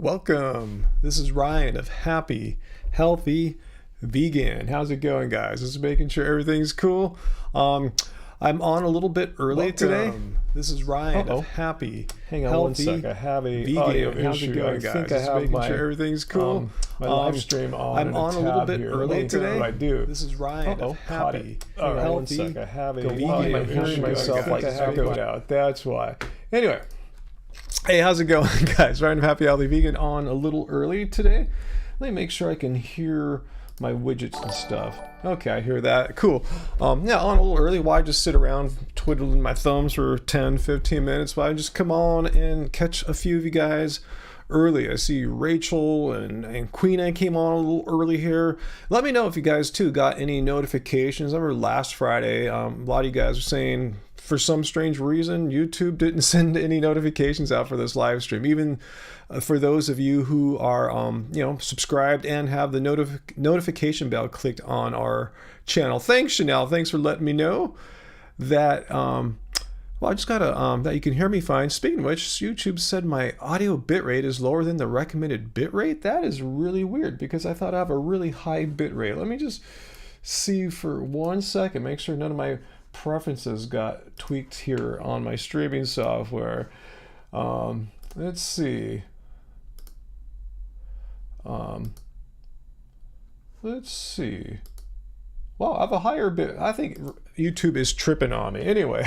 Welcome. This is Ryan of Happy, Healthy, Vegan. How's it going, guys? Just making sure everything's cool. I'm on a little bit early today. This is Ryan of Happy, Hang on Healthy, one sec. I have a Vegan. audio How's issue. it going, I guys? think I Just have making my, sure everything's cool. my live stream on. I'm on a little bit here. early today. I do. This is Ryan of Happy, All right, one Healthy, sec. I have a Vegan. audio I'm hearing issue. myself I like think I I have echoed it out. That's why. Anyway. Hey, how's it going, guys? Ryan of Happy, Healthy, Vegan on a little early today. Let me make sure I can hear my widgets and stuff. Okay, I hear that. Cool. Yeah, on a little early. Why just sit around twiddling my thumbs for 10, 15 minutes? Why just come on and catch a few of you guys early? I see Rachel and Queen I came on a little early here. Let me know if you guys too got any notifications. I remember last Friday, a lot of you guys were saying for some strange reason YouTube didn't send any notifications out for this live stream. Even for those of you who are subscribed and have the notification bell clicked on our channel. Thanks, Chanel. Thanks for letting me know that I just got that you can hear me fine. Speaking of which, YouTube said my audio bitrate is lower than the recommended bitrate. That is really weird because I thought I have a really high bitrate. Let me just see for 1 second, make sure none of my preferences got tweaked here on my streaming software. Let's see. Let's see. Well, I have a higher bit. I think YouTube is tripping on me. Anyway.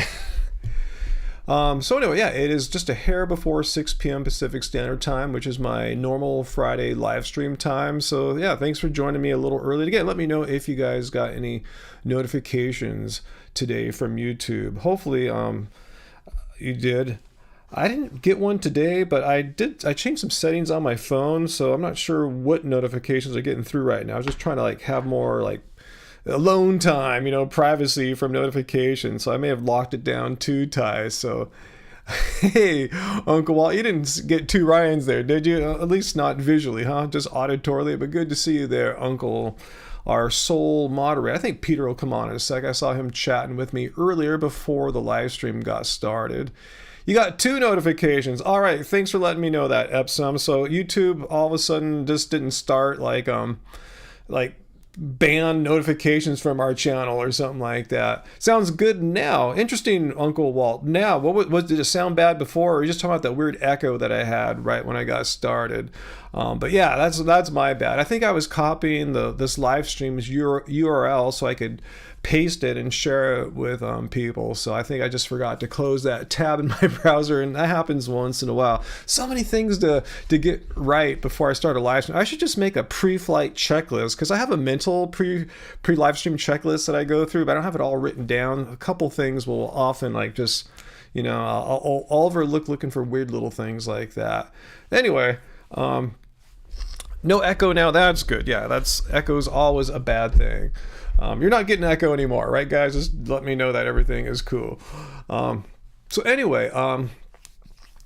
So anyway, yeah, it is just a hair before 6 p.m. Pacific Standard Time, which is my normal Friday live stream time. So yeah, thanks for joining me a little early. Again, let me know if you guys got any notifications today from YouTube. Hopefully you did. I didn't get one today, but I changed some settings on my phone, so I'm not sure what notifications are getting through right now. I was just trying to have more alone time, privacy from notifications. So I may have locked it down too, Ty. So, hey, Uncle Walt, you didn't get two Ryans there, did you? At least not visually, huh? Just auditorily. But good to see you there, Uncle, our sole moderator. I think Peter will come on in a sec. I saw him chatting with me earlier before the live stream got started. You got two notifications. All right, thanks for letting me know that, Epsom. So YouTube all of a sudden just didn't start ban notifications from our channel or something like that. Sounds good now. Interesting, Uncle Walt. Now, did it sound bad before, or are you just talking about that weird echo that I had right when I got started? But yeah, that's my bad. I think I was copying this live stream's URL so I could paste it and share it with people. So I think I just forgot to close that tab in my browser, and that happens once in a while. So many things to get right before I start a live stream. I should just make a pre-flight checklist, because I have a mental pre-live stream checklist that I go through, but I don't have it all written down. A couple things will often I'll overlook looking for weird little things like that. Anyway, no echo now. That's good. Yeah, echo's always a bad thing. You're not getting echo anymore, right, guys? Just let me know that everything is cool. So anyway,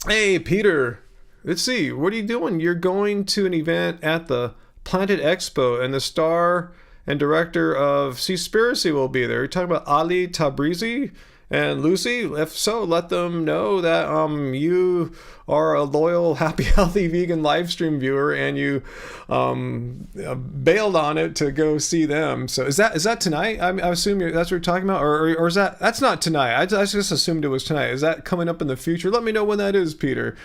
hey, Peter, let's see. What are you doing? You're going to an event at the Planted Expo, and the star and director of Seaspiracy will be there. You're talking about Ali Tabrizi and Lucy. If so, let them know that you are a loyal, happy, healthy vegan live stream viewer, and you bailed on it to go see them. So is that tonight? I assume that's what you're talking about, or is that's not tonight? I just assumed it was tonight. Is that coming up in the future? Let me know when that is, Peter.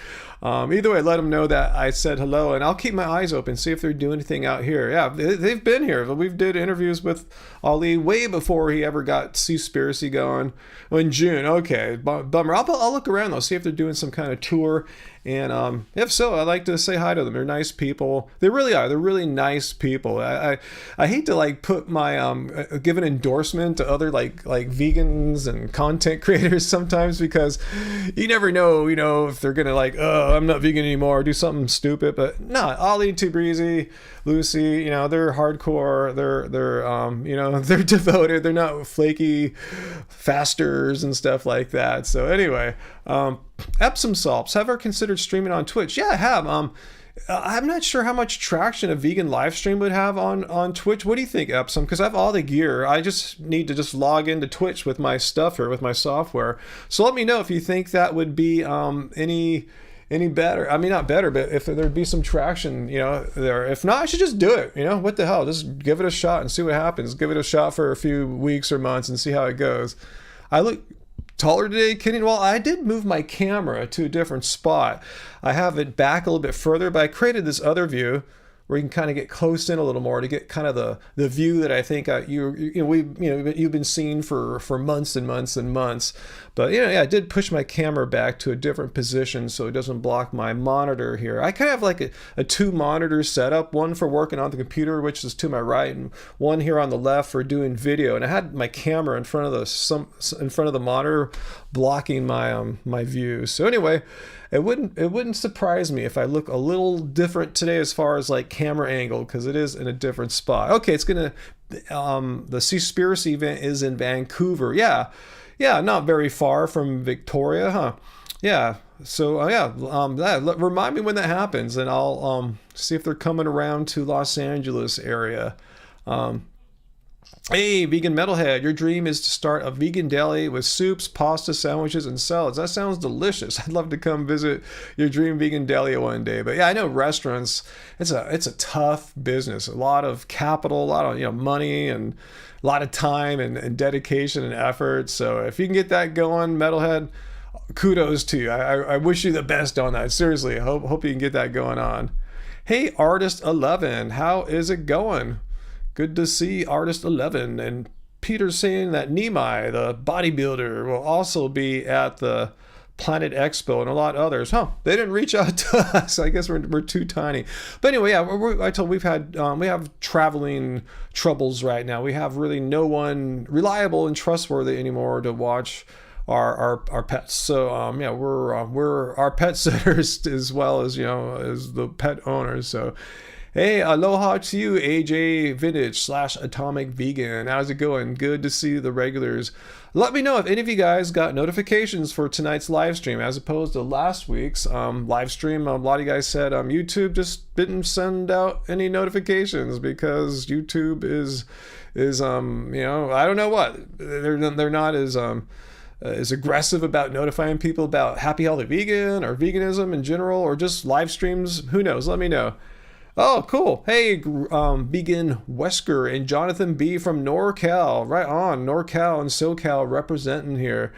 Either way, let them know that I said hello, and I'll keep my eyes open, see if they're doing anything out here. Yeah, they've been here. We've did interviews with Ali way before he ever got Seaspiracy going. In June. Okay, bummer. I'll look around though, see if they're doing some kind of tour. And if so, I'd like to say hi to them. They're nice people. They really are. They're really nice people. I hate to put my give an endorsement to other like vegans and content creators sometimes, because you never know, if they're gonna oh, I'm not vegan anymore, or do something stupid. But no, Ali, Too Breezy, Lucy, they're hardcore. They're they're devoted. They're not flaky fasters and stuff like that. So anyway, Epsom salts. Have I considered streaming on Twitch? Yeah, I have. I'm not sure how much traction a vegan live stream would have on Twitch. What do you think, Epsom? Because I have all the gear. I just need to log into Twitch with my stuff here, with my software. So let me know if you think that would be any any better. I mean, not better, but if there'd be some traction, there. If not, I should just do it. What the hell? Just give it a shot and see what happens. Give it a shot for a few weeks or months and see how it goes. I look taller today, kidding. Well, I did move my camera to a different spot. I have it back a little bit further, but I created this other view where you can kind of get close in a little more to get kind of the view that I think you've been seeing for months and months and months. But I did push my camera back to a different position so it doesn't block my monitor here. I kind of have like a 2 monitor setup, one for working on the computer, which is to my right, and one here on the left for doing video. And I had my camera in front of the monitor, blocking my view. So anyway, it wouldn't surprise me if I look a little different today as far as like camera angle, because it is in a different spot. Okay, it's gonna the Seaspiracy event is in Vancouver. Yeah, not very far from Victoria, huh? Yeah. So remind me when that happens, and I'll see if they're coming around to Los Angeles area. Hey, vegan metalhead, your dream is to start a vegan deli with soups, pasta, sandwiches, and salads. That sounds delicious. I'd love to come visit your dream vegan deli one day. But yeah, I know restaurants, it's a tough business. A lot of capital, a lot of money, and a lot of time and dedication and effort. So if you can get that going, metalhead, kudos to you. I wish you the best on that. Seriously, I hope you can get that going on. Hey, Artist11, how is it going? Good to see Artist11. And Peter's saying that Nimai, the bodybuilder, will also be at the Planted Expo and a lot of others. They didn't reach out to us. I guess we're too tiny. But anyway, yeah, we have traveling troubles right now. We have really no one reliable and trustworthy anymore to watch our pets. So we're our pet sitters as well as as the pet owners. So hey, aloha to you, AJ Vintage / Atomic Vegan. How's it going? Good to see the regulars. Let me know if any of you guys got notifications for tonight's live stream as opposed to last week's live stream. A lot of you guys said YouTube just didn't send out any notifications because YouTube is I don't know what. They're not as aggressive about notifying people about Happy Healthy Vegan or veganism in general, or just live streams. Who knows? Let me know. Oh, cool. Hey, Vegan Wesker and Jonathan B from NorCal. Right on. NorCal and SoCal representing here.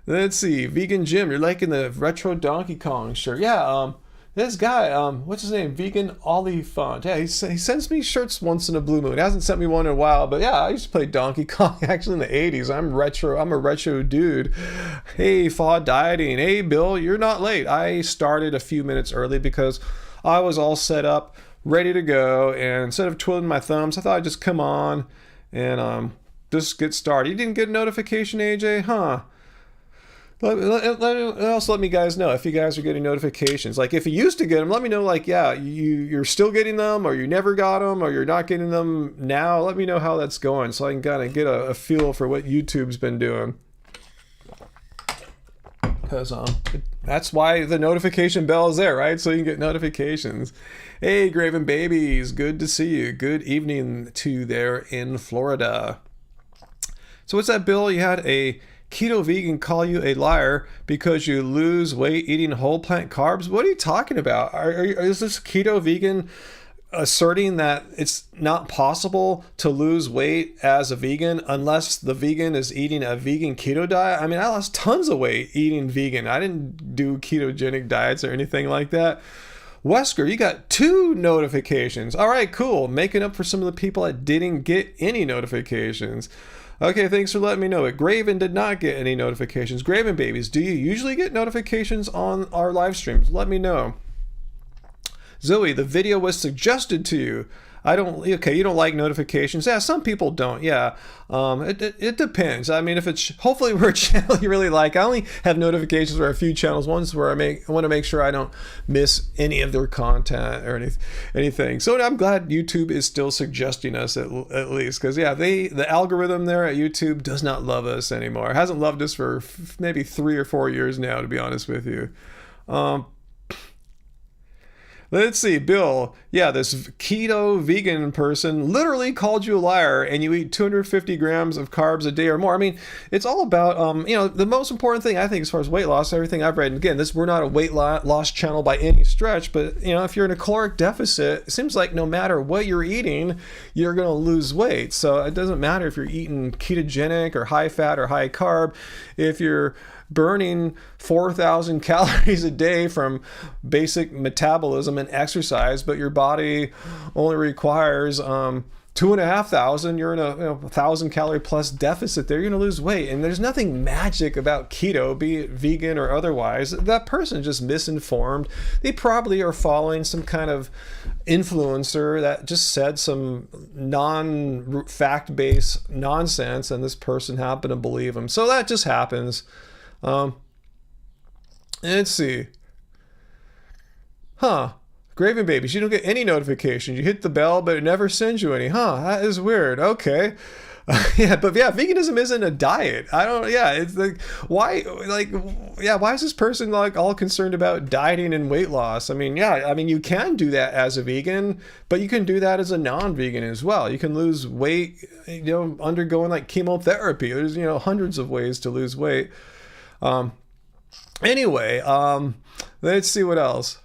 Let's see. Vegan Jim, you're liking the retro Donkey Kong shirt. Yeah, this guy, what's his name? Vegan Olifant. Yeah, he sends me shirts once in a blue moon. He hasn't sent me one in a while, but yeah, I used to play Donkey Kong actually in the 80s. I'm a retro dude. Hey, Faw Dieting. Hey, Bill, you're not late. I started a few minutes early because I was all set up, ready to go, and instead of twiddling my thumbs, I thought I'd just come on and just get started. You didn't get a notification, AJ? Huh? Let me guys know if you guys are getting notifications. Like if you used to get them, let me know. Like, yeah, you're still getting them, or you never got them, or you're not getting them now. Let me know how that's going so I can kind of get a feel for what YouTube's been doing. Because that's why the notification bell is there, right? So you can get notifications. Hey, Graven Babies, good to see you. Good evening to you there in Florida. So what's that, Bill? You had a keto vegan call you a liar because you lose weight eating whole plant carbs? What are you talking about? Is this keto vegan asserting that it's not possible to lose weight as a vegan unless the vegan is eating a vegan keto diet? I mean, I lost tons of weight eating vegan. I didn't do ketogenic diets or anything like that. Wesker, you got 2 notifications. All right, cool. Making up for some of the people that didn't get any notifications. Okay, thanks for letting me know. Graven did not get any notifications. Graven Babies, do you usually get notifications on our live streams? Let me know. Zoe, the video was suggested to you. You don't like notifications. Yeah, some people don't. Yeah, it depends. I mean, hopefully we're a channel you really like. I only have notifications for a few channels. One's where I want to make sure I don't miss any of their content or anything. So I'm glad YouTube is still suggesting us at least, because yeah, the algorithm there at YouTube does not love us anymore. It hasn't loved us for maybe 3 or 4 years now, to be honest with you. Let's see, Bill. Yeah, this keto vegan person literally called you a liar, and you eat 250 grams of carbs a day or more. I mean, it's all about, the most important thing I think as far as weight loss, everything I've read, and again, we're not a weight loss channel by any stretch, but, if you're in a caloric deficit, it seems like no matter what you're eating, you're going to lose weight. So it doesn't matter if you're eating ketogenic or high fat or high carb. If you're burning 4,000 calories a day from basic metabolism and exercise, but your body only requires 2,500, you're in a 1,000 calorie plus deficit there, you're going to lose weight. And there's nothing magic about keto, be it vegan or otherwise. That person just misinformed. They probably are following some kind of influencer that just said some non-fact-based nonsense, and this person happened to believe them. So that just happens. Let's see. Graven Babies, you don't get any notifications. You hit the bell, but it never sends you any. That is weird. Okay. Veganism isn't a diet. It's like, why is this person like all concerned about dieting and weight loss? You can do that as a vegan, but you can do that as a non-vegan as well. You can lose weight, undergoing like chemotherapy. There's, hundreds of ways to lose weight. Let's see what else.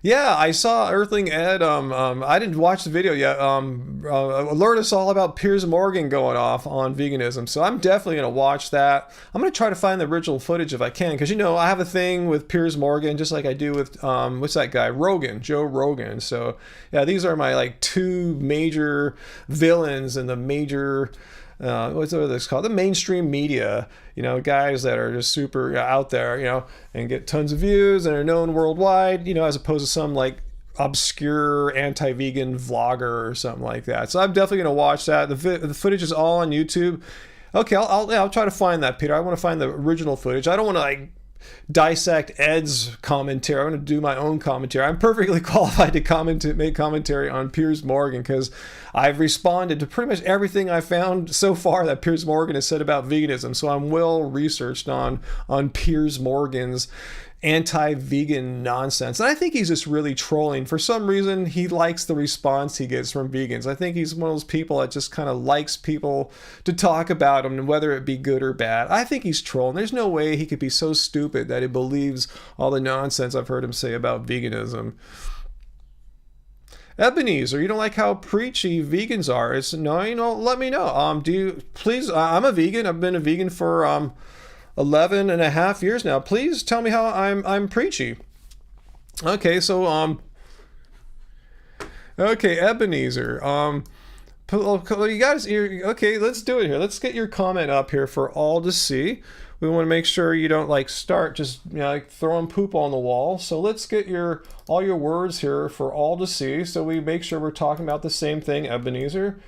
Yeah, I saw Earthling Ed. I didn't watch the video yet. Alert us all about Piers Morgan going off on veganism. So I'm definitely going to watch that. I'm going to try to find the original footage if I can, because I have a thing with Piers Morgan, just like I do with what's that guy, Joe Rogan. So yeah, these are my like two major villains in the major. What's this called? The mainstream media, guys that are just super out there, and get tons of views and are known worldwide, as opposed to some like obscure anti-vegan vlogger or something like that. So I'm definitely going to watch that. The footage is all on YouTube. Okay, I'll try to find that, Peter. I want to find the original footage. I don't want to like dissect Ed's commentary. I want to do my own commentary. I'm perfectly qualified to make commentary on Piers Morgan, because I've responded to pretty much everything I found so far that Piers Morgan has said about veganism. So I'm well researched on Piers Morgan's anti-vegan nonsense. And I think he's just really trolling. For some reason, he likes the response he gets from vegans. I think he's one of those people that just kind of likes people to talk about him, whether it be good or bad. I think he's trolling. There's no way he could be so stupid that he believes all the nonsense I've heard him say about veganism. Ebenezer, you don't like how preachy vegans are. Let me know. Please, I'm a vegan. I've been a vegan for 11 and a half years now. Please tell me how I'm preachy. Okay, so Ebenezer, you guys, okay, let's do it here. Let's get your comment up here for all to see. We want to make sure you don't like start just like throwing poop on the wall. So let's get all your words here for all to see, so we make sure we're talking about the same thing. Ebenezer,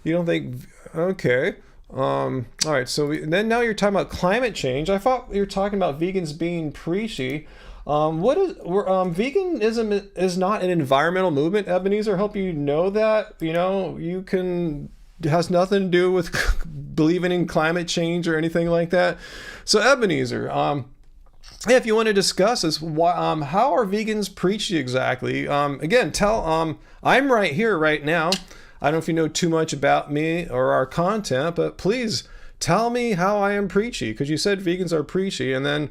you don't think? Okay. All right, so now you're talking about climate change. I thought you were talking about vegans being preachy. Veganism is not an environmental movement, Ebenezer. I hope you know that. It has nothing to do with believing in climate change or anything like that. So Ebenezer, if you want to discuss this, how are vegans preachy exactly? Again, I'm right here right now. I don't know if you know too much about me or our content, but please tell me how I am preachy, because you said vegans are preachy. And then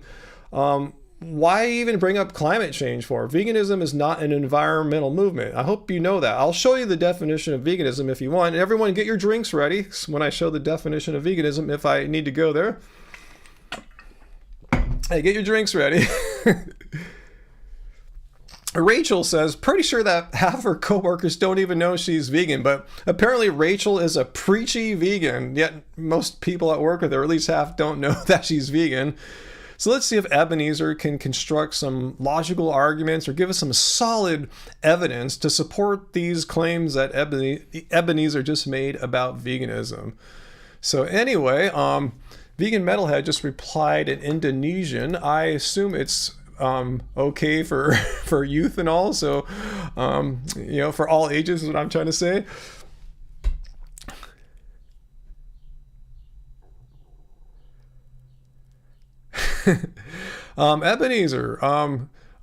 why even bring up climate change for? Veganism is not an environmental movement. I hope you know that. I'll show you the definition of veganism if you want. And everyone get your drinks ready when I show the definition of veganism, if I need to go there. Hey, get your drinks ready. Rachel says, pretty sure that half of her coworkers don't even know she's vegan, but apparently Rachel is a preachy vegan, yet most people at work with her, at least half, don't know that she's vegan. So let's see if Ebenezer can construct some logical arguments or give us some solid evidence to support these claims that Ebenezer just made about veganism. So anyway, Vegan Metalhead just replied in Indonesian. I assume it's okay for youth and all, so for all ages is what I'm trying to say. Ebenezer,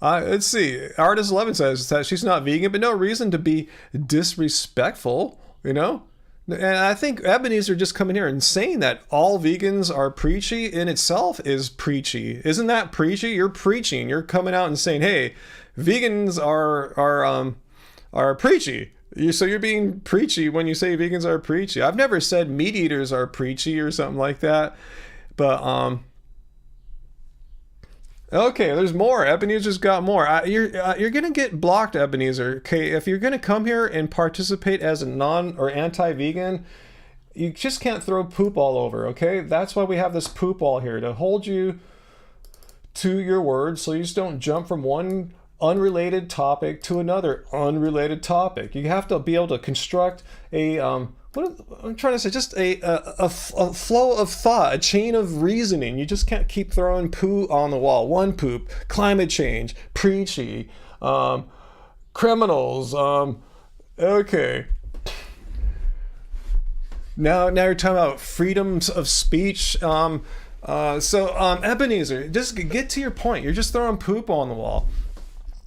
Let's see. Artist 11 says that she's not vegan, but no reason to be disrespectful, you know? And I think Ebenezer just coming here and saying that all vegans are preachy in itself is preachy. Isn't that preachy? You're preaching. You're coming out and saying, hey, vegans are preachy. So you're being preachy when you say vegans are preachy. I've never said meat eaters are preachy or something like that. But, okay, there's more. Ebenezer's got more. You're gonna get blocked, Ebenezer. Okay, if you're gonna come here and participate as a non or anti-vegan, you just can't throw poop all over. Okay, that's why we have this poop wall here to hold you to your words, so you just don't jump from one unrelated topic to another unrelated topic. You have to be able to construct a what I'm trying to say, just a flow of thought, a chain of reasoning. You just can't keep throwing poo on the wall. One poop, climate change, preachy, criminals. Okay. Now you're talking about freedoms of speech. Ebenezer, just get to your point. You're just throwing poop on the wall.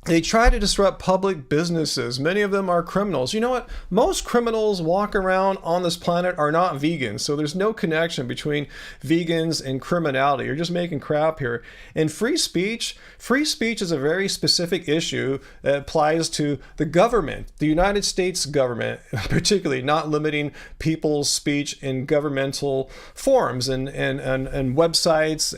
They try to disrupt public businesses. Many of them are criminals. You know what? Most criminals walk around on this planet are not vegans. So there's no connection between vegans and criminality. You're just making crap here. And free speech is a very specific issue that applies to the government, the United States government, particularly not limiting people's speech in governmental forums and websites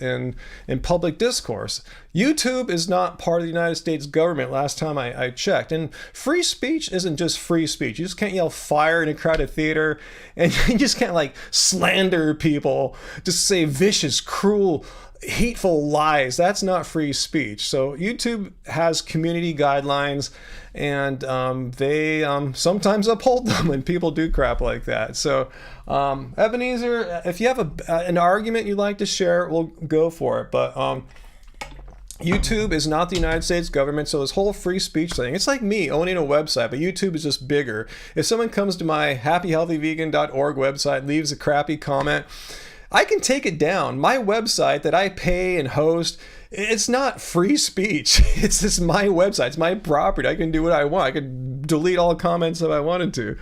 and public discourse. YouTube is not part of the United States government last time I checked. And free speech isn't just free speech. You just can't yell fire in a crowded theater, and you just can't like slander people, just say vicious, cruel, hateful lies. That's not free speech. So YouTube has community guidelines, and they sometimes uphold them when people do crap like that. So Ebenezer, if you have an argument you'd like to share, we'll go for it. But YouTube is not the United States government, so this whole free speech thing, it's like me owning a website, but YouTube is just bigger. If someone comes to my happyhealthyvegan.org website, leaves a crappy comment, I can take it down. My website that I pay and host, it's not free speech. It's just my website. It's my property. I can do what I want. I could delete all comments if I wanted to.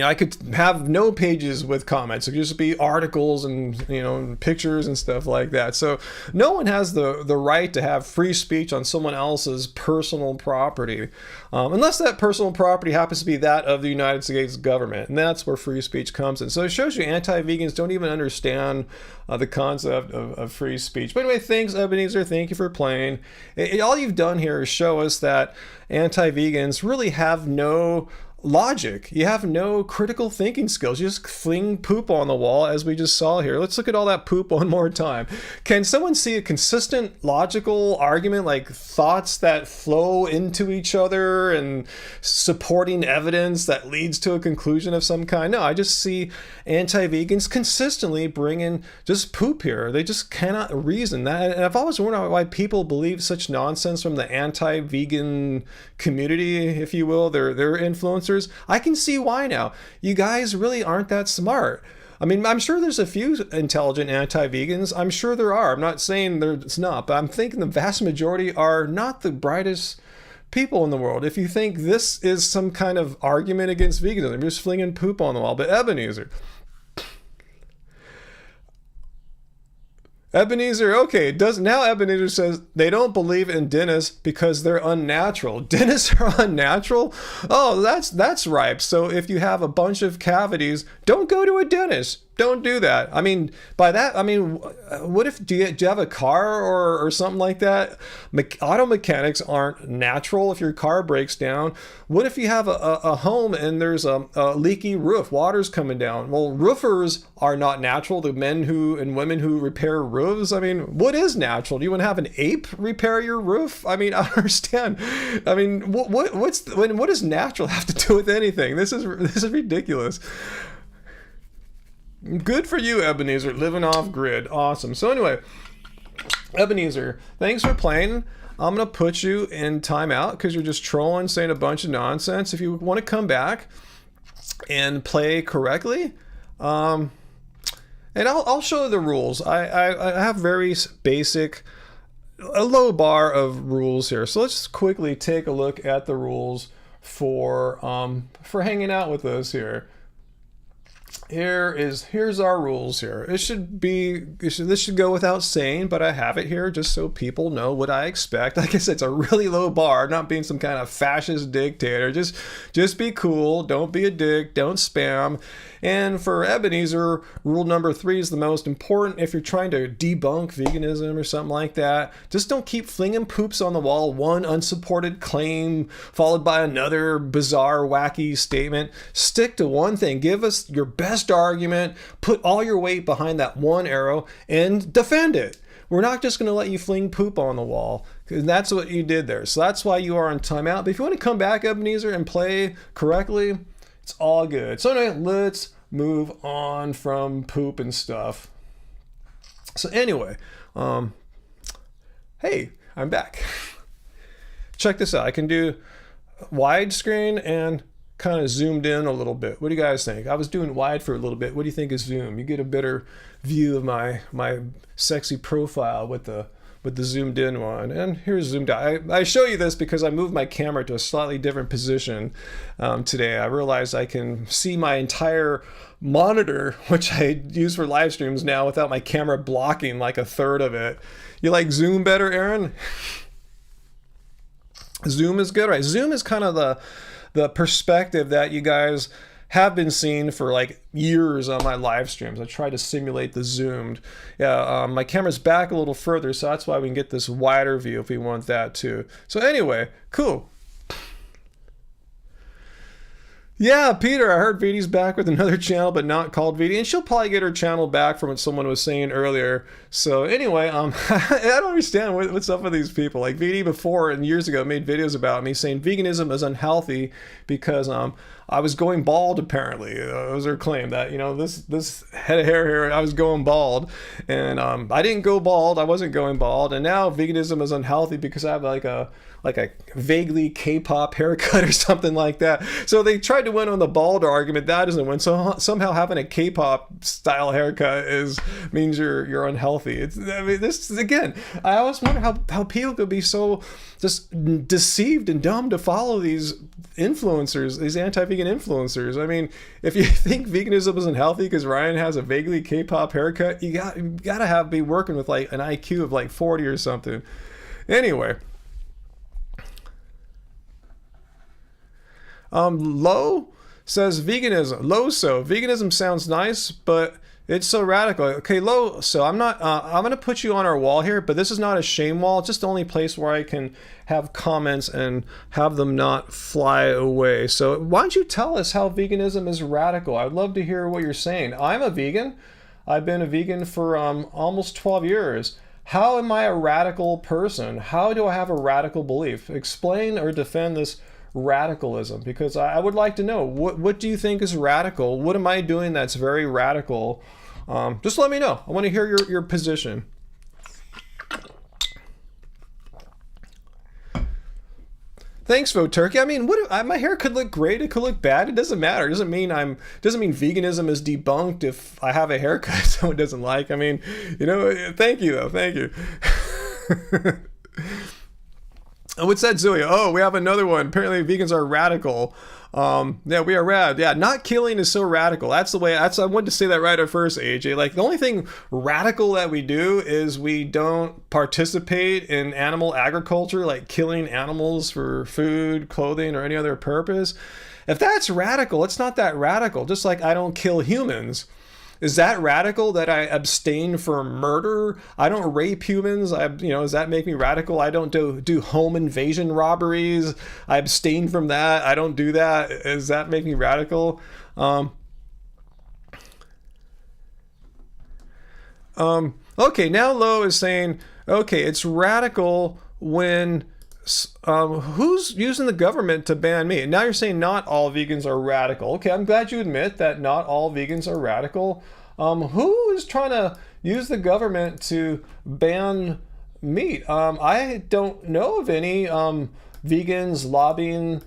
I could have no pages with comments. It could just be articles and, pictures and stuff like that. So no one has the right to have free speech on someone else's personal property, unless that personal property happens to be that of the United States government. And that's where free speech comes in. So it shows you anti-vegans don't even understand the concept of free speech. But anyway, thanks, Ebenezer. Thank you for playing. All you've done here is show us that anti-vegans really have no logic. You have no critical thinking skills. You just fling poop on the wall, as we just saw here. Let's look at all that poop one more time. Can someone see a consistent logical argument, like thoughts that flow into each other and supporting evidence that leads to a conclusion of some kind? No, I just see anti-vegans consistently bringing just poop here. They just cannot reason that. And I've always wondered why people believe such nonsense from the anti-vegan community, if you will, their influencers. I can see why now. You guys really aren't that smart. I mean, I'm sure there's a few intelligent anti-vegans. I'm sure there are. I'm not saying there's not, but I'm thinking the vast majority are not the brightest people in the world. If you think this is some kind of argument against veganism, you're just flinging poop on the wall. But Ebenezer, okay, now Ebenezer says they don't believe in dentists because they're unnatural. Dentists are unnatural? Oh, that's ripe. So if you have a bunch of cavities, don't go to a dentist. Don't do that. I mean, by that, I mean, what if, do you have a car or something like that? Auto mechanics aren't natural if your car breaks down. What if you have a home and there's a leaky roof, water's coming down? Well, roofers are not natural, the men and women who repair roofs. I mean, what is natural? Do you want to have an ape repair your roof? I mean, I don't understand. I mean, what does natural have to do with anything? This is ridiculous. Good for you, Ebenezer, living off grid. Awesome. So anyway, Ebenezer, thanks for playing. I'm going to put you in timeout because you're just trolling, saying a bunch of nonsense. If you want to come back and play correctly, and I'll show you the rules. I have very basic a low bar of rules here. So let's quickly take a look at the rules for hanging out with us here. Here's our rules here. This should go without saying, but I have it here just so people know what I expect. Like I said, it's a really low bar. I'm not being some kind of fascist dictator. Just be cool. Don't be a dick. Don't spam. And for Ebenezer, rule number 3 is the most important. If you're trying to debunk veganism or something like that, just don't keep flinging poops on the wall. One unsupported claim followed by another bizarre, wacky statement. Stick to one thing. Give us your best argument. Put all your weight behind that one arrow and defend it. We're not just going to let you fling poop on the wall. And that's what you did there. So that's why you are on timeout. But if you want to come back, Ebenezer, and play correctly, it's all good. So anyway, let's move on from poop and stuff. So anyway, hey, I'm back. Check this out. I can do widescreen and kind of zoomed in a little bit. What do you guys think? I was doing wide for a little bit. What do you think of zoom? You get a better view of my sexy profile with the zoomed in one. And here's zoomed out. I show you this because I moved my camera to a slightly different position today. I realized I can see my entire monitor, which I use for live streams now, without my camera blocking like a third of it. You like zoom better, Aaron? Zoom is good, right? Zoom is kind of the perspective that you guys have been seeing for like years on my live streams. I try to simulate the zoomed. Yeah, my camera's back a little further, so that's why we can get this wider view if we want that too. So anyway, cool. Yeah, Peter, I heard Vidi's back with another channel, but not called Vidi, and she'll probably get her channel back from what someone was saying earlier. So anyway, I don't understand what's up with these people. Like Vidi before and years ago made videos about me saying veganism is unhealthy because I was going bald. Apparently, it was her claim that this head of hair here, I was going bald, and I didn't go bald. I wasn't going bald, and now veganism is unhealthy because I have like a vaguely K-pop haircut or something like that. So they tried to win on the bald argument. That doesn't win. So somehow having a K-pop style haircut means you're unhealthy. This again, I always wonder how people could be so just deceived and dumb to follow these influencers, these anti-vegan influencers. I mean, if you think veganism isn't healthy because Ryan has a vaguely K-pop haircut, you gotta be working with like an IQ of like 40 or something. Anyway. Low says veganism sounds nice, but it's so radical. Okay, Low, so I'm gonna put you on our wall here, but this is not a shame wall. It's just the only place where I can have comments and have them not fly away. So why don't you tell us how veganism is radical? I'd love to hear what you're saying. I'm a vegan. I've been a vegan for almost 12 years. How am I a radical person? How do I have a radical belief? Explain or defend this radicalism, because I would like to know what do you think is radical? What am I doing that's very radical? Just let me know. I want to hear your position. Thanks, Vote Turkey. I mean, my hair could look great. It could look bad. It doesn't matter. It doesn't mean veganism is debunked if I have a haircut someone doesn't like. I mean, thank you though. Thank you. What's that, Zoe? Oh, we have another one. Apparently vegans are radical. Yeah, we are rad. Yeah, not killing is so radical. I wanted to say that right at first, AJ. Like, the only thing radical that we do is we don't participate in animal agriculture, like killing animals for food, clothing, or any other purpose. If that's radical, it's not that radical. Just like I don't kill humans. Is that radical that I abstain from murder? I don't rape humans. Does that make me radical? I don't do home invasion robberies. I abstain from that. I don't do that. Does that make me radical? Okay, now Lo is saying, okay, it's radical when who's using the government to ban meat? And now you're saying not all vegans are radical. Okay, I'm glad you admit that not all vegans are radical. Who is trying to use the government to ban meat? I don't know of any vegans lobbying,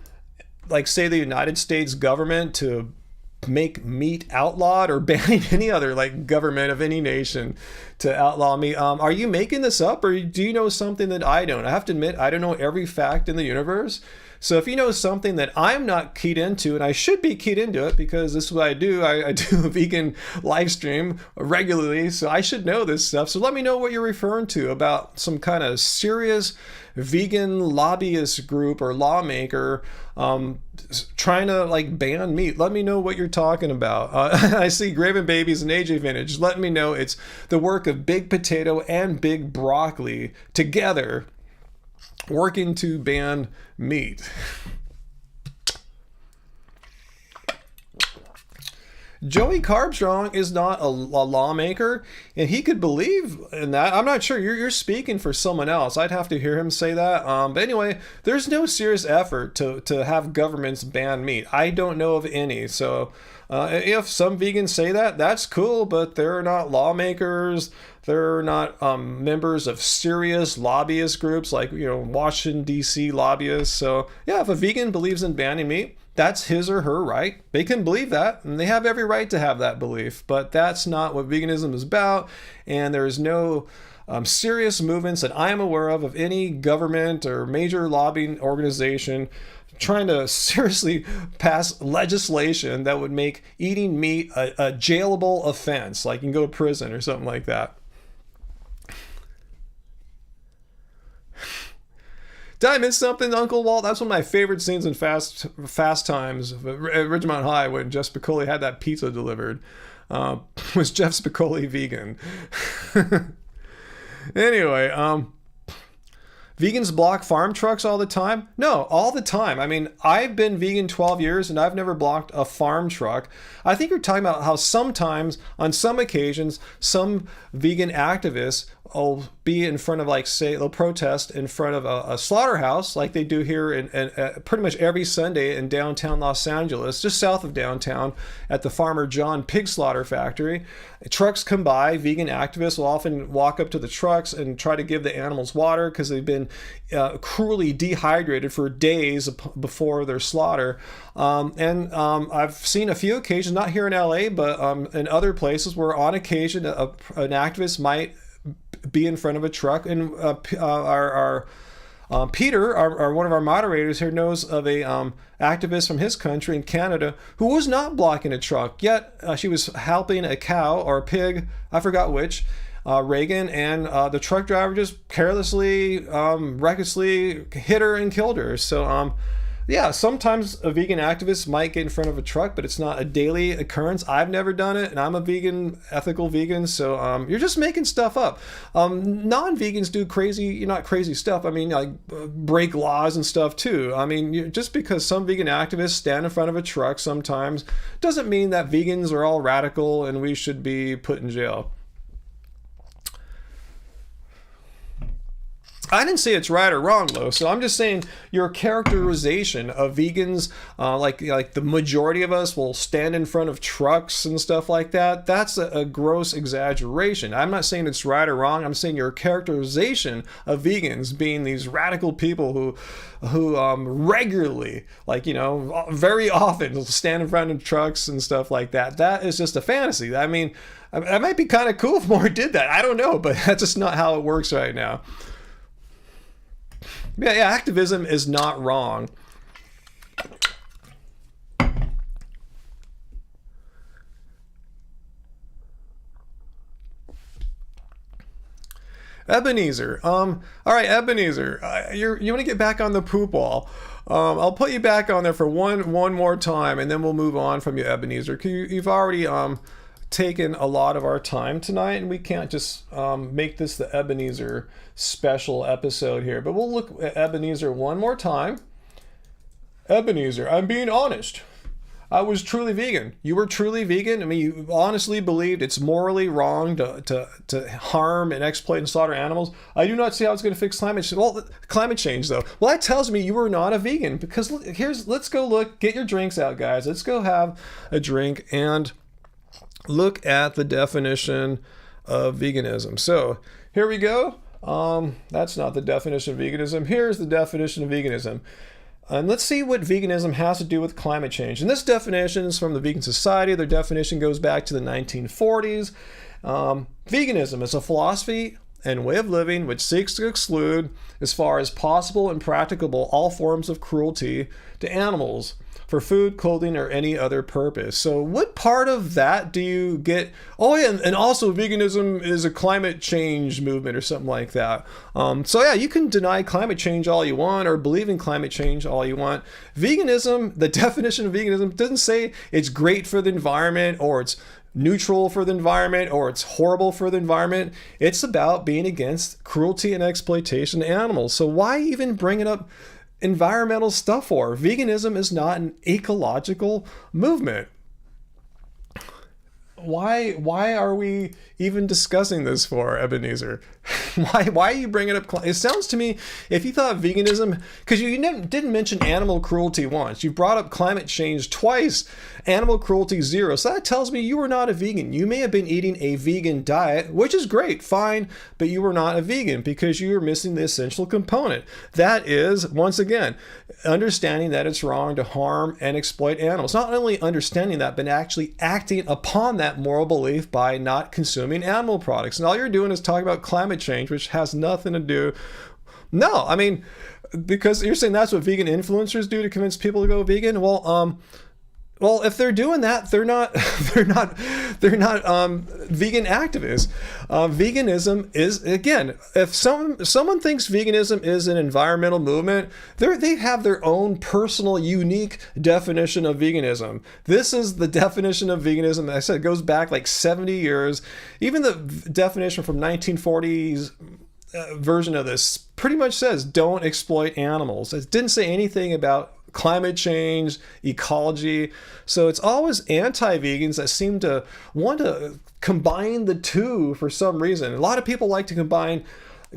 like, say, the United States government to make meat outlawed, or banning any other like government of any nation to outlaw meat. Are you making this up, or do you know something that I don't? I have to admit, I don't know every fact in the universe. So if you know something that I'm not keyed into, and I should be keyed into it because this is what I do, I do a vegan live stream regularly, so I should know this stuff. So let me know what you're referring to about some kind of serious vegan lobbyist group or lawmaker trying to like ban meat. Let me know what you're talking about. I see Graven Babies and AJ Vintage. Let me know it's the work of Big Potato and Big Broccoli together working to ban meat. Joey Carbstrong is not a lawmaker, and he could believe in that. I'm not sure. You're speaking for someone else. I'd have to hear him say that. But anyway, there's no serious effort to have governments ban meat. I don't know of any. So if some vegans say that, that's cool, but they're not lawmakers. They're not members of serious lobbyist groups like, Washington, D.C. lobbyists. So yeah, if a vegan believes in banning meat, that's his or her right. They can believe that, and they have every right to have that belief. But that's not what veganism is about, and there is no serious movements that I am aware of any government or major lobbying organization trying to seriously pass legislation that would make eating meat a jailable offense, like you can go to prison or something like that. Did I miss something, Uncle Walt? That's one of my favorite scenes in Fast Times at Ridgemont High when Jeff Spicoli had that pizza delivered. Was Jeff Spicoli vegan? Anyway, vegans block farm trucks all the time? No, all the time. I mean, I've been vegan 12 years and I've never blocked a farm truck. I think you're talking about how sometimes, on some occasions, some vegan activists will be in front of, like, say, they'll protest in front of a slaughterhouse like they do here in pretty much every Sunday in downtown Los Angeles, just south of downtown at the Farmer John pig slaughter factory. Trucks come by, vegan activists will often walk up to the trucks and try to give the animals water because they've been cruelly dehydrated for days before their slaughter. I've seen a few occasions, not here in LA, but in other places where on occasion an activist might be in front of a truck, and our Peter, one of our moderators here, knows of a activist from his country in Canada who was not blocking a truck, yet she was helping a cow or a pig, I forgot which, Reagan, and the truck driver just carelessly, recklessly hit her and killed her. So yeah, sometimes a vegan activist might get in front of a truck, but it's not a daily occurrence. I've never done it, and I'm a vegan, ethical vegan, so you're just making stuff up. Non-vegans do not crazy stuff. I mean, like break laws and stuff too. I mean, just because some vegan activists stand in front of a truck sometimes doesn't mean that vegans are all radical and we should be put in jail. I didn't say it's right or wrong, though, so I'm just saying your characterization of vegans, like the majority of us will stand in front of trucks and stuff like that, that's a gross exaggeration. I'm not saying it's right or wrong. I'm saying your characterization of vegans being these radical people who regularly, very often will stand in front of trucks and stuff like that. That is just a fantasy. I mean, it might be kind of cool if more did that. I don't know, but that's just not how it works right now. Yeah, activism is not wrong. Ebenezer. All right, Ebenezer, you want to get back on the poop wall. I'll put you back on there for one more time, and then we'll move on from you, Ebenezer. You've already taken a lot of our time tonight, and we can't just make this the Ebenezer special episode here, but we'll look at Ebenezer one more time. Ebenezer, I'm being honest. I was truly vegan. You were truly vegan? I mean, you honestly believed it's morally wrong to harm and exploit and slaughter animals? I do not see how it's going to fix climate change. Well, climate change, though. Well, that tells me you were not a vegan, because let's go look, get your drinks out, guys. Let's go have a drink and look at the definition of veganism. So here we go. That's not the definition of veganism. Here's the definition of veganism. And let's see what veganism has to do with climate change. And this definition is from the Vegan Society. Their definition goes back to the 1940s. Veganism is a philosophy and way of living which seeks to exclude, as far as possible and practicable, all forms of cruelty to animals for food, clothing, or any other purpose. So what part of that do you get? Oh yeah, and also veganism is a climate change movement or something like that. So yeah, you can deny climate change all you want or believe in climate change all you want. Veganism, the definition of veganism doesn't say it's great for the environment or it's neutral for the environment or it's horrible for the environment. It's about being against cruelty and exploitation of animals. So why even bring it up environmental stuff for? Veganism is not an ecological movement. Why are we even discussing this for, Ebenezer? Why are you bringing up? It sounds to me, if you thought veganism, because you didn't mention animal cruelty once, you brought up climate change twice, animal cruelty 0. So that tells me you were not a vegan. You may have been eating a vegan diet, which is great, fine, but you were not a vegan because you were missing the essential component. That is, once again, understanding that it's wrong to harm and exploit animals. Not only understanding that, but actually acting upon that moral belief by not consuming animal products. And all you're doing is talking about climate change, which has nothing to do. No, I mean, because you're saying that's what vegan influencers do to convince people to go vegan. Well, if they're doing that, they're not vegan activists. Veganism is, again, if someone thinks veganism is an environmental movement, they have their own personal, unique definition of veganism. This is the definition of veganism that I said goes back like 70 years. Even the definition from 1940s version of this pretty much says don't exploit animals. It didn't say anything about climate change, ecology. So it's always anti-vegans that seem to want to combine the two for some reason. A lot of people like to combine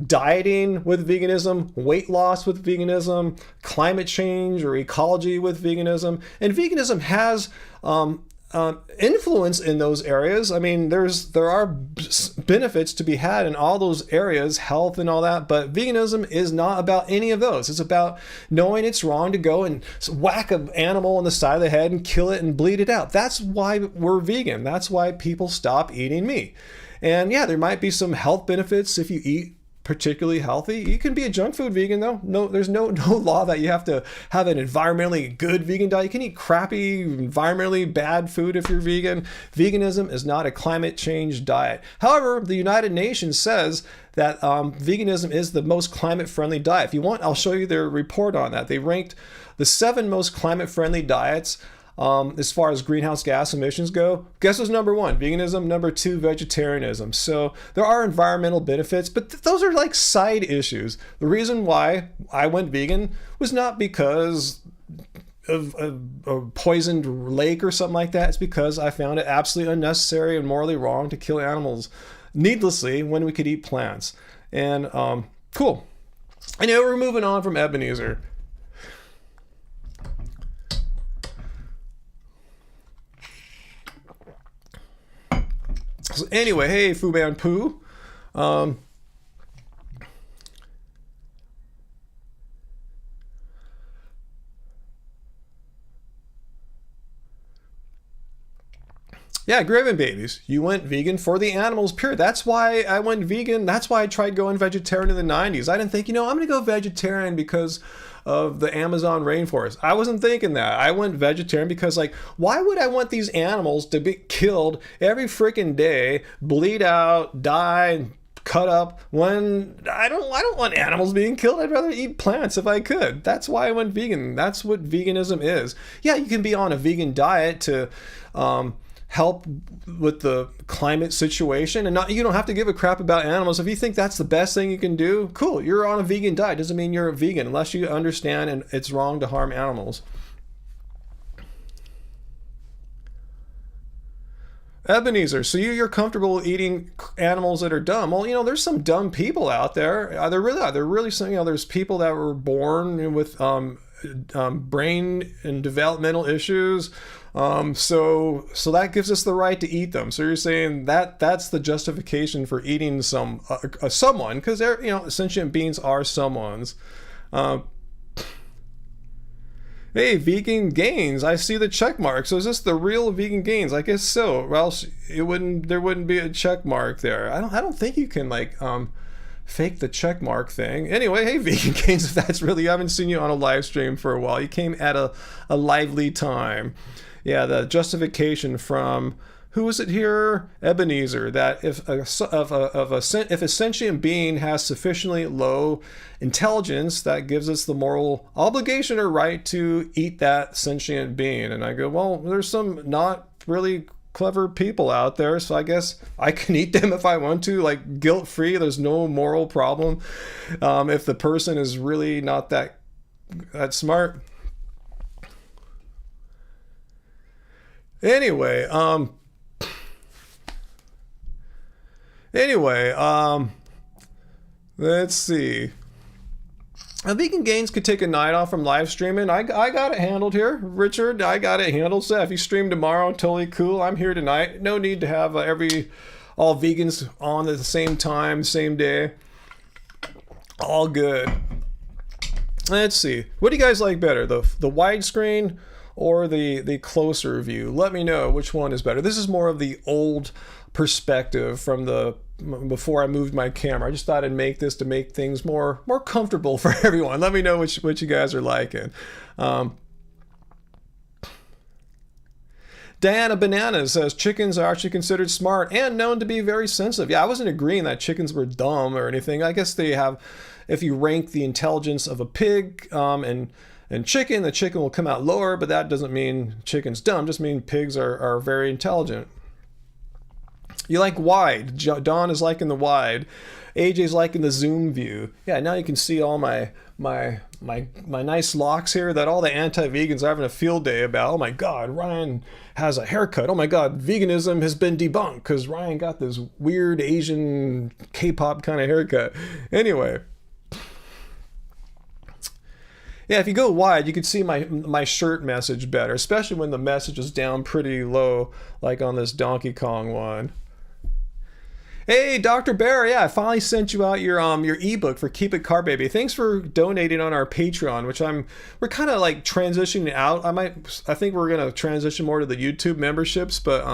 dieting with veganism, weight loss with veganism, climate change or ecology with veganism. And veganism has influence in those areas. I mean, there are benefits to be had in all those areas, health and all that, but veganism is not about any of those. It's about knowing it's wrong to go and whack an animal on the side of the head and kill it and bleed it out. That's why we're vegan. That's why people stop eating meat. And yeah, there might be some health benefits if you eat particularly healthy. You can be a junk food vegan though. No, there's no law that you have to have an environmentally good vegan diet. You can eat crappy, environmentally bad food if you're vegan. Veganism is not a climate change diet. However, the United Nations says that veganism is the most climate friendly diet. If you want, I'll show you their report on that. They ranked the 7 most climate friendly diets as far as greenhouse gas emissions go. Guess what's number 1? Veganism. Number 2, vegetarianism. So there are environmental benefits, but those are like side issues. The reason why I went vegan was not because of a poisoned lake or something like that. It's because I found it absolutely unnecessary and morally wrong to kill animals needlessly when we could eat plants. And cool. Anyway, we're moving on from Ebenezer. So anyway, hey, Fu Man Poo. Yeah, Graven Babies. You went vegan for the animals, period. That's why I went vegan. That's why I tried going vegetarian in the 90s. I didn't think, I'm going to go vegetarian because of the Amazon rainforest. I wasn't thinking that. I went vegetarian because, why would I want these animals to be killed every freaking day, bleed out, die, cut up, when I don't want animals being killed. I'd rather eat plants if I could. That's why I went vegan. That's what veganism is. Yeah, you can be on a vegan diet to help with the climate situation, and you don't have to give a crap about animals. If you think that's the best thing you can do, cool, you're on a vegan diet. Doesn't mean you're a vegan unless you understand and it's wrong to harm animals. Ebenezer, so you're comfortable eating animals that are dumb. Well, there's some dumb people out there. There really are. There really some. There's people that were born with brain and developmental issues. So that gives us the right to eat them. So you're saying that's the justification for eating someone, because they're, sentient beings are someone's. Hey, vegan gains. I see the check mark. So is this the real vegan gains? I guess so. Or else there wouldn't be a check mark there. I don't think you can like fake the check mark thing. Anyway, hey, vegan gains, if that's really, I haven't seen you on a live stream for a while. You came at a lively time. Yeah, the justification from, who was it here? Ebenezer, that if a sentient being has sufficiently low intelligence, that gives us the moral obligation or right to eat that sentient being. And I go, well, there's some not really clever people out there, so I guess I can eat them if I want to, like guilt-free. There's no moral problem if the person is really not that smart. Anyway, let's see. Vegan Gains could take a night off from live streaming. I got it handled here. Richard, I got it handled. So if you stream tomorrow, totally cool. I'm here tonight. No need to have all vegans on at the same time, same day. All good. Let's see. What do you guys like better, the widescreen or the closer view? Let me know which one is better. This is more of the old perspective from before I moved my camera. I just thought I'd make this to make things more comfortable for everyone. Let me know what you guys are liking. Diana Banana says chickens are actually considered smart and known to be very sensitive. Yeah, I wasn't agreeing that chickens were dumb or anything. I guess they have, if you rank the intelligence of a pig and chicken, the chicken will come out lower, but that doesn't mean chicken's dumb. Just mean pigs are very intelligent. You like wide. Dawn is liking the wide. AJ's liking the zoom view. Yeah, now you can see all my nice locks here that all the anti-vegans are having a field day about. Oh my God, Ryan has a haircut. Oh my God, veganism has been debunked because Ryan got this weird Asian K-pop kind of haircut. Anyway. Yeah, if you go wide, you can see my shirt message better, especially when the message is down pretty low, like on this Donkey Kong one. Hey, Dr. Bear, yeah, I finally sent you out your ebook for Keep It Car Baby. Thanks for donating on our Patreon, which we're kind of like transitioning out. I think we're gonna transition more to the YouTube memberships, but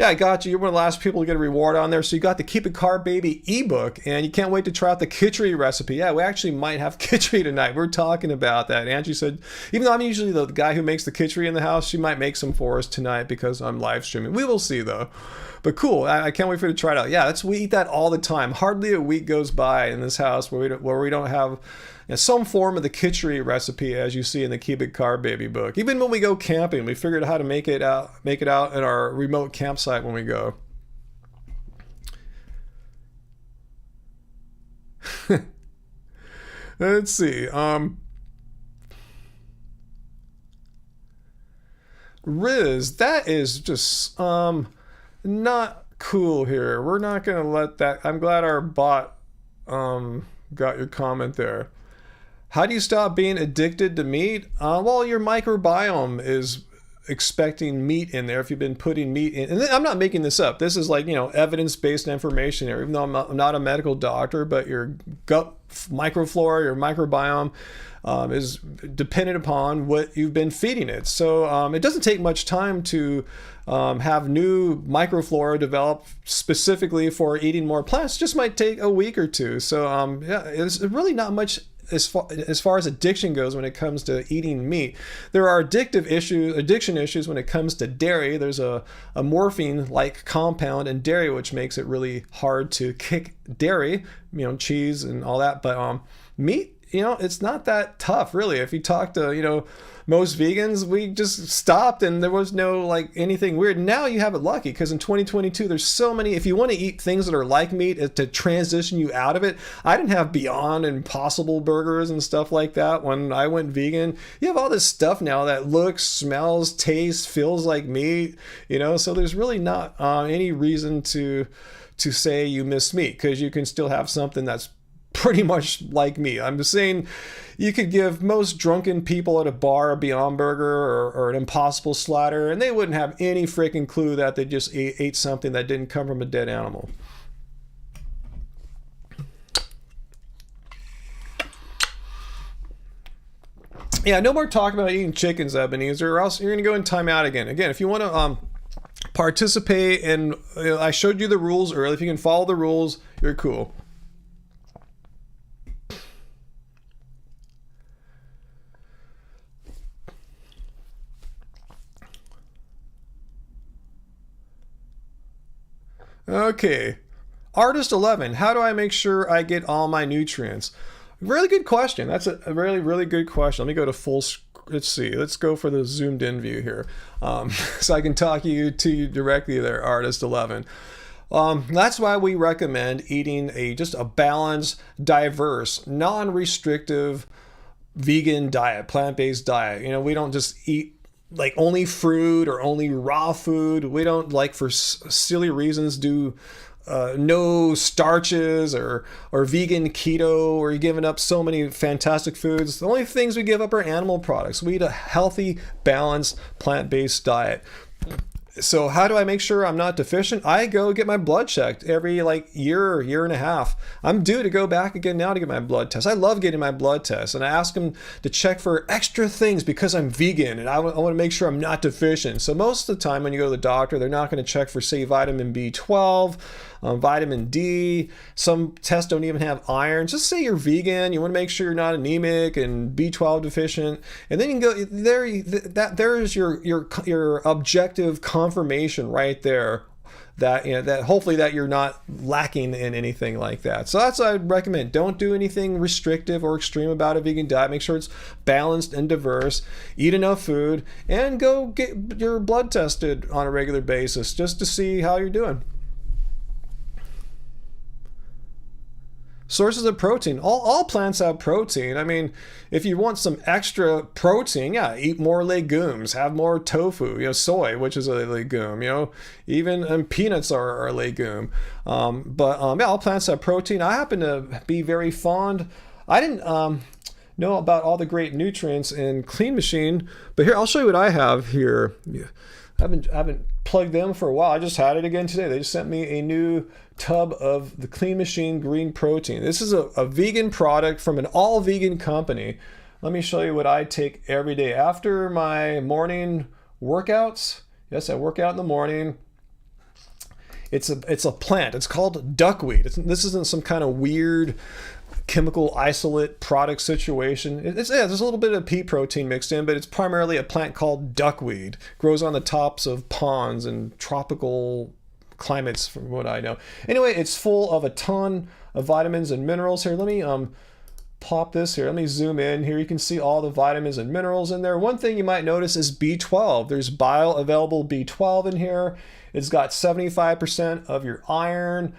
yeah, I got you. You're one of the last people to get a reward on there. So you got the Keep It Car Baby ebook, and you can't wait to try out the khichdi recipe. Yeah, we actually might have khichdi tonight. We're talking about that. Angie said, even though I'm usually the guy who makes the khichdi in the house, she might make some for us tonight because I'm live streaming. We will see though. But cool, I can't wait for you to try it out. Yeah, we eat that all the time. Hardly a week goes by in this house where we don't have some form of the khichdi recipe, as you see in the Keep It Car Baby book. Even when we go camping, we figured out how to make it out at our remote campsite when we go. Let's see. Riz, that is just not cool here. We're not gonna let that. I'm glad our bot got your comment there. How do you stop being addicted to meat? Well, your microbiome is expecting meat in there if you've been putting meat in. And I'm not making this up. This is like, evidence-based information here. Even though I'm not a medical doctor, but your gut microflora, your microbiome is dependent upon what you've been feeding it. So it doesn't take much time to have new microflora develop specifically for eating more plants. It just might take a week or two. So yeah, it's really not much as far as addiction goes when it comes to eating meat. There are addiction issues when it comes to dairy. There's a morphine-like compound in dairy which makes it really hard to kick dairy, cheese and all that. But meat, it's not that tough, really. If you talk to, most vegans, we just stopped and there was no anything weird. Now you have it lucky because in 2022, there's so many, if you want to eat things that are like meat to transition you out of it. I didn't have Beyond and Impossible burgers and stuff like that when I went vegan. You have all this stuff now that looks, smells, tastes, feels like meat, so there's really not any reason to say you miss meat because you can still have something that's pretty much like me. I'm just saying you could give most drunken people at a bar a Beyond Burger or an Impossible Slider, and they wouldn't have any freaking clue that they just ate something that didn't come from a dead animal. Yeah, no more talking about eating chickens, Ebenezer, or else you're going to go in timeout again. Again, if you want to participate, and I showed you the rules earlier. If you can follow the rules, you're cool. Okay. Artist 11, how do I make sure I get all my nutrients? Really good question. That's a really, really good question. Let me go to full screen. Let's see. Let's go for the zoomed in view here, so I can talk to you directly there, Artist 11. That's why we recommend eating just a balanced, diverse, non-restrictive vegan diet, plant-based diet. You know, we don't just eat like only fruit or only raw food. We don't, like, for silly reasons, do no starches or vegan keto, or you're giving up so many fantastic foods. The only things we give up are animal products. We eat a healthy, balanced, plant-based diet. So how do I make sure I'm not deficient? I go get my blood checked every year and a half. I'm due to go back again now to get my blood test. I love getting my blood test, and I ask them to check for extra things because I'm vegan and I want to make sure I'm not deficient. So most of the time when you go to the doctor, they're not going to check for, say, vitamin B12, vitamin D. Some tests don't even have iron. Just say you're vegan. You want to make sure you're not anemic and B12 deficient, and then you can go there. There's your objective confirmation right there that, you know, that hopefully that you're not lacking in anything like that. So that's what I'd recommend. Don't do anything restrictive or extreme about a vegan diet. Make sure it's balanced and diverse. Eat enough food, and go get your blood tested on a regular basis just to see how you're doing. Sources of protein. All plants have protein. I mean, if you want some extra protein, yeah, eat more legumes, have more tofu, you know, soy, which is a legume, you know, even peanuts are a legume. Yeah, all plants have protein. I happen to be very fond. I didn't know about all the great nutrients in Clean Machine, but here, I'll show you what I have here. I haven't plugged them for a while. I just had it again today. They just sent me a new tub of the Clean Machine green protein. This is a vegan product from an all vegan company. Let me show you what I take every day after my morning workouts. Yes, I work out in the morning. It's a plant. It's called duckweed. This isn't some kind of weird chemical isolate product situation. There's a little bit of pea protein mixed in, but it's primarily a plant called duckweed. Grows on the tops of ponds and tropical climates, from what I know. Anyway, it's full of a ton of vitamins and minerals. Here, let me pop this here. Let me zoom in here. You can see all the vitamins and minerals in there. One thing you might notice is B12. There's bioavailable B12 in here. It's got 75% of your iron,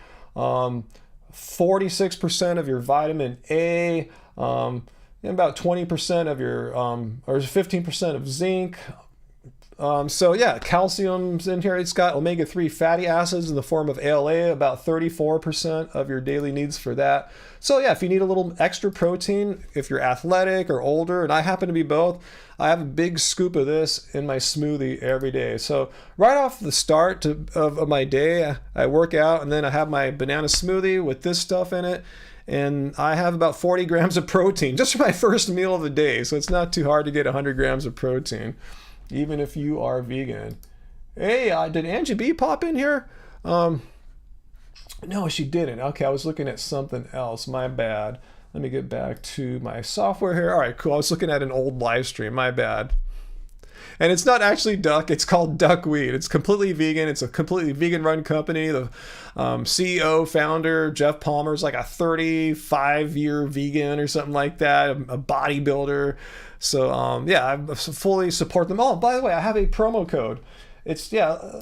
46% of your vitamin A, and about 20% of your, or 15% of zinc. So yeah, calcium's in here. It's got omega-3 fatty acids in the form of ALA, about 34% of your daily needs for that. So yeah, if you need a little extra protein, if you're athletic or older, and I happen to be both, I have a big scoop of this in my smoothie every day. So right off the start of my day, I work out, and then I have my banana smoothie with this stuff in it. And I have about 40 grams of protein just for my first meal of the day. So it's not too hard to get 100 grams of protein, even if you are vegan. Hey, did Angie B pop in here? No, she didn't. Okay, I was looking at something else. My bad. Let me get back to my software here. All right, cool. I was looking at an old live stream. My bad. And it's not actually duck. It's called Duckweed. It's completely vegan. It's a completely vegan-run company. The CEO, founder, Jeff Palmer, is like a 35-year vegan or something like that, a bodybuilder. So, yeah, I fully support them all. By the way, I have a promo code. It's, I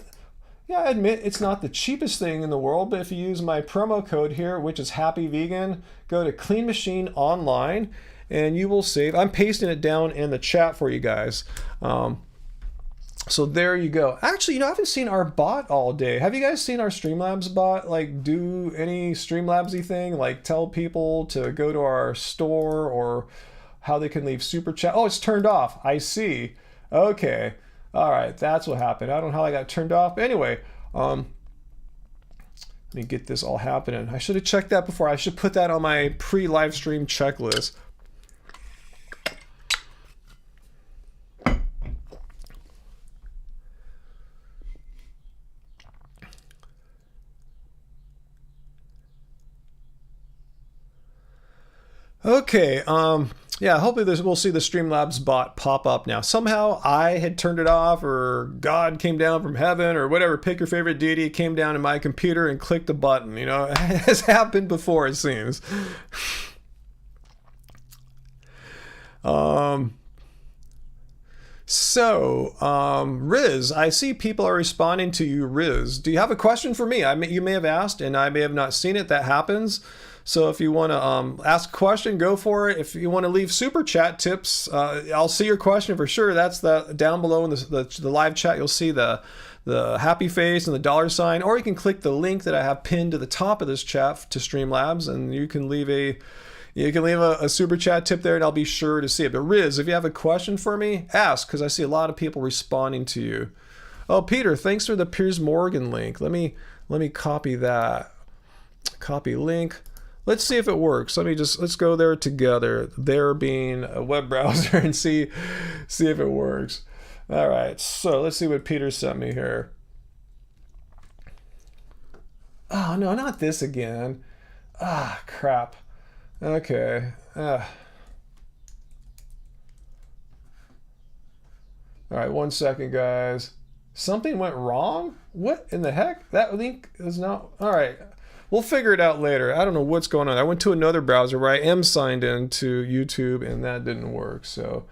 admit it's not the cheapest thing in the world, but if you use my promo code here, which is Happy Vegan, go to Clean Machine Online, and you will save. I'm pasting it down in the chat for you guys. So there you go. Actually, I haven't seen our bot all day. Have you guys seen our Streamlabs bot? Like, do any Streamlabsy thing? Like, tell people to go to our store, or how they can leave super chat. Oh, it's turned off. I see. Okay. All right. That's what happened. I don't know how I got turned off. Anyway, let me get this all happening. I should have checked that before. I should put that on my pre-live stream checklist. Okay, yeah, hopefully we'll see the Streamlabs bot pop up now. Somehow I had turned it off, or God came down from heaven, or whatever, pick your favorite deity, came down to my computer and clicked the button. You know, it has happened before, it seems. Riz, I see people are responding to you, Riz. Do you have a question for me? You may have asked, and I may have not seen it. That happens. So if you want to ask a question, go for it. If you want to leave super chat tips, I'll see your question for sure. That's down below in the live chat. You'll see the happy face and the $sign, or you can click the link that I have pinned to the top of this chat to Streamlabs, and you can leave a super chat tip there, and I'll be sure to see it. But Riz, if you have a question for me, ask, because I see a lot of people responding to you. Oh, Peter, thanks for the Piers Morgan link. Let me copy that. Copy link. Let's see if it works. Let's go there together. There being a web browser, and see if it works. All right, so let's see what Peter sent me here. Oh no, not this again. Ah, crap. Okay. All right, 1 second, guys. Something went wrong? What in the heck? That link is not... All right. We'll figure it out later. I don't know what's going on. I went to another browser where I am signed in to YouTube, and that didn't work. So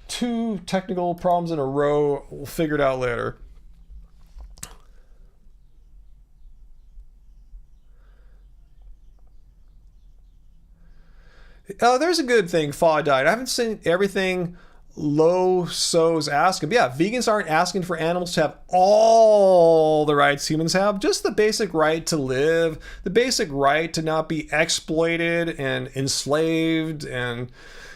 2 technical problems in a row. We'll figure it out later. Oh, there's a good thing. Faw died. I haven't seen everything Low So's asking. But yeah, vegans aren't asking for animals to have all the rights humans have, just the basic right to live, the basic right to not be exploited and enslaved, and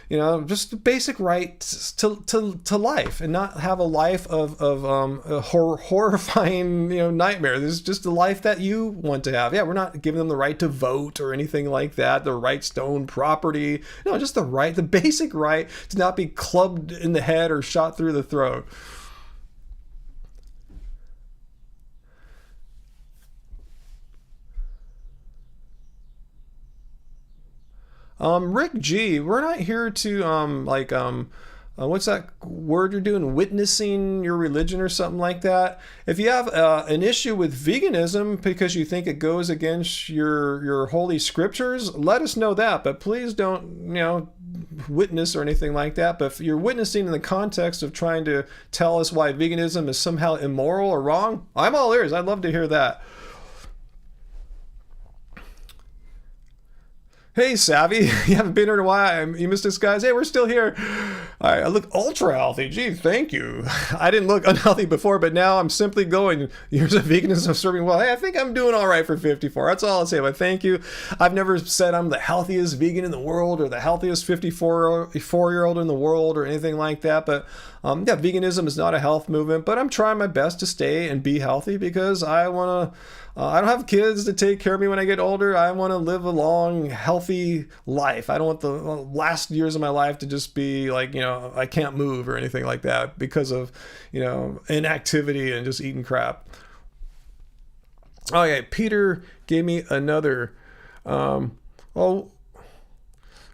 just the basic right to life, and not have a life of a horrifying nightmare. This is just a life that you want to have. Yeah, we're not giving them the right to vote or anything like that, the rights to own property. No, just the basic right to not be clubbed in the head or shot through the throat. Rick G, we're not here to what's that word you're doing? Witnessing your religion or something like that. If you have an issue with veganism because you think it goes against your holy scriptures, let us know that. But please don't witness or anything like that. But if you're witnessing in the context of trying to tell us why veganism is somehow immoral or wrong, I'm all ears. I'd love to hear that. Hey, Savvy, you haven't been here in a while. You missed us, guys. Hey, we're still here. All right, I look ultra healthy. Gee, thank you. I didn't look unhealthy before, but now I'm simply going, years of veganism serving well. Hey, I think I'm doing all right for 54. That's all I'll say, but thank you. I've never said I'm the healthiest vegan in the world or the healthiest 54-year-old in the world or anything like that. But yeah, veganism is not a health movement, but I'm trying my best to stay and be healthy because I want to... I don't have kids to take care of me when I get older. I want to live a long, healthy life. I don't want the last years of my life to just be like, I can't move or anything like that because of, inactivity and just eating crap. Okay, Peter gave me another,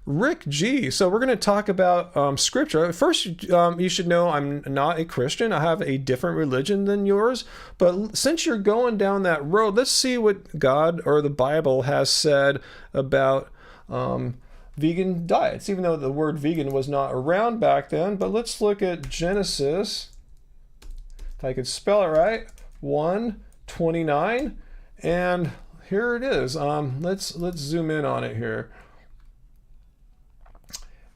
Rick G. So we're going to talk about scripture. First, you should know I'm not a Christian. I have a different religion than yours. But since you're going down that road, let's see what God or the Bible has said about vegan diets, even though the word vegan was not around back then. But let's look at Genesis, if I could spell it right, 1:29. And here it is. Let's zoom in on it here.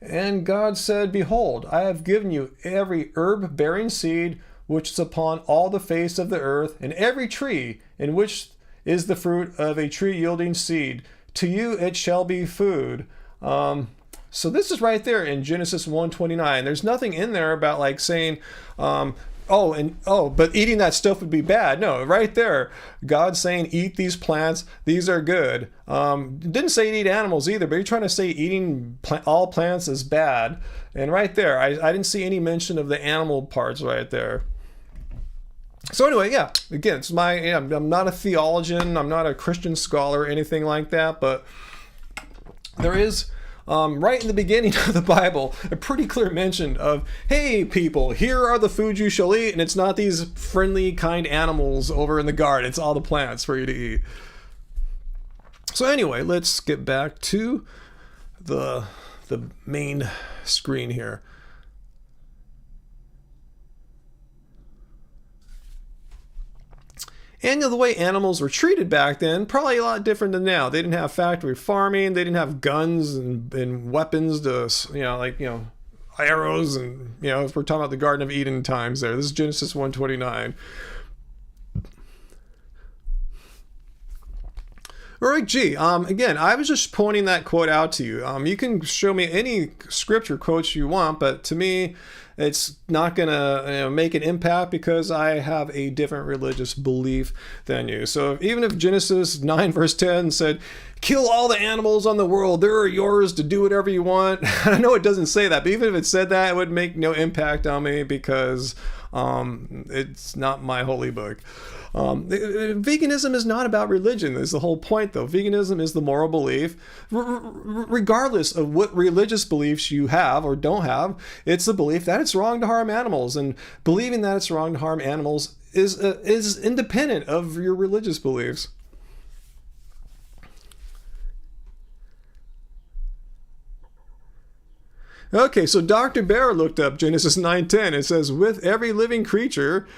And God said, Behold, I have given you every herb-bearing seed which is upon all the face of the earth, and every tree in which is the fruit of a tree yielding seed. To you it shall be food. So this is right there in Genesis 1:29. There's nothing in there about like saying, but eating that stuff would be bad. No, right there, God's saying, eat these plants. These are good. Didn't say eat animals either, but you're trying to say eating all plants is bad. And right there, I didn't see any mention of the animal parts right there. So anyway, yeah, again, it's I'm not a theologian. I'm not a Christian scholar or anything like that, but there is right in the beginning of the Bible, a pretty clear mention of, hey, people, here are the foods you shall eat, and it's not these friendly, kind animals over in the garden. It's all the plants for you to eat. So anyway, let's get back to the main screen here. And the way animals were treated back then, probably a lot different than now. They didn't have factory farming. They didn't have guns and weapons to, arrows and, if we're talking about the Garden of Eden times there. This is Genesis 1:29. All right, again, I was just pointing that quote out to you. You can show me any scripture quotes you want, but to me, it's not going to make an impact because I have a different religious belief than you. So even if Genesis 9 verse 10 said, kill all the animals on the world, they're yours to do whatever you want. I know it doesn't say that, but even if it said that, it would make no impact on me because it's not my holy book. Veganism is not about religion, is the whole point, though. Veganism is the moral belief. Regardless of what religious beliefs you have or don't have, it's the belief that it's wrong to harm animals. And believing that it's wrong to harm animals is independent of your religious beliefs. Okay, so Dr. Bear looked up Genesis 9:10. It says, with every living creature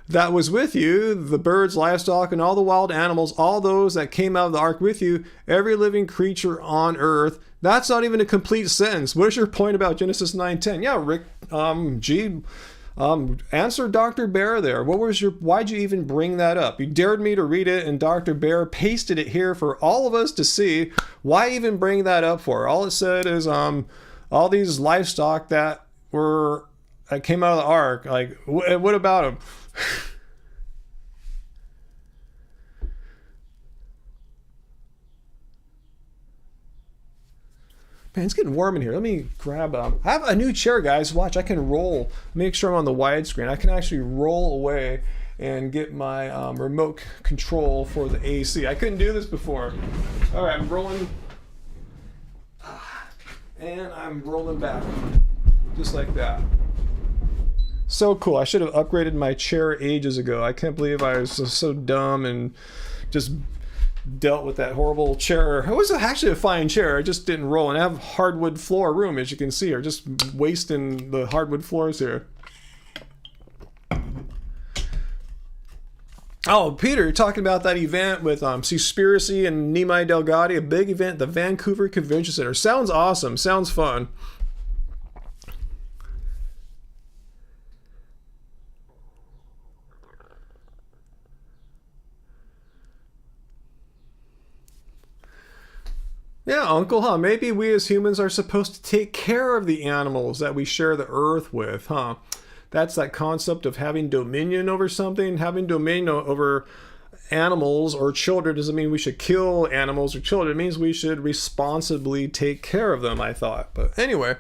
that was with you, the birds, livestock, and all the wild animals, all those that came out of the ark with you, every living creature on earth. That's not even a complete sentence. What is your point about Genesis 9:10? Yeah, Rick, answer Dr. Bear there. Why'd you even bring that up? You dared me to read it, and Dr. Bear pasted it here for all of us to see. Why even bring that up for? All it said is, all these livestock that came out of the ark, like, what about them? Man, it's getting warm in here. Let me grab I have a new chair, guys. Watch, I can roll. Make sure I'm on the widescreen. I can actually roll away and get my remote control for the AC. I couldn't do this before. All right, I'm rolling. And I'm rolling back. Just like that. So cool. I should have upgraded my chair ages ago. I can't believe I was so dumb and just dealt with that horrible chair. It was actually a fine chair. I just didn't roll. And I have hardwood floor room, as you can see. I'm just wasting the hardwood floors here. Oh, Peter, you're talking about that event with Seaspiracy and Nimai Delgado, a big event at the Vancouver Convention Center. Sounds awesome. Sounds fun. Yeah, Uncle, huh? Maybe we as humans are supposed to take care of the animals that we share the earth with, huh? That's that concept of having dominion over something. Having dominion over animals or children doesn't mean we should kill animals or children. It means we should responsibly take care of them, I thought. But anyway,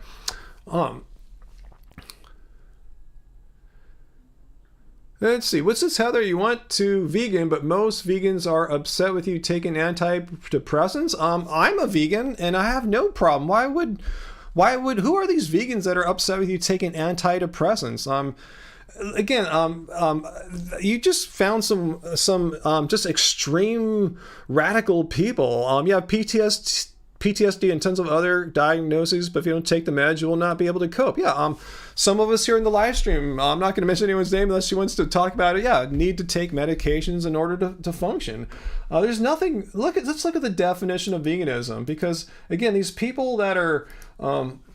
let's see. What's this, Heather? You want to vegan, but most vegans are upset with you taking antidepressants. I'm a vegan, and I have no problem. Who are these vegans that are upset with you taking antidepressants? You just found some just extreme radical people. You have PTSD and tons of other diagnoses, but if you don't take the meds, you will not be able to cope. Yeah, some of us here in the live stream, I'm not going to mention anyone's name unless she wants to talk about it. Yeah, need to take medications in order to function. There's nothing. Let's look at the definition of veganism, because again, these people that are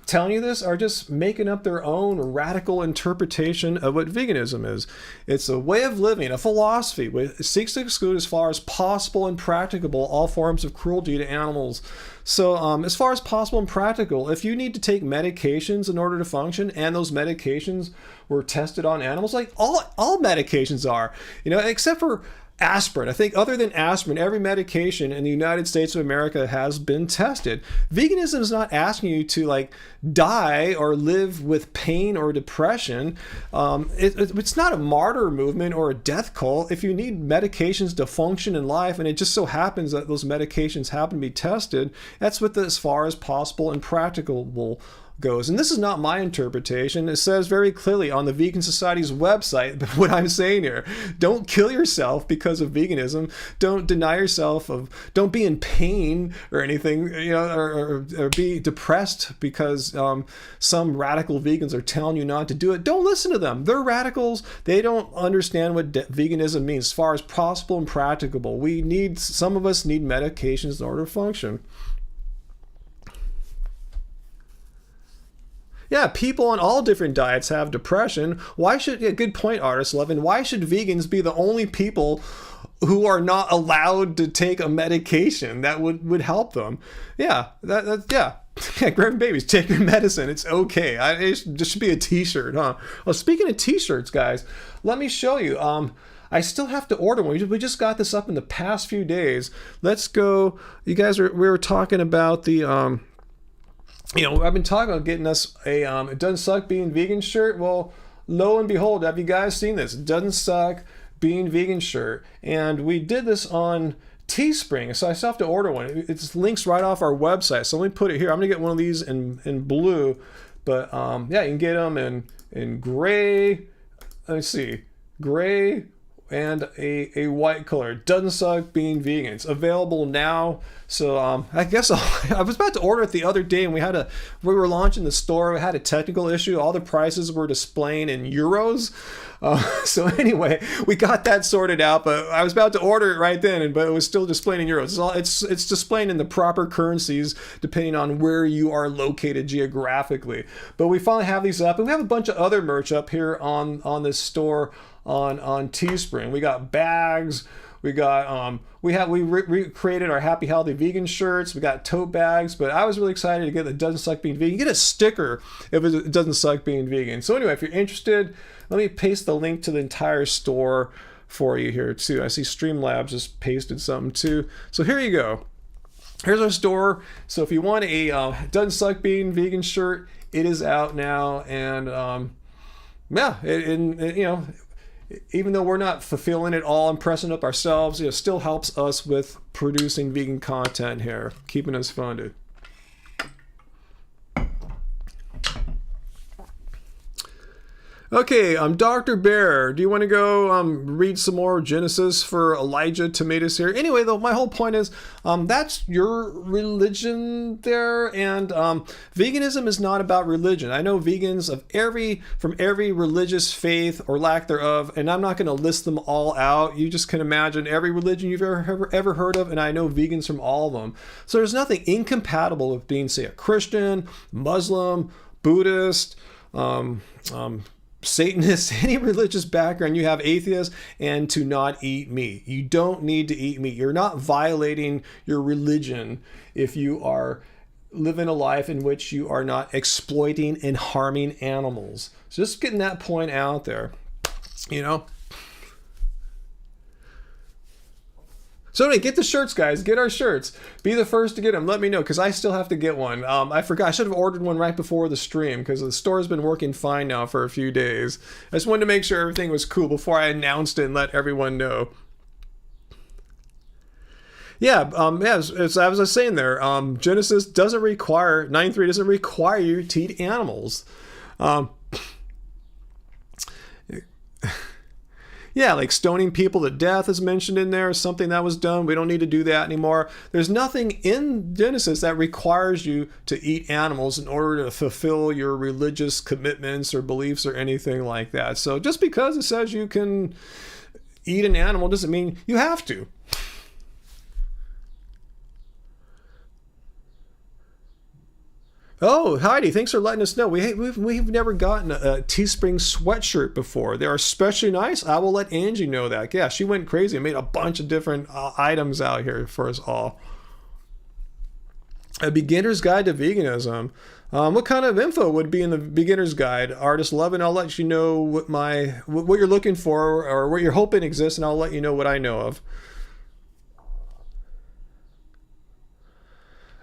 telling you this are just making up their own radical interpretation of what veganism is. It's a way of living, a philosophy. It seeks to exclude as far as possible and practicable all forms of cruelty to animals. So as far as possible and practical, if you need to take medications in order to function, and those medications were tested on animals, like all medications are, except for Aspirin. I think other than aspirin, every medication in the United States of America has been tested. Veganism is not asking you to like die or live with pain or depression. It's not a martyr movement or a death cult. If you need medications to function in life, and it just so happens that those medications happen to be tested, that's what as far as possible and practicable goes. And this is not my interpretation. It says very clearly on the Vegan Society's website what I'm saying here. Don't kill yourself because of veganism. Don't deny yourself of, don't be in pain or anything, you know, or be depressed because some radical vegans are telling you not to do it. Don't listen to them. They're radicals. They don't understand what veganism means as far as possible and practicable. Some of us need medications in order to function. Yeah, people on all different diets have depression. Good point, Artist 11. Why should vegans be the only people who are not allowed to take a medication that would help them? Yeah, yeah, grandma babies, take your medicine. It's okay. It should be a t-shirt, huh? Well, speaking of t-shirts, guys, let me show you. I still have to order one. We just got this up in the past few days. Let's go. You guys, we were talking about the... I've been talking about getting us a It Doesn't Suck Being Vegan shirt. Well, lo and behold, have you guys seen this? It Doesn't Suck Being Vegan shirt. And we did this on Teespring, so I still have to order one. It's links right off our website. So let me put it here. I'm going to get one of these in blue. But yeah, you can get them in gray. Let me see. Gray and a white color. It Doesn't Suck Being Vegan. It's available now. So I guess I was about to order it the other day, and we were launching the store. We had a technical issue. All the prices were displaying in euros. So anyway, we got that sorted out, but I was about to order it right then, but it was still displaying in euros. It's displaying in the proper currencies depending on where you are located geographically. But we finally have these up, and we have a bunch of other merch up here on this store on Teespring. We got bags. We got we created our Happy Healthy Vegan shirts. We got tote bags, but I was really excited to get the Doesn't Suck Being Vegan. You get a sticker if it doesn't suck being vegan. So anyway, if you're interested, let me paste the link to the entire store for you here too. I see Streamlabs just pasted something too. So here you go. Here's our store. So if you want a Doesn't Suck Being Vegan shirt, it is out now, and yeah, even though we're not fulfilling it all and pressing up ourselves, it still helps us with producing vegan content here, keeping us funded. Okay, Dr. Bear, do you want to go read some more Genesis for Elijah Tomatoes here? Anyway, though, my whole point is that's your religion there, and veganism is not about religion. I know vegans from every religious faith or lack thereof, and I'm not going to list them all out. You just can imagine every religion you've ever heard of, and I know vegans from all of them. So there's nothing incompatible with being, say, a Christian, Muslim, Buddhist, Satanist, any religious background. You have atheists, and to not eat meat. You don't need to eat meat. You're not violating your religion if you are living a life in which you are not exploiting and harming animals. So just getting that point out there, So anyway, get the shirts, guys. Get our shirts. Be the first to get them. Let me know, because I still have to get one. I forgot. I should have ordered one right before the stream, because the store's been working fine now for a few days. I just wanted to make sure everything was cool before I announced it and let everyone know. Yeah, as I was saying there, Genesis doesn't require, 9.3 doesn't require you to eat animals. Yeah, like stoning people to death is mentioned in there, something that was done. We don't need to do that anymore. There's nothing in Genesis that requires you to eat animals in order to fulfill your religious commitments or beliefs or anything like that. So just because it says you can eat an animal doesn't mean you have to. Oh, Heidi, thanks for letting us know. We've never gotten a Teespring sweatshirt before. They are especially nice. I will let Angie know that. Yeah, she went crazy and made a bunch of different items out here for us all. A Beginner's Guide to Veganism. What kind of info would be in the beginner's guide? Artist love, and I'll let you know what you're looking for or what you're hoping exists, and I'll let you know what I know of.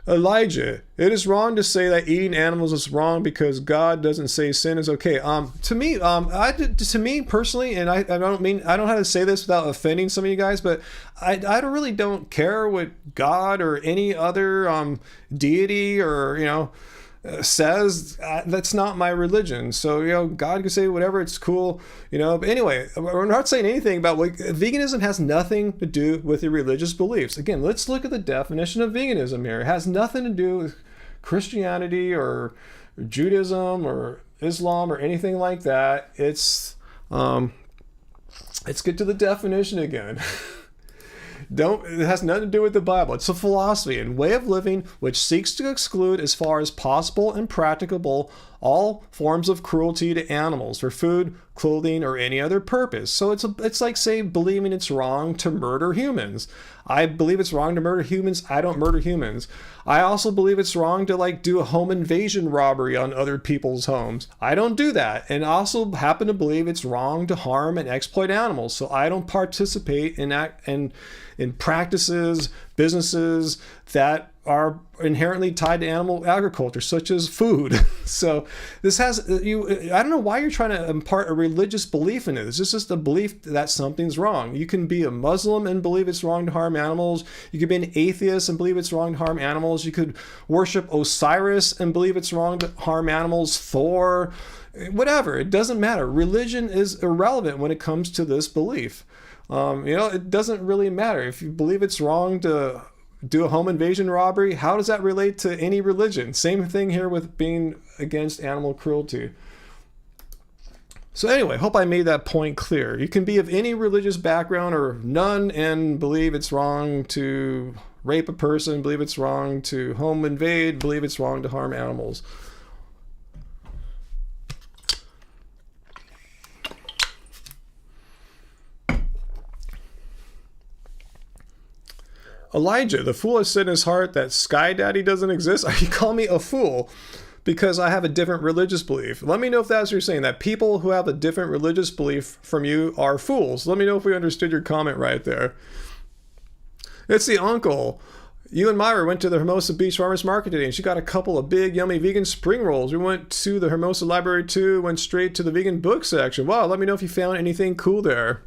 Elijah, it is wrong to say that eating animals is wrong because God doesn't say sin is okay. To me personally, and I don't know how to say this without offending some of you guys, but I don't care what God or any other deity or says. That's not my religion. So God can say whatever, it's cool, but anyway, we're not saying anything about veganism has nothing to do with your religious beliefs. Again, let's look at the definition of veganism here. It has nothing to do with Christianity or Judaism or Islam or anything like that. Let's get to the definition again. It has nothing to do with the Bible. It's a philosophy and way of living which seeks to exclude as far as possible and practicable all forms of cruelty to animals for food, clothing, or any other purpose. So it's like, say, believing it's wrong to murder humans. I believe it's wrong to murder humans. I don't murder humans. I also believe it's wrong to do a home invasion robbery on other people's homes. I don't do that. And I also happen to believe it's wrong to harm and exploit animals. So I don't participate in practices, businesses that are inherently tied to animal agriculture, such as food. So this has I don't know why you're trying to impart a religious belief in it. It's just a belief that something's wrong. You can be a Muslim and believe it's wrong to harm animals. You could be an atheist and believe it's wrong to harm animals. You could worship Osiris and believe it's wrong to harm animals, Thor, whatever. It doesn't matter. Religion is irrelevant when it comes to this belief. It doesn't really matter. If you believe it's wrong to do a home invasion robbery, how does that relate to any religion? Same thing here with being against animal cruelty. So anyway, hope I made that point clear. You can be of any religious background or none and believe it's wrong to rape a person, believe it's wrong to home invade, believe it's wrong to harm animals. Elijah, the fool has said in his heart that Sky Daddy doesn't exist. Are you calling me a fool because I have a different religious belief? Let me know if that's what you're saying, that people who have a different religious belief from you are fools. Let me know if we understood your comment right there. It's the uncle. You and Myra went to the Hermosa Beach Farmers Market today, and she got a couple of big, yummy vegan spring rolls. We went to the Hermosa Library too, went straight to the vegan book section. Wow, let me know if you found anything cool there.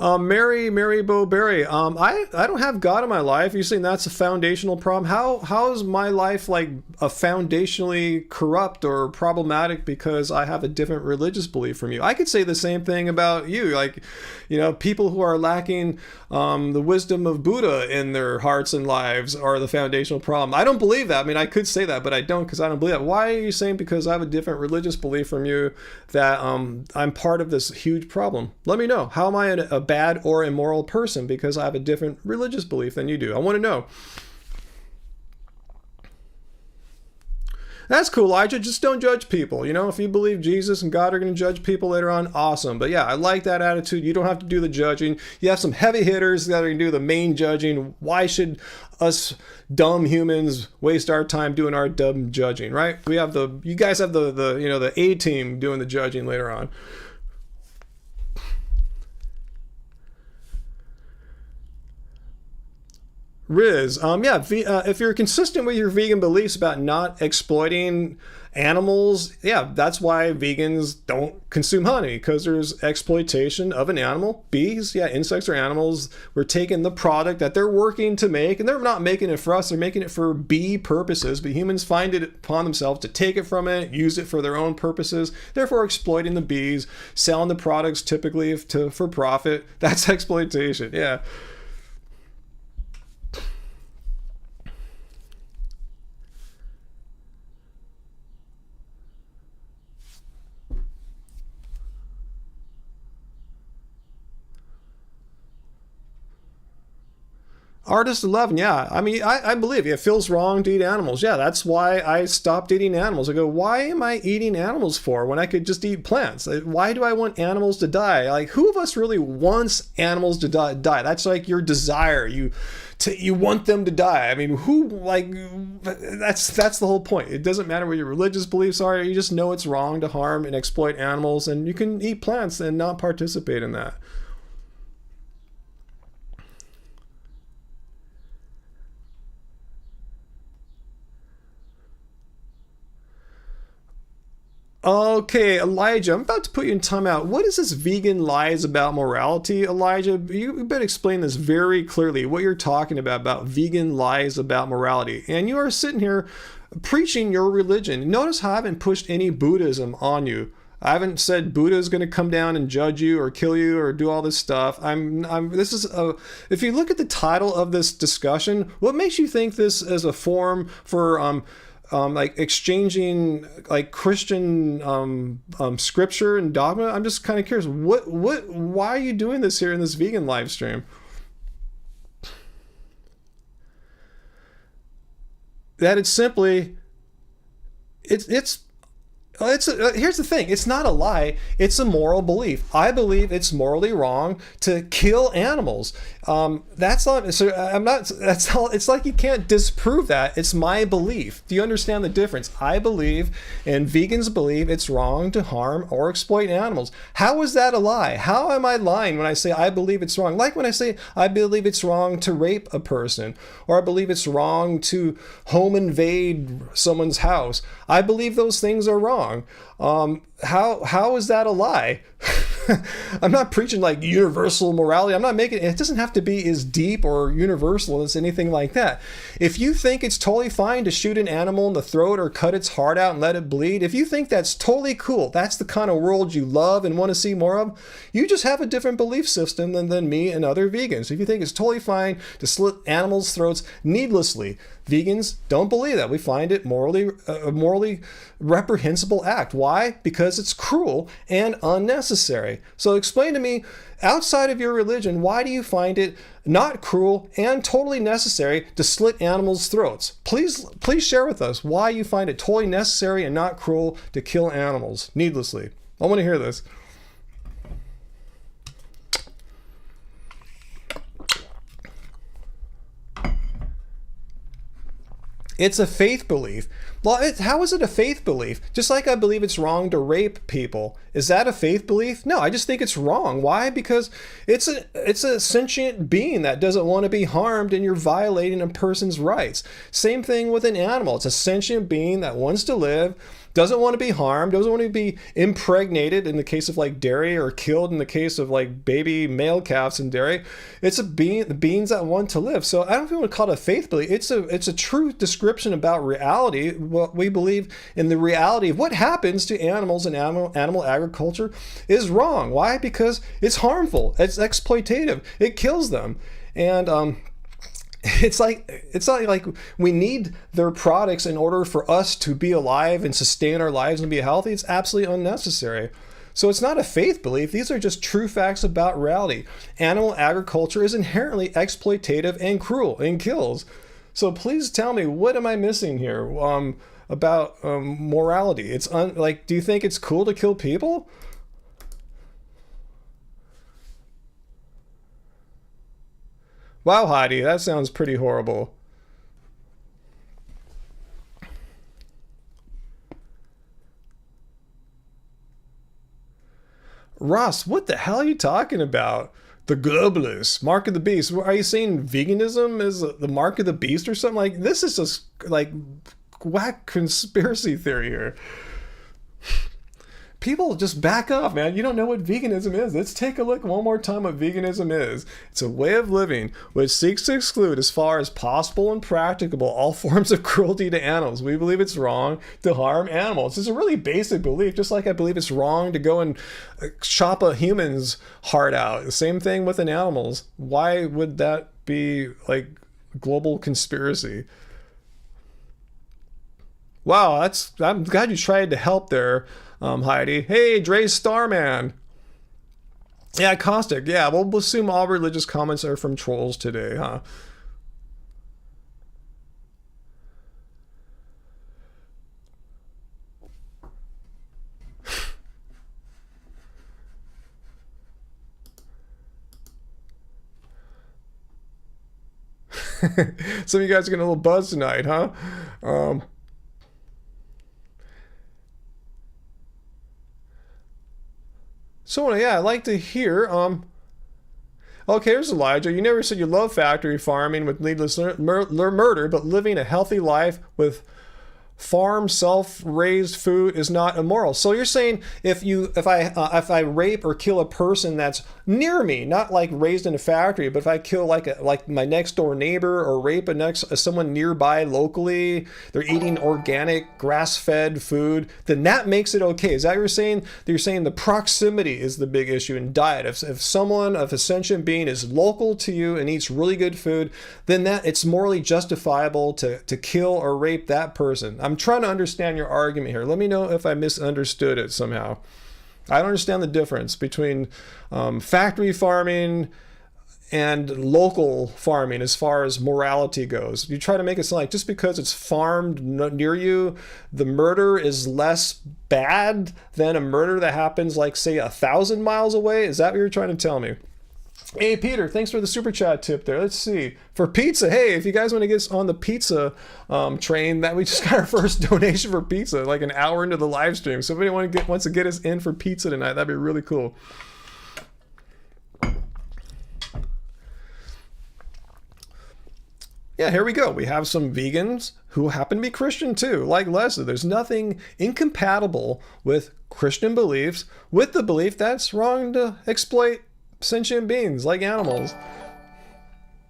Mary Bo Berry. I don't have God in my life. You're saying that's a foundational problem. How is my life like a foundationally corrupt or problematic because I have a different religious belief from you? I could say the same thing about you. People who are lacking the wisdom of Buddha in their hearts and lives are the foundational problem. I don't believe that. I mean, I could say that, but I don't because I don't believe that. Why are you saying because I have a different religious belief from you that I'm part of this huge problem? Let me know. How am I a bad or immoral person because I have a different religious belief than you do? I want to know. That's cool, Elijah. Just don't judge people. If you believe Jesus and God are going to judge people later on, awesome. But yeah, I like that attitude. You don't have to do the judging. You have some heavy hitters that are going to do the main judging. Why should us dumb humans waste our time doing our dumb judging, right? You guys have the A team doing the judging later on. Riz, if you're consistent with your vegan beliefs about not exploiting animals, that's why vegans don't consume honey, because there's exploitation of an animal. Bees, insects are animals. We're taking the product that they're working to make, and they're not making it for us, they're making it for bee purposes, but humans find it upon themselves to take it from it, use it for their own purposes, therefore exploiting the bees, selling the products typically for profit. That's exploitation, yeah. Artist 11, yeah. I mean, I believe it feels wrong to eat animals. Yeah, that's why I stopped eating animals. I go, why am I eating animals for when I could just eat plants? Why do I want animals to die? Like, who of us really wants animals to die? That's like your desire. You want them to die. I mean, who, like, that's the whole point. It doesn't matter what your religious beliefs are. You just know it's wrong to harm and exploit animals, and you can eat plants and not participate in that. Okay, Elijah, I'm about to put you in timeout. What is this vegan lies about morality, Elijah? You better explain this very clearly, what you're talking about vegan lies about morality. And you are sitting here preaching your religion. Notice how I haven't pushed any Buddhism on you. I haven't said Buddha is going to come down and judge you or kill you or do all this stuff. If you look at the title of this discussion, what makes you think this is a forum for like exchanging like Christian scripture and dogma? I'm just kind of curious. Why are you doing this here in this vegan live stream? That it's simply, here's the thing. It's not a lie. It's a moral belief. I believe it's morally wrong to kill animals. That's not. So I'm not. That's all. It's like you can't disprove that. It's my belief. Do you understand the difference? I believe, and vegans believe, it's wrong to harm or exploit animals. How is that a lie? How am I lying when I say I believe it's wrong? Like when I say I believe it's wrong to rape a person, or I believe it's wrong to home invade someone's house. I believe those things are wrong. How is that a lie? I'm not preaching like universal morality. I'm not making it doesn't have to be as deep or universal as anything like that. If you think it's totally fine to shoot an animal in the throat or cut its heart out and let it bleed, if you think that's totally cool, that's the kind of world you love and want to see more of, you just have a different belief system than me and other vegans. If you think it's totally fine to slit animals' throats needlessly, vegans don't believe that. We find it a morally reprehensible act. Why? Because it's cruel and unnecessary. So explain to me, outside of your religion, why do you find it not cruel and totally necessary to slit animals' throats? Please share with us why you find it totally necessary and not cruel to kill animals needlessly. I want to hear this. It's a faith belief. Well, how is it a faith belief? Just like I believe it's wrong to rape people. Is that a faith belief? No, I just think it's wrong. Why? Because it's a sentient being that doesn't want to be harmed, and you're violating a person's rights. Same thing with an animal. It's a sentient being that wants to live, doesn't want to be harmed, doesn't want to be impregnated in the case of like dairy, or killed in the case of like baby male calves in dairy. It's a beings that want to live. So I don't know if you want to call it a faith belief. It's a true description about reality. What we believe in the reality of what happens to animals and animal agriculture is wrong. Why? Because it's harmful. It's exploitative. It kills them. And it's not like we need their products in order for us to be alive and sustain our lives and be healthy. It's absolutely unnecessary. So it's not a faith belief. These are just true facts about reality. Animal agriculture is inherently exploitative and cruel and kills. So please tell me, what am I missing here about morality? It's do you think it's cool to kill people? Wow, Heidi, that sounds pretty horrible. Ross, what the hell are you talking about? The globalists, mark of the beast. Are you saying veganism is the mark of the beast or something? Like, this is just like whack conspiracy theory here. People just back off, man. You don't know what veganism is. Let's take a look one more time what veganism is. It's a way of living which seeks to exclude, as far as possible and practicable, all forms of cruelty to animals. We believe it's wrong to harm animals. It's a really basic belief, just like I believe it's wrong to go and chop a human's heart out. The same thing with an animal's. Why would that be like global conspiracy? Wow, I'm glad you tried to help there. Heidi. Hey, Dre Starman. Yeah, caustic. Yeah, we'll assume all religious comments are from trolls today, huh? Some of you guys are getting a little buzzed tonight, huh? So yeah, I'd like to hear. Okay, here's Elijah. You never said you love factory farming with needless murder, but living a healthy life with farm self-raised food is not immoral. So you're saying if I rape or kill a person that's near me, not like raised in a factory, but if I kill like my next door neighbor or rape someone nearby locally, they're eating organic grass-fed food, then that makes it okay. Is that what you're saying? You're saying the proximity is the big issue in diet. If a sentient being is local to you and eats really good food, then that it's morally justifiable to kill or rape that person. I'm trying to understand your argument here. Let me know if I misunderstood it somehow. I don't understand the difference between factory farming and local farming as far as morality goes. You try to make it sound like just because it's farmed near you, the murder is less bad than a murder that happens like, say, 1,000 miles away. Is that what you're trying to tell me? Hey, Peter, thanks for the super chat tip there. Let's see. For pizza, hey, if you guys want to get on the pizza train, that we just got our first donation for pizza like an hour into the live stream. So if anyone wants to get us in for pizza tonight, that'd be really cool. Yeah, here we go. We have some vegans who happen to be Christian too, like Leslie. There's nothing incompatible with Christian beliefs with the belief that it's wrong to exploit sentient beings like animals.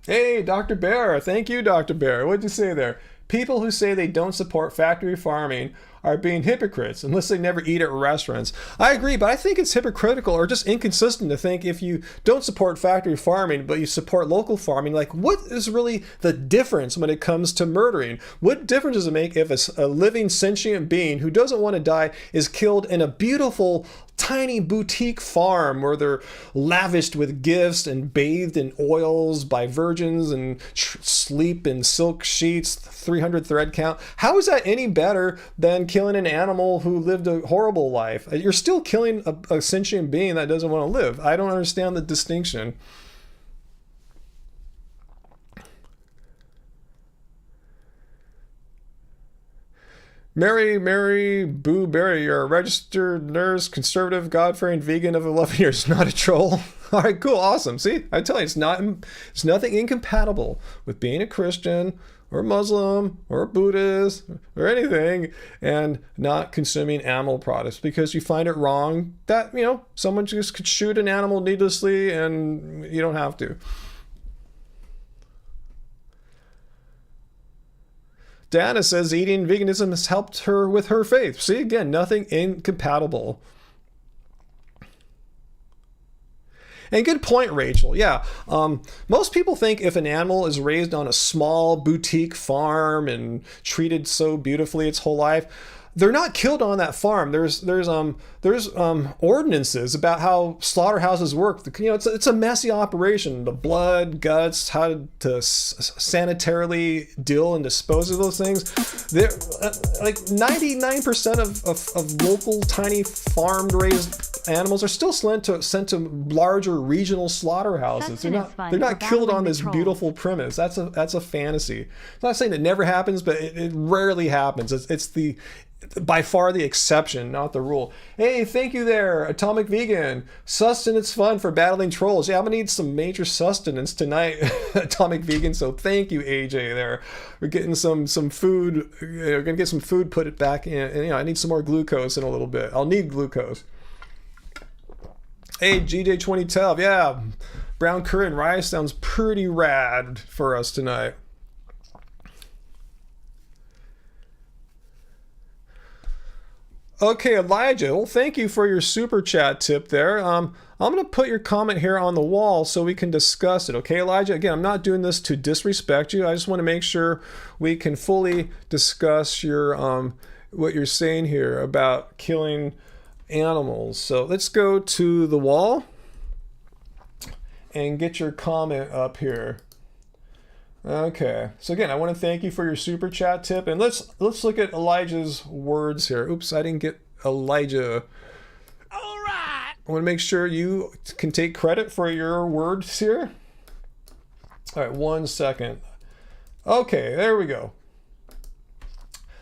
Hey, Dr. Bear. Thank you, Dr. Bear. What'd you say there? People who say they don't support factory farming are being hypocrites unless they never eat at restaurants. I agree, but I think it's hypocritical or just inconsistent to think if you don't support factory farming but you support local farming, like what is really the difference when it comes to murdering? What difference does it make if a living sentient being who doesn't want to die is killed in a beautiful tiny boutique farm where they're lavished with gifts and bathed in oils by virgins and sleep in silk sheets, 300 thread count? How is that any better than killing an animal who lived a horrible life? You're still killing a sentient being that doesn't want to live. I don't understand the distinction. Mary Boo Berry, you're a registered nurse, conservative, God-fearing vegan of 11 years, not a troll. All right, cool, awesome. See, I tell you, it's nothing incompatible with being a Christian or Muslim or a Buddhist or anything and not consuming animal products because you find it wrong that, someone just could shoot an animal needlessly and you don't have to. Diana says eating veganism has helped her with her faith. See, again, nothing incompatible. And good point, Rachel. Yeah, most people think if an animal is raised on a small boutique farm and treated so beautifully its whole life, they're not killed on that farm. There's ordinances about how slaughterhouses work. It's a messy operation. The blood, guts, how to sanitarily deal and dispose of those things. They're like 99% of local tiny farmed raised animals are still sent to larger regional slaughterhouses. They're not killed on this beautiful premise. That's a fantasy. I'm not saying it never happens, but it rarely happens. It's by far the exception, not the rule. Hey, thank you there, Atomic Vegan. Sustenance fun for battling trolls. Yeah, I'm gonna need some major sustenance tonight, Atomic Vegan. So thank you, AJ. There, we're getting some food. We're gonna get some food. Put it back in. And, I need some more glucose in a little bit. I'll need glucose. Hey, GJ 2012. Yeah, brown curry and rice sounds pretty rad for us tonight. Okay, Elijah, well, thank you for your super chat tip there. I'm going to put your comment here on the wall so we can discuss it. Okay, Elijah, again, I'm not doing this to disrespect you. I just want to make sure we can fully discuss your what you're saying here about killing animals. So let's go to the wall and get your comment up here. Okay, so again, I want to thank you for your super chat tip, and let's look at Elijah's words here. Oops, I didn't get Elijah. All right. I want to make sure you can take credit for your words here. All right, 1 second. Okay, there we go.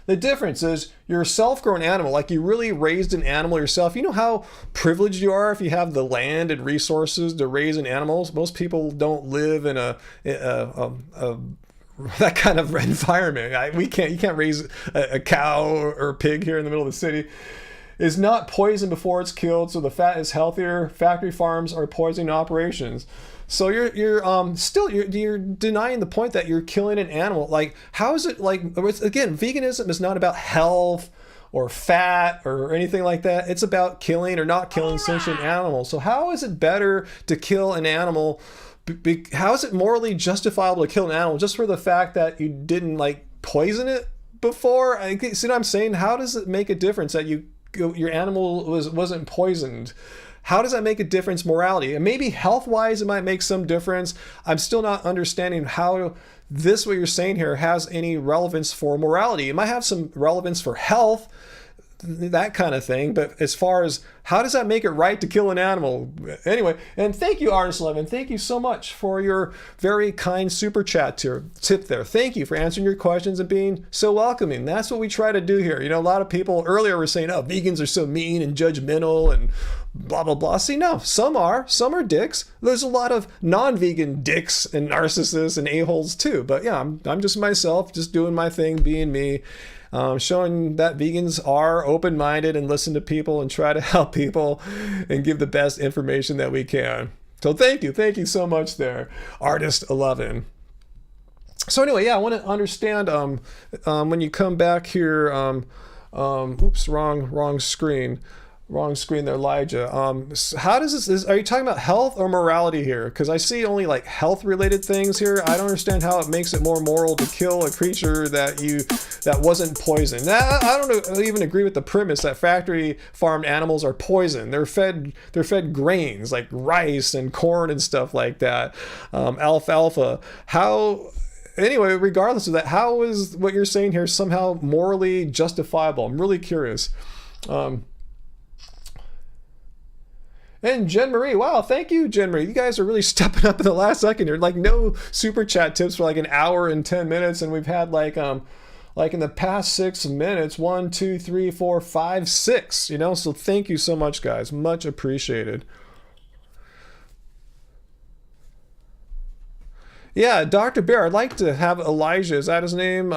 The difference is you're a self-grown animal, like you really raised an animal yourself. You know how privileged you are if you have the land and resources to raise an animal? Most people don't live in that kind of environment. You can't raise a cow or a pig here in the middle of the city. Is not poisoned before it's killed, so the fat is healthier. Factory farms are poisoning operations. So you're denying the point that you're killing an animal. Like, how is it like? Again, veganism is not about health or fat or anything like that. It's about killing or not killing sentient animals. So how is it better to kill an animal? How is it morally justifiable to kill an animal just for the fact that you didn't like poison it before? See what I'm saying? How does it make a difference that your animal wasn't poisoned? How does that make a difference morality? And maybe health-wise it might make some difference. I'm still not understanding how what you're saying here has any relevance for morality. It might have some relevance for health, that kind of thing, but as far as how does that make it right to kill an animal? Anyway, and thank you, Artist11. Thank you so much for your very kind super chat tip there. Thank you for answering your questions and being so welcoming. That's what we try to do here. You know, a lot of people earlier were saying, oh, vegans are so mean and judgmental and blah, blah, blah. See, no, some are dicks. There's a lot of non-vegan dicks and narcissists and a-holes too. But yeah, I'm just myself, just doing my thing, being me. Showing that vegans are open-minded and listen to people and try to help people and give the best information that we can. So thank you so much there, Artist11. So anyway, yeah, I want to understand when you come back here, oops, wrong screen. Wrong screen there, Elijah. How does this, are you talking about health or morality here? Because I see only like health related things here. I don't understand how it makes it more moral to kill a creature that wasn't poisoned. I don't even agree with the premise that factory farmed animals are poisoned. They're fed grains like rice and corn and stuff like that. Alfalfa. Anyway, regardless of that, how is what you're saying here somehow morally justifiable? I'm really curious. And Jen Marie, wow, thank you, Jen Marie. You guys are really stepping up in the last second here. Like no super chat tips for like an hour and 10 minutes, and we've had like in the past 6 minutes, 1, 2, 3, 4, 5, 6. You know, so thank you so much, guys. Much appreciated. Yeah, Dr. Bear, I'd like to have Elijah, is that his name?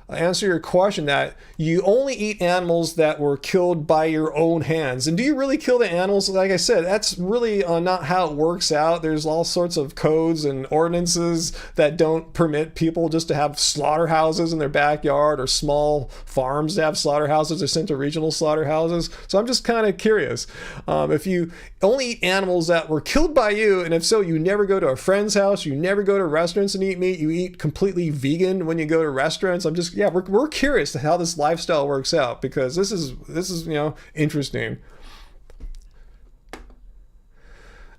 Answer your question that you only eat animals that were killed by your own hands. And do you really kill the animals? Like I said, that's really not how it works out. There's all sorts of codes and ordinances that don't permit people just to have slaughterhouses in their backyard or small farms to have slaughterhouses or sent to regional slaughterhouses. So I'm just kind of curious. If you only eat animals that were killed by you, and if so, you never go to a friend's house, you never go to restaurants and eat meat, you eat completely vegan when you go to restaurants. We're curious to how this lifestyle works out, because this is you know, interesting.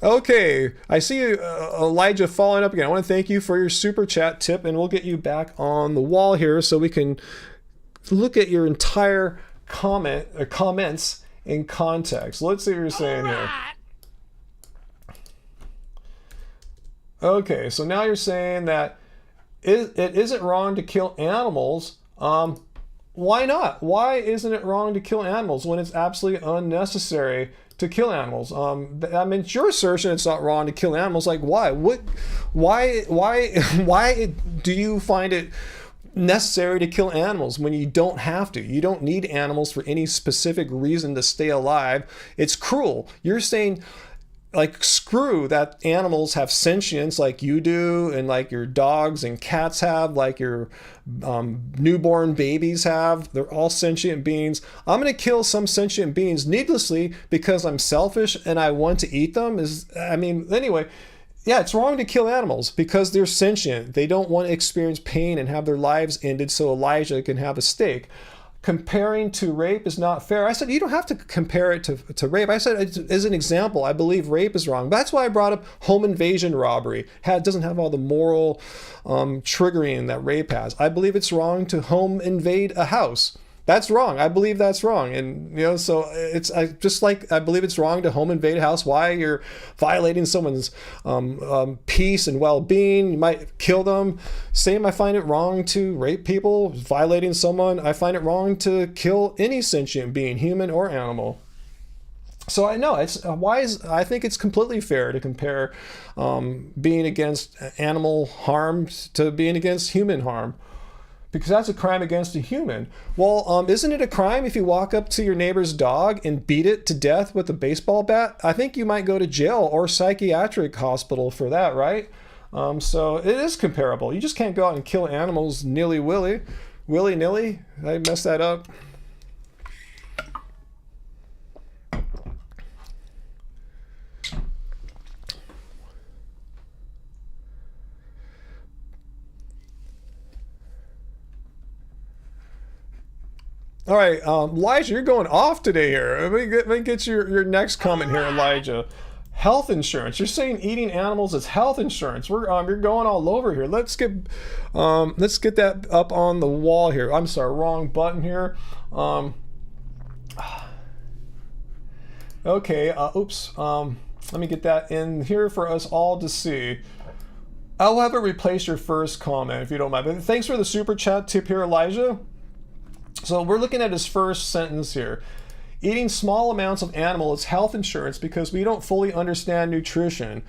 Okay, I see Elijah following up again. I want to thank you for your super chat tip, and we'll get you back on the wall here so we can look at your entire comments in context. Let's see what you're saying here. Okay, so now you're saying that it isn't wrong to kill animals. Why not? Why isn't it wrong to kill animals when it's absolutely unnecessary to kill animals? I mean, it's your assertion it's not wrong to kill animals. Like, why? Why do you find it necessary to kill animals when you don't have to? You don't need animals for any specific reason to stay alive. It's cruel. You're saying, like, screw that animals have sentience like you do, and like your dogs and cats have, like your newborn babies have. They're all sentient beings. I'm going to kill some sentient beings needlessly because I'm selfish and I want to eat them. Anyway, yeah, it's wrong to kill animals because they're sentient. They don't want to experience pain and have their lives ended so Elijah can have a steak. Comparing to rape is not fair. I said, you don't have to compare it to rape. I said, as an example, I believe rape is wrong. That's why I brought up home invasion robbery. It doesn't have all the moral triggering that rape has. I believe it's wrong to home invade a house. That's wrong. I believe that's wrong. And, so it's just like I believe it's wrong to home invade a house. Why? You're violating someone's peace and well-being. You might kill them. Same, I find it wrong to rape people, violating someone. I find it wrong to kill any sentient being, human or animal. So I know I think it's completely fair to compare being against animal harm to being against human harm. Because that's a crime against a human. Well, isn't it a crime if you walk up to your neighbor's dog and beat it to death with a baseball bat? I think you might go to jail or psychiatric hospital for that, right? So it is comparable. You just can't go out and kill animals willy-nilly. Did I mess that up? All right, Elijah, you're going off today here. Let me get your next comment here, Elijah. Health insurance. You're saying eating animals is health insurance. You're going all over here. Let's get that up on the wall here. I'm sorry, wrong button here. Okay. Oops. Let me get that in here for us all to see. I'll have it replace your first comment if you don't mind. But thanks for the super chat tip here, Elijah. So we're looking at his first sentence here. Eating small amounts of animal is health insurance because we don't fully understand nutrition.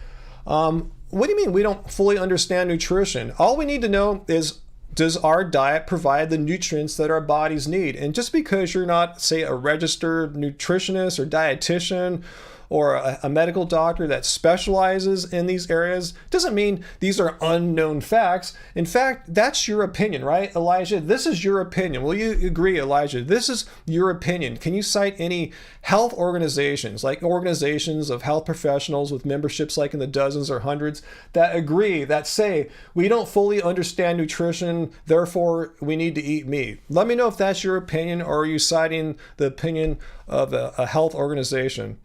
What do you mean we don't fully understand nutrition? All we need to know is, does our diet provide the nutrients that our bodies need? And just because you're not, say, a registered nutritionist or dietitian or a medical doctor that specializes in these areas doesn't mean these are unknown facts. In fact, that's your opinion, right, Elijah? This is your opinion. Will you agree, Elijah? This is your opinion. Can you cite any health organizations, like organizations of health professionals with memberships like in the dozens or hundreds, that agree, that say, we don't fully understand nutrition, therefore we need to eat meat? Let me know if that's your opinion, or are you citing the opinion of a health organization?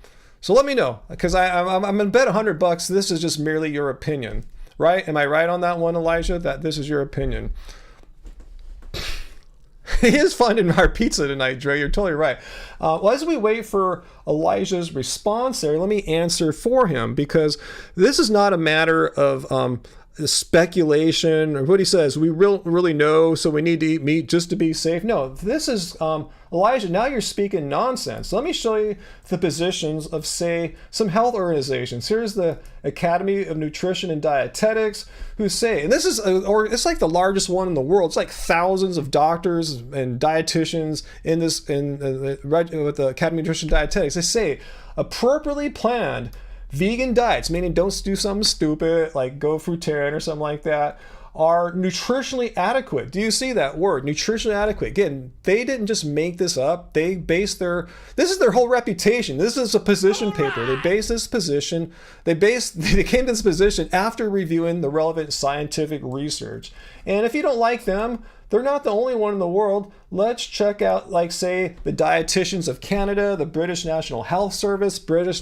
So let me know, because I'm going to bet $100 this is just merely your opinion, right? Am I right on that one, Elijah, that this is your opinion? It is finding our pizza tonight, Dre. You're totally right. Well, as we wait for Elijah's response there, let me answer for him, because this is not a matter of speculation or what he says. We really know, so we need to eat meat just to be safe. No, this is Elijah, now you're speaking nonsense. Let me show you the positions of, say, some health organizations. Here's the Academy of Nutrition and Dietetics, who say, and this is it's like the largest one in the world. It's like thousands of doctors and dietitians with the Academy of Nutrition and Dietetics. They say appropriately planned vegan diets, meaning don't do something stupid like go fruitarian or something like that, are nutritionally adequate. Do you see that word, nutritionally adequate? Again, they didn't just make this up. They based this is their whole reputation. This is a position paper. They based this position, they came to this position after reviewing the relevant scientific research. And if you don't like them, they're not the only one in the world. Let's check out, like, say, the Dietitians of Canada, the British National Health Service, British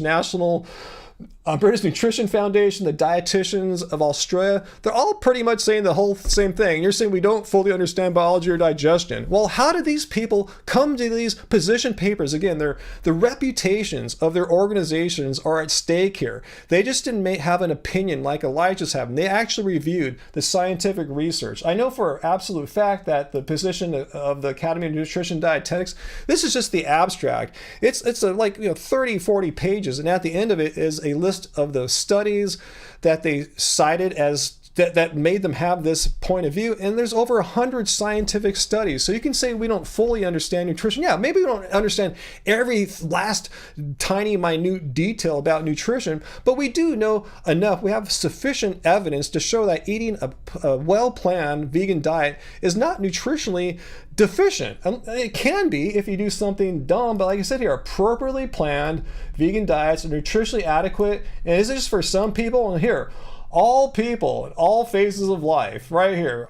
Nutrition Foundation, the Dietitians of Australia. They're all pretty much saying the whole same thing. You're saying we don't fully understand biology or digestion. Well, how did these people come to these position papers? Again, the reputations of their organizations are at stake here. They just didn't have an opinion like Elijah's having. They actually reviewed the scientific research. I know for absolute fact that the position of the Academy of Nutrition and Dietetics, this is just the abstract. It's 30, 40 pages, and at the end of it is a list of the studies that they cited as that made them have this point of view. And there's over 100 scientific studies. So you can say we don't fully understand nutrition. Yeah, maybe we don't understand every last tiny minute detail about nutrition, but we do know enough. We have sufficient evidence to show that eating a well-planned vegan diet is not nutritionally deficient. It can be if you do something dumb, but like I said here, appropriately planned vegan diets are nutritionally adequate. And is it just for some people? And here, all people in all phases of life, right here,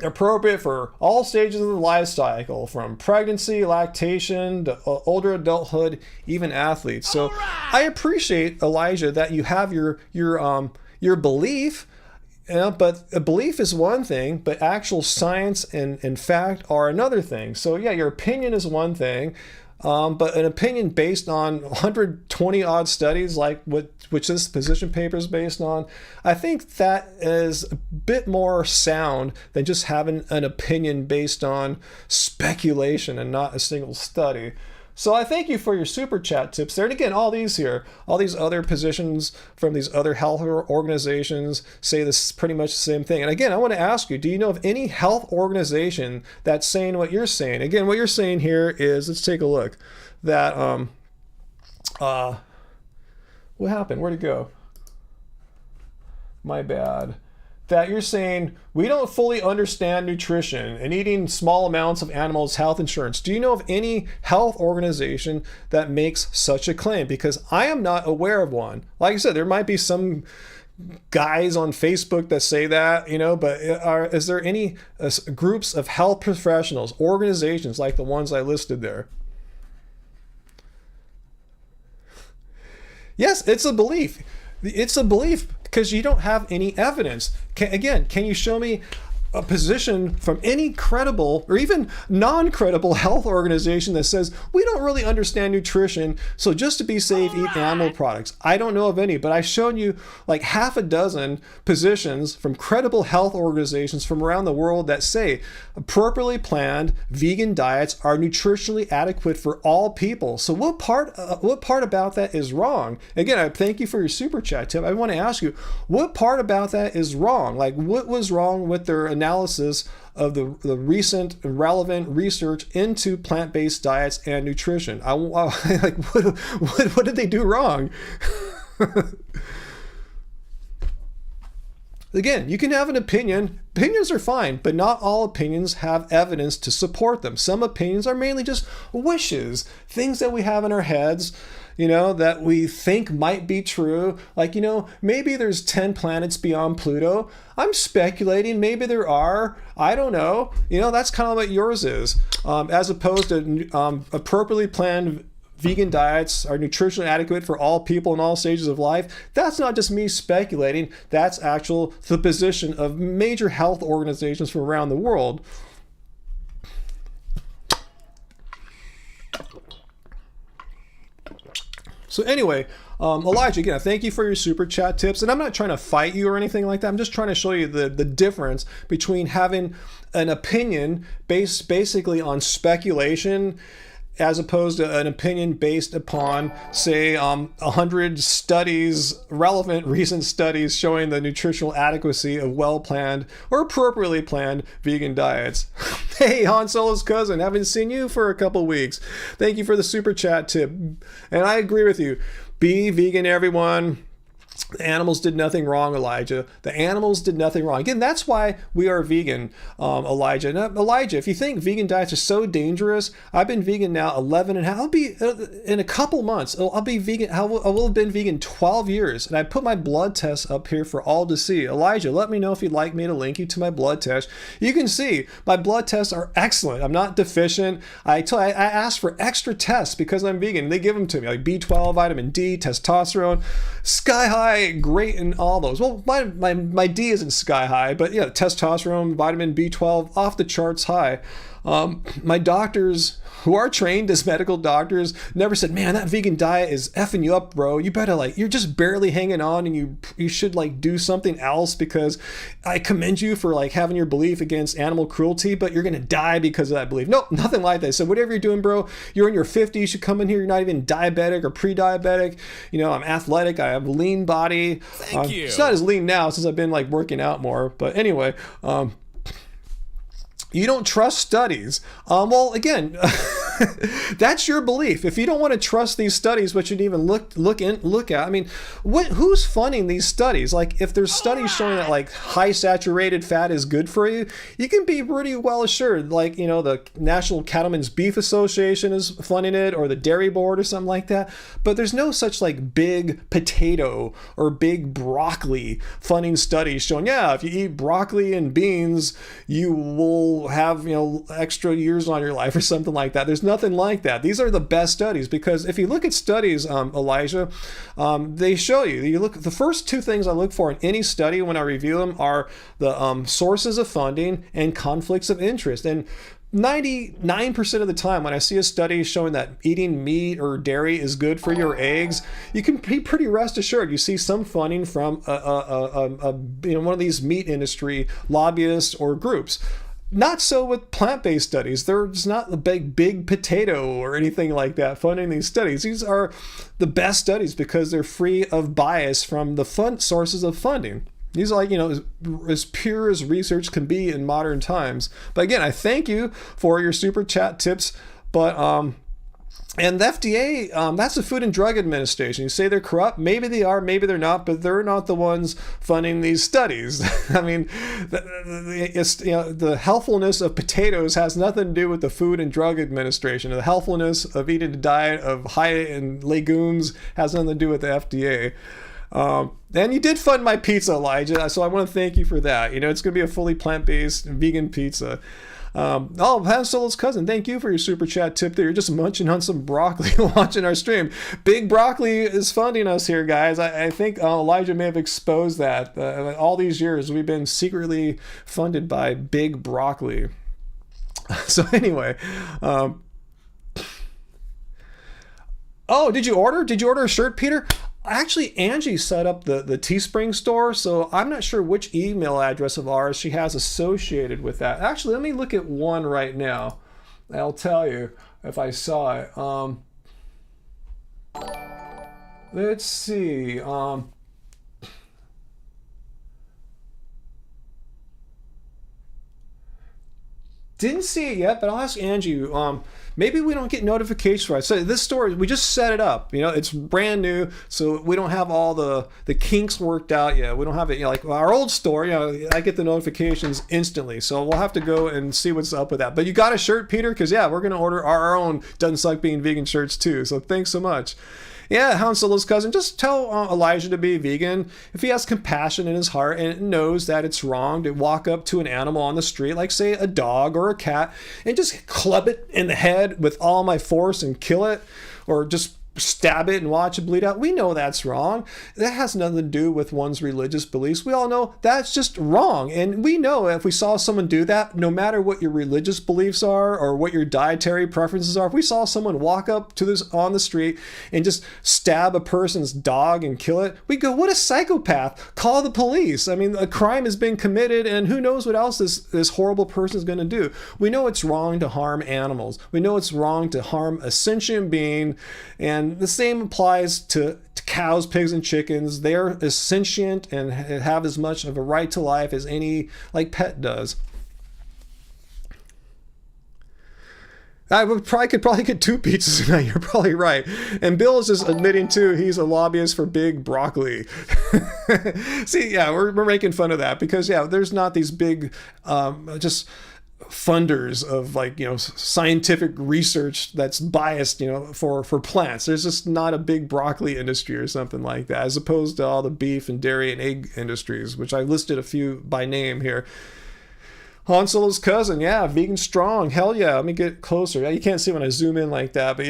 appropriate for all stages of the life cycle, from pregnancy, lactation, to older adulthood, even athletes. So I appreciate, Elijah, that you have your belief. But a belief is one thing, but actual science and fact are another thing. So yeah, your opinion is one thing, but an opinion based on 120 odd studies, like which this position paper is based on, I think that is a bit more sound than just having an opinion based on speculation and not a single study. So I thank you for your super chat tips there. And again, all these other positions from these other health organizations say this pretty much the same thing. And again, I want to ask you, do you know of any health organization that's saying what you're saying? Again, what you're saying here is, let's take a look, that, what happened? Where'd it go? My bad. That you're saying we don't fully understand nutrition and eating small amounts of animals' health insurance. Do you know of any health organization that makes such a claim? Because I am not aware of one. Like I said, there might be some guys on Facebook that say that, but is there any groups of health professionals, organizations like the ones I listed there? Yes, it's a belief. It's a belief because you don't have any evidence. Can you show me a position from any credible or even non-credible health organization that says we don't really understand nutrition, so just to be safe, eat animal products? I don't know of any, but I've shown you like half a dozen positions from credible health organizations from around the world that say appropriately planned vegan diets are nutritionally adequate for all people. So what part about that is wrong? Again, I thank you for your super chat tip. I want to ask you, what part about that is wrong? Like, what was wrong with their analysis of the recent relevant research into plant-based diets and nutrition? Like, what did they do wrong? Again, you can have an opinion. Opinions are fine, but not all opinions have evidence to support them. Some opinions are mainly just wishes, things that we have in our heads, that we think might be true. Like, maybe there's 10 planets beyond Pluto. I'm speculating. Maybe there are. I don't know. That's kind of what yours is. As opposed to appropriately planned vegan diets are nutritionally adequate for all people in all stages of life. That's not just me speculating. That's the position of major health organizations from around the world. So anyway, Elijah, again, thank you for your super chat tips. And I'm not trying to fight you or anything like that. I'm just trying to show you the difference between having an opinion based basically on speculation as opposed to an opinion based upon, say, 100 studies, relevant recent studies showing the nutritional adequacy of well-planned or appropriately planned vegan diets. Hey, Han Solo's cousin, haven't seen you for a couple weeks. Thank you for the super chat tip. And I agree with you. Be vegan, everyone. The animals did nothing wrong, Elijah. The animals did nothing wrong. Again, that's why we are vegan, Elijah. Now, Elijah, if you think vegan diets are so dangerous, I've been vegan now 11 and a half. I'll be, in a couple months, I'll be vegan. I will have been vegan 12 years. And I put my blood tests up here for all to see. Elijah, let me know if you'd like me to link you to my blood test. You can see my blood tests are excellent. I'm not deficient. I asked for extra tests because I'm vegan. They give them to me, like B12, vitamin D, testosterone, sky high. Great in all those. Well, my D isn't sky high, but yeah, testosterone, vitamin B12, off the charts high. My doctors, who are trained as medical doctors, never said, man, that vegan diet is effing you up, bro. You better you're just barely hanging on and you should do something else, because I commend you for having your belief against animal cruelty, but you're going to die because of that belief. Nope, nothing like that. So whatever you're doing, bro, you're in your 50s, you should come in here. You're not even diabetic or pre-diabetic. I'm athletic. I have a lean body. Thank you. It's not as lean now since I've been working out more. But anyway, you don't trust studies. Well, again, that's your belief. If you don't want to trust these studies, what you'd even look at. I mean, who's funding these studies? If there's studies showing that high saturated fat is good for you, you can be pretty well assured. The National Cattlemen's Beef Association is funding it, or the Dairy Board or something like that. But there's no such big potato or big broccoli funding studies showing, yeah, if you eat broccoli and beans, you will have extra years on your life or something like that. There's nothing like that. These are the best studies, because if you look at studies, Elijah, they show you look, the first two things I look for in any study when I review them are the sources of funding and conflicts of interest. And 99% of the time when I see a study showing that eating meat or dairy is good for your eggs, you can be pretty rest assured you see some funding from one of these meat industry lobbyists or groups. Not so with plant-based studies. There's not a big potato or anything like that funding these studies. These are the best studies because they're free of bias from the sources of funding. These are as pure as research can be in modern times. But again, I thank you for your super chat tips. But and the FDA, that's the Food and Drug Administration. You say they're corrupt. Maybe they are, maybe they're not, but they're not the ones funding these studies. I mean, the healthfulness of potatoes has nothing to do with the Food and Drug Administration. The healthfulness of eating a diet of high in legumes has nothing to do with the FDA. And you did fund my pizza, Elijah, so I want to thank you for that. It's going to be a fully plant-based vegan pizza. Han Solo's cousin, thank you for your super chat tip there. You're just munching on some broccoli watching our stream. Big Broccoli is funding us here, guys. I think Elijah may have exposed that. All these years, we've been secretly funded by Big Broccoli. So anyway, oh, did you order a shirt, Peter? Actually, Angie set up the Teespring store, so I'm not sure which email address of ours she has associated with that. Actually, let me look at one right now. I'll tell you if I saw it. Let's see. Didn't see it yet, but I'll ask Angie. Maybe we don't get notifications for it. So this store, we just set it up. It's brand new, so we don't have all the kinks worked out yet. We don't have it like our old store. I get the notifications instantly, so we'll have to go and see what's up with that. But you got a shirt, Peter? Because we're gonna order our own Doesn't Suck Being Vegan shirts too. So thanks so much. Yeah, Han Solo's cousin, just tell Elijah to be vegan if he has compassion in his heart and knows that it's wrong to walk up to an animal on the street, like say a dog or a cat, and just club it in the head with all my force and kill it, or just stab it and watch it bleed out. We know that's wrong. That has nothing to do with one's religious beliefs. We all know that's just wrong. And we know if we saw someone do that, no matter what your religious beliefs are or what your dietary preferences are, if we saw someone walk up to this on the street and just stab a person's dog and kill it, we go, what a psychopath. Call the police. I mean, a crime has been committed, and who knows what else this horrible person is going to do. We know it's wrong to harm animals. We know it's wrong to harm a sentient being, and the same applies to cows, pigs, and chickens. They're as sentient and have as much of a right to life as any pet does. I could probably get 2 pizzas tonight. You're probably right. And Bill is just admitting too he's a lobbyist for Big Broccoli. See, we're making fun of that because there's not these big just funders of scientific research that's biased for plants. There's just not a big broccoli industry or something like that, as opposed to all the beef and dairy and egg industries, which I listed a few by name here. Han Solo's cousin, vegan strong, hell yeah. Let me get closer. You can't see when I zoom in like that, but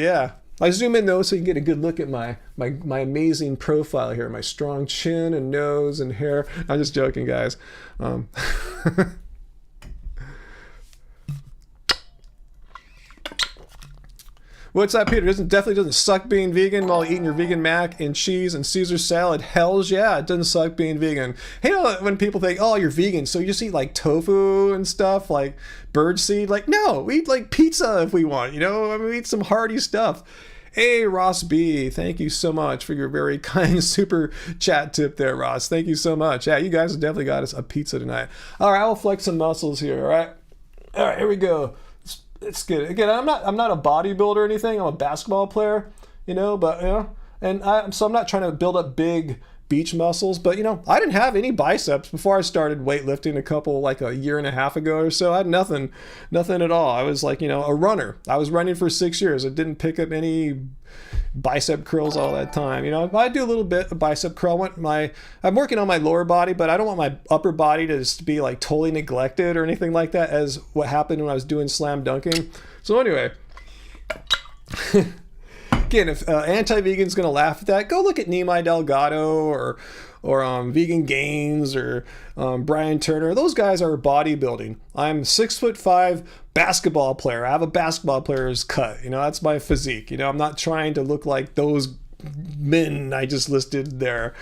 I zoom in though so you can get a good look at my amazing profile here, my strong chin and nose and hair. I'm just joking, guys. What's up, Peter? Definitely doesn't suck being vegan while eating your vegan mac and cheese and Caesar salad. Hells yeah, it doesn't suck being vegan. Hey, when people think, oh, you're vegan, so you just eat tofu and stuff, like birdseed. No, we eat pizza if we want, we eat some hearty stuff. Hey, Ross B, thank you so much for your very kind super chat tip there, Ross. Thank you so much. Yeah, you guys have definitely got us a pizza tonight. All right, I will flex some muscles here, all right? All right, here we go. It's good. Again, I'm not a bodybuilder or anything. I'm a basketball player, and so I'm not trying to build up big beach muscles, but I didn't have any biceps before I started weightlifting a year and a half ago or so. I had nothing at all. I was a runner. I was running for 6 years. I didn't pick up any bicep curls all that time. I do a little bit of bicep curl. I'm working on my lower body, but I don't want my upper body to just be totally neglected or anything like that, as what happened when I was doing slam dunking. So anyway, Again, if anti-vegan's going to laugh at that, go look at Nimai Delgado or Vegan Gains or Brian Turner. Those guys are bodybuilding. I'm 6'5" basketball player. I have a basketball player's cut. You know, that's my physique. You know, I'm not trying to look like those men I just listed there.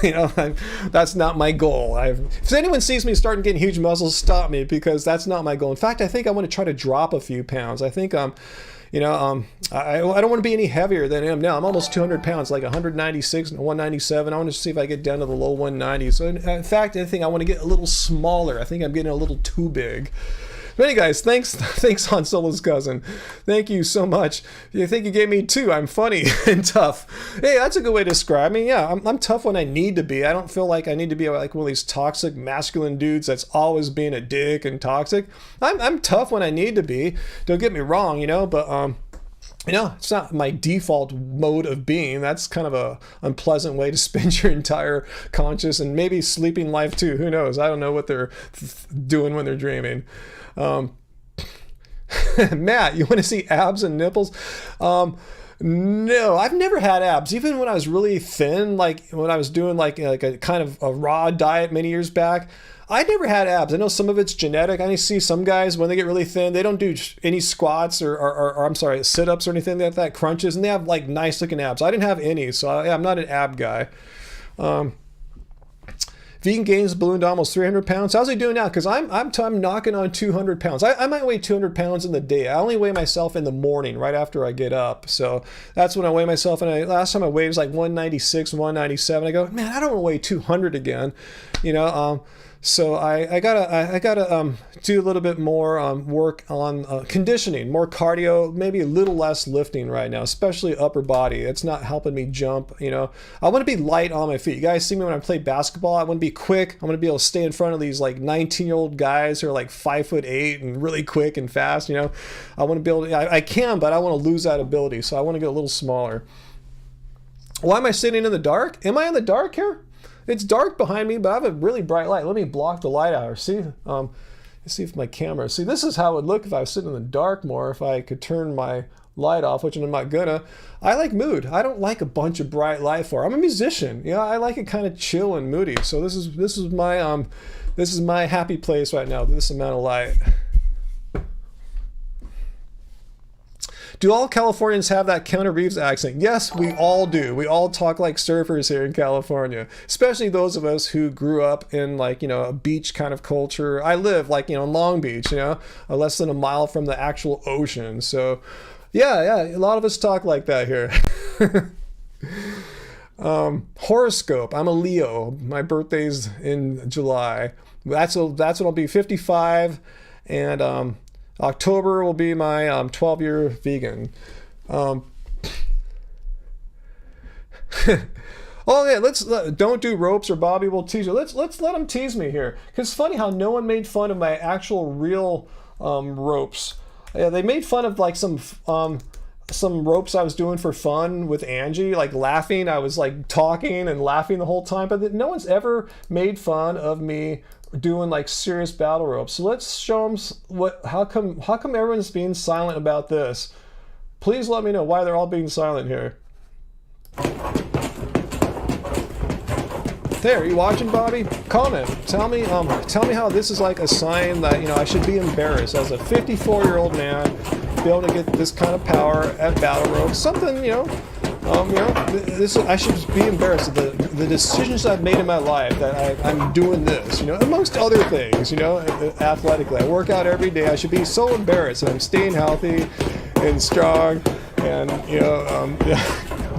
You know, that's not my goal. If anyone sees me starting getting huge muscles, stop me, because that's not my goal. In fact, I think I want to try to drop a few pounds. I think you know, I don't want to be any heavier than I am now. I'm almost 200 pounds, like 196 and 197. I want to see if I get down to the low 190s. So in fact, I think I want to get a little smaller. I think I'm getting a little too big. But anyway, guys, thanks Han Solo's cousin. Thank you so much. You think you gave me 2? I'm funny and tough. Hey, that's a good way to describe me. Yeah, I'm tough when I need to be. I don't feel like I need to be like one of these toxic masculine dudes that's always being a dick and toxic. I'm tough when I need to be. Don't get me wrong, you know, but you know, it's not my default mode of being. That's kind of a unpleasant way to spend your entire conscious and maybe sleeping life too. Who knows? I don't know what they're doing when they're dreaming. Matt, you want to see abs and nipples? No, I've never had abs. Even when I was really thin, like when I was doing like a kind of a raw diet many years back, I never had abs. I know some of it's genetic. I see some guys when they get really thin, they don't do any squats or I'm sorry, sit-ups or anything like that, crunches, and they have like nice looking abs. I didn't have any, so I'm not an ab guy. Vegan Gains ballooned to almost 300 pounds. How's he doing now? Because I'm knocking on 200 pounds. I might weigh 200 pounds in the day. I only weigh myself in the morning, right after I get up. So that's when I weigh myself. And last time I weighed was like 196, 197. I go, man, I don't want to weigh 200 again. You know, so I gotta do a little bit more work on conditioning, more cardio, maybe a little less lifting right now, especially upper body. It's not helping me jump. You know, I want to be light on my feet. You guys see me when I play basketball. I want to be quick. I want to be able to stay in front of these like 19-year-old guys who are like 5'8" and really quick and fast. You know, I want to be able to. I can, but I want to lose that ability. So I want to get a little smaller. Why am I sitting in the dark? Am I in the dark here? It's dark behind me, but I have a really bright light. Let me block the light out. See, let's see if my camera. See, this is how it would look if I was sitting in the dark more. If I could turn my light off, which I'm not gonna. I like mood. I don't like a bunch of bright light for. I'm a musician. You know, I like it kind of chill and moody. So this is my happy place right now. This amount of light. Do all Californians have that Keanu Reeves accent? Yes, we all do. We all talk like surfers here in California, especially those of us who grew up in like, you know, a beach kind of culture. I live like, you know, in Long Beach, you know, less than a mile from the actual ocean. So yeah, a lot of us talk like that here. Horoscope. I'm a Leo. My birthday's in July. That's when I'll be 55, and October will be my 12-year vegan. Oh yeah, don't do ropes or Bobby will tease you. Let's let them tease me here. Cause it's funny how no one made fun of my actual real ropes. Yeah, they made fun of like some ropes I was doing for fun with Angie, like laughing. I was like talking and laughing the whole time, but no one's ever made fun of me doing like serious battle ropes. So let's show them how come everyone's being silent about this. Please let me know why they're all being silent here. There, are you watching, Bobby? Comment. Tell me how this is like a sign that, you know, I should be embarrassed as a 54-year-old man, be able to get this kind of power at battle ropes. Something, you know, I should be embarrassed at the decisions I've made in my life that I'm doing this, you know, amongst other things, you know, athletically. I work out every day. I should be so embarrassed that I'm staying healthy and strong and, you know,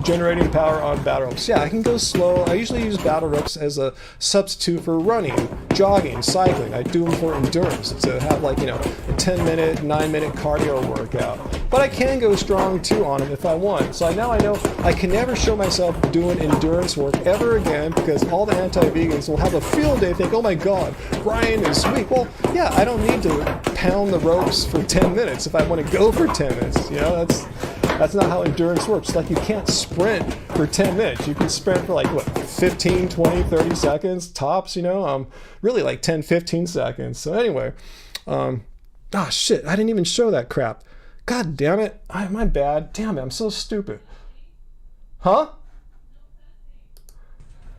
generating power on battle ropes. Yeah, I can go slow. I usually use battle ropes as a substitute for running, jogging, cycling. I do them for endurance to have like, you know, a 10-minute, 9-minute cardio workout. But I can go strong too on them if I want. So now I know I can never show myself doing endurance work ever again, because all the anti-vegans will have a field day, think, oh my God, Brian is weak. Well, yeah, I don't need to pound the ropes for 10 minutes if I want to go for 10 minutes. You know, that's not how endurance works. Like, you can't sprint for 10 minutes. You can sprint for like, what, 15, 20, 30 seconds tops, you know? Really like 10, 15 seconds. So anyway, shit, I didn't even show that crap. God damn it. My bad. Damn it, I'm so stupid. Huh?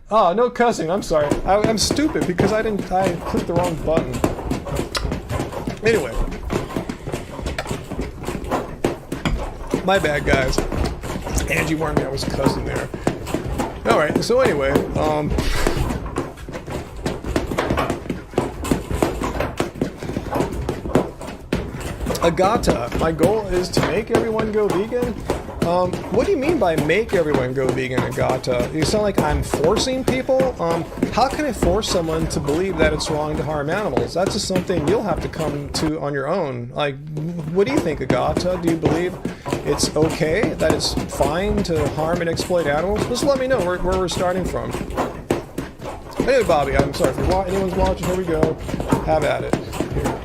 Oh, no cussing. I'm sorry. I'm stupid because I clicked the wrong button. Anyway. My bad, guys. Angie warned me I was cussing there. Alright, so anyway, Agata, my goal is to make everyone go vegan. What do you mean by make everyone go vegan, Agata? You sound like I'm forcing people? How can I force someone to believe that it's wrong to harm animals? That's just something you'll have to come to on your own. Like, what do you think, Agata? Do you believe it's okay, that it's fine to harm and exploit animals? Just let me know where we're starting from. Hey, Bobby, I'm sorry. If anyone's watching, here we go. Have at it. Here.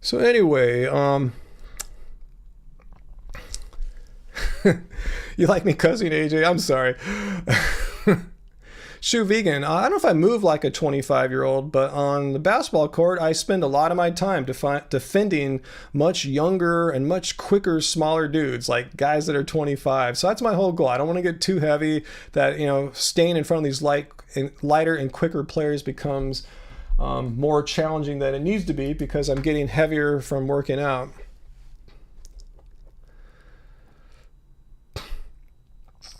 So anyway, you like me cussing, AJ? I'm sorry. Shoe vegan. I don't know if I move like a 25-year-old, but on the basketball court, I spend a lot of my time defending much younger and much quicker, smaller dudes, like guys that are 25. So that's my whole goal. I don't want to get too heavy that, staying in front of these lighter and quicker players becomes more challenging than it needs to be because I'm getting heavier from working out.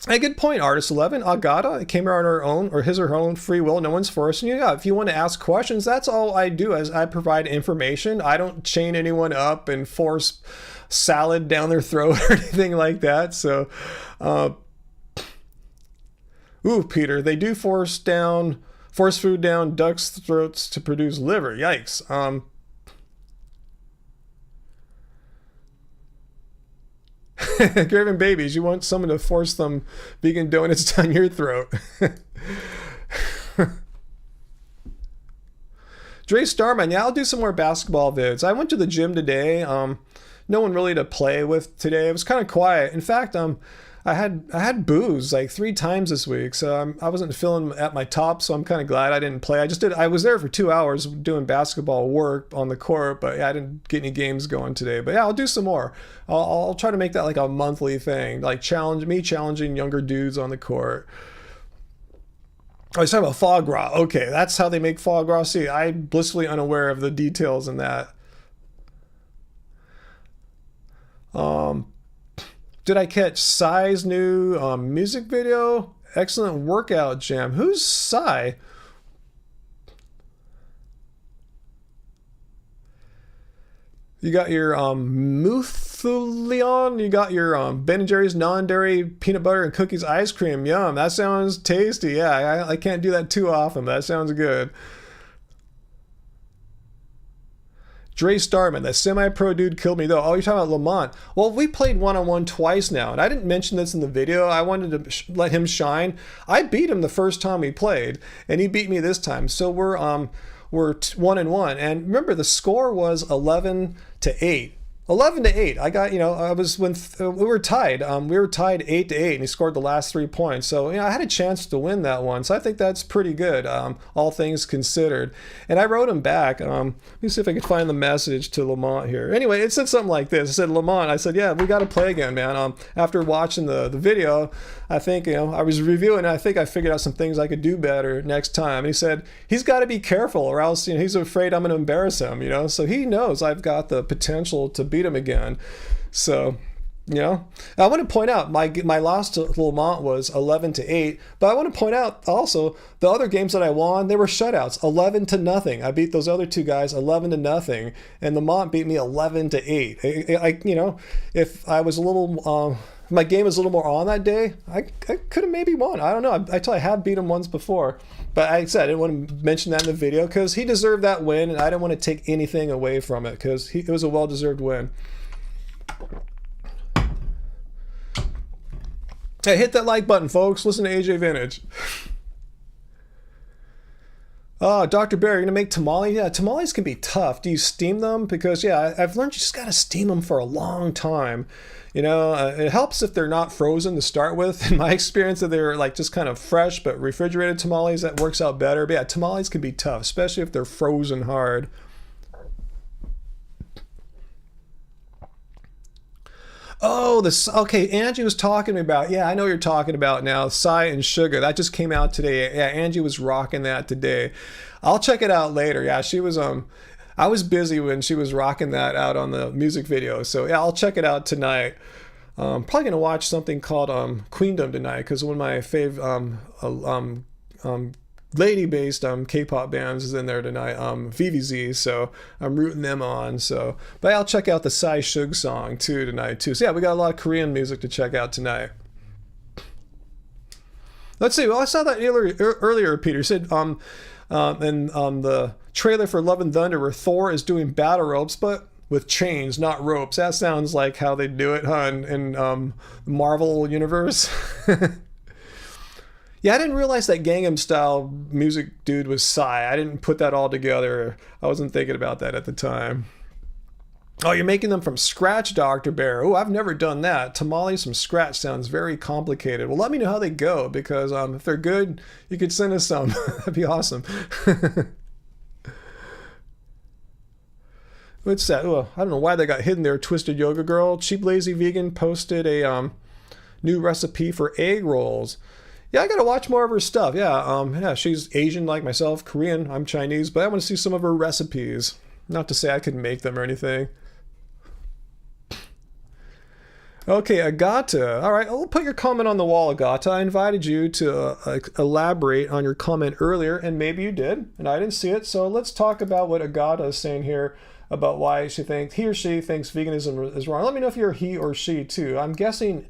A good point, Artist 11. Agata came here on her own, or his or her own free will. No one's forcing you. Yeah, if you want to ask questions, that's all I do. As I provide information. I don't chain anyone up and force salad down their throat or anything like that. So, Peter, they do force food down ducks' throats to produce liver. Yikes. Graven babies, you want someone to force them vegan donuts down your throat. Dre Starman, yeah, I'll do some more basketball vids. I went to the gym today. No one really to play with today. It was kind of quiet. In fact, I had booze like 3 times this week, so I wasn't feeling at my top, so I'm kind of glad I didn't play. I was there for 2 hours doing basketball work on the court, but yeah, I didn't get any games going today. But yeah, I'll do some more. I'll try to make that like a monthly thing, like challenging younger dudes on the court. I was talking about foie gras. Okay, that's how they make foie gras. See, I'm blissfully unaware of the details in that. Did I catch Psy's new music video? Excellent workout jam. Who's Psy? You got your Muthulion. You got your Ben & Jerry's non-dairy peanut butter and cookies ice cream. Yum. That sounds tasty. Yeah, I can't do that too often, but that sounds good. Dre Starman, that semi-pro dude killed me though. Oh, you're talking about Lamont. Well, we played one-on-one twice now, and I didn't mention this in the video. I wanted to let him shine. I beat him the first time we played, and he beat me this time. So we're 1-1. And remember, the score was 11-8. 11-8. I got, I was when we were tied. We were tied 8-8, and he scored the last 3 points. So I had a chance to win that one. So I think that's pretty good, all things considered. And I wrote him back. Let me see if I can find the message to Lamont here. Anyway, it said something like this. It said, Lamont. I said, yeah, we got to play again, man. After watching the video, I think I was reviewing. And I think I figured out some things I could do better next time. And he said he's got to be careful, or else he's afraid I'm going to embarrass him. So he knows I've got the potential to beat him again. So I want to point out my loss to Lamont was 11-8, but I want to point out also the other games that I won, they were shutouts, 11-0. I beat those other 2 guys 11-0, and Lamont beat me 11-8. If I was a little my game was a little more on that day, I could have maybe won. I don't know. I have beat him once before, but I said I didn't want to mention that in the video because he deserved that win, and I didn't want to take anything away from it because it was a well-deserved win. Hey, hit that like button, folks. Listen to AJ Vintage. Oh, Dr. Bear, you're going to make tamales? Yeah, tamales can be tough. Do you steam them? Because, yeah, I've learned you just got to steam them for a long time. It helps if they're not frozen to start with. In my experience, if they're like just kind of fresh but refrigerated tamales, that works out better. But yeah, tamales can be tough, especially if they're frozen hard. Oh, this. Okay, Angie was talking about. Yeah, I know what you're talking about now. Psy and Sugar. That just came out today. Yeah, Angie was rocking that today. I'll check it out later. Yeah, she was I was busy when she was rocking that out on the music video. So yeah, I'll check it out tonight. Probably gonna watch something called Queendom tonight because one of my lady-based K-pop bands is in there tonight, VVZ, so I'm rooting them on. So, but I'll check out the Psy Shug song too tonight too. So yeah, we got a lot of Korean music to check out tonight. Let's see. Well, I saw that earlier. Peter said in the trailer for Love and Thunder where Thor is doing battle ropes, but with chains, not ropes. That sounds like how they do it, huh, in Marvel universe. Yeah, I didn't realize that Gangnam Style music dude was Psy. I didn't put that all together. I wasn't thinking about that at the time. Oh, you're making them from scratch, Dr. Bear. Oh, I've never done that. Tamales from scratch sounds very complicated. Well, let me know how they go, because if they're good, you could send us some. That'd be awesome. What's that? Oh, I don't know why they got hidden there. Twisted Yoga Girl. Cheap Lazy Vegan posted a new recipe for egg rolls. Yeah, I gotta watch more of her stuff. Yeah, she's Asian like myself, Korean. I'm Chinese, but I want to see some of her recipes. Not to say I could make them or anything. Okay, Agata. All right, I'll put your comment on the wall, Agata. I invited you to elaborate on your comment earlier, and maybe you did, and I didn't see it. So let's talk about what Agata is saying here about why he or she thinks veganism is wrong. Let me know if you're he or she too. I'm guessing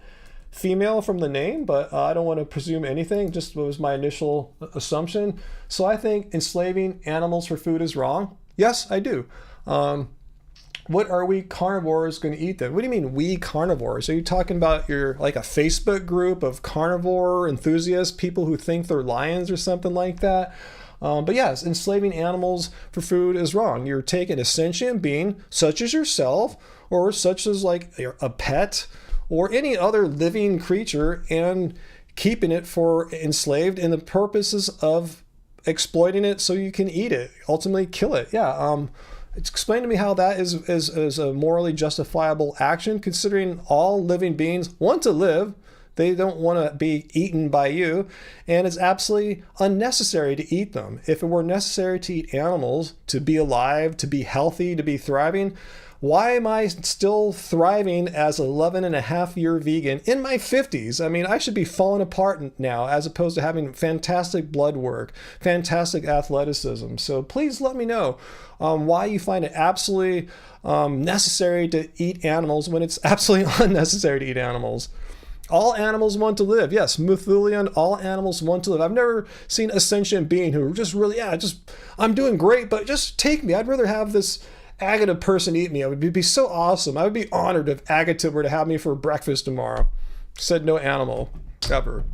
female from the name, but I don't want to presume anything. Just was my initial assumption. So I think enslaving animals for food is wrong. Yes, I do. What are we carnivores going to eat then? What do you mean we carnivores? Are you talking about like a Facebook group of carnivore enthusiasts, people who think they're lions or something like that? But yes, enslaving animals for food is wrong. You're taking a sentient being such as yourself or such as like a pet or any other living creature and keeping it for enslaved in the purposes of exploiting it so you can eat it, ultimately kill it. Yeah, explain to me how that is a morally justifiable action, considering all living beings want to live. They don't want to be eaten by you, and it's absolutely unnecessary to eat them. If it were necessary to eat animals to be alive, to be healthy, to be thriving, why am I still thriving as an 11-and-a-half-year vegan in my 50s? I mean, I should be falling apart now as opposed to having fantastic blood work, fantastic athleticism. So please let me know why you find it absolutely necessary to eat animals when it's absolutely unnecessary to eat animals. All animals want to live. Yes, Muthulian, all animals want to live. I've never seen a sentient being who just really, I'm doing great, but just take me. I'd rather have this Agata person eat me. It would be so awesome. I would be honored if Agata were to have me for breakfast tomorrow. Said no animal, ever.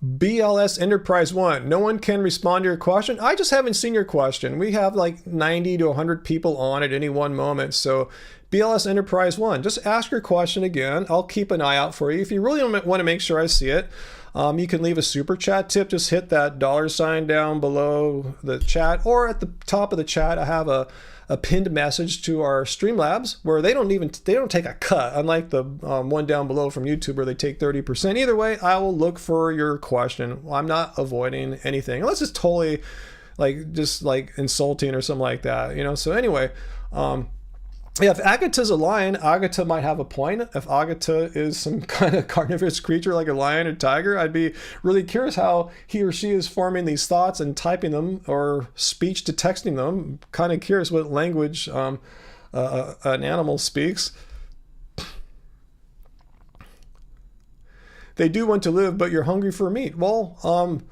BLS Enterprise 1. No one can respond to your question. I just haven't seen your question. We have like 90 to 100 people on at any one moment. So BLS Enterprise 1, just ask your question again. I'll keep an eye out for you. If you really want to make sure I see it, you can leave a super chat tip. Just hit that $sign down below the chat, or at the top of the chat, I have a pinned message to our Streamlabs where they don't take a cut, unlike the one down below from YouTube where they take 30%. Either way, I will look for your question. I'm not avoiding anything unless it's totally just insulting or something like that, So anyway, yeah, if Agata's a lion, Agata might have a point. If Agata is some kind of carnivorous creature like a lion or tiger, I'd be really curious how he or she is forming these thoughts and typing them or speech to texting them. Kind of curious what language an animal speaks. They do want to live, but you're hungry for meat. Well,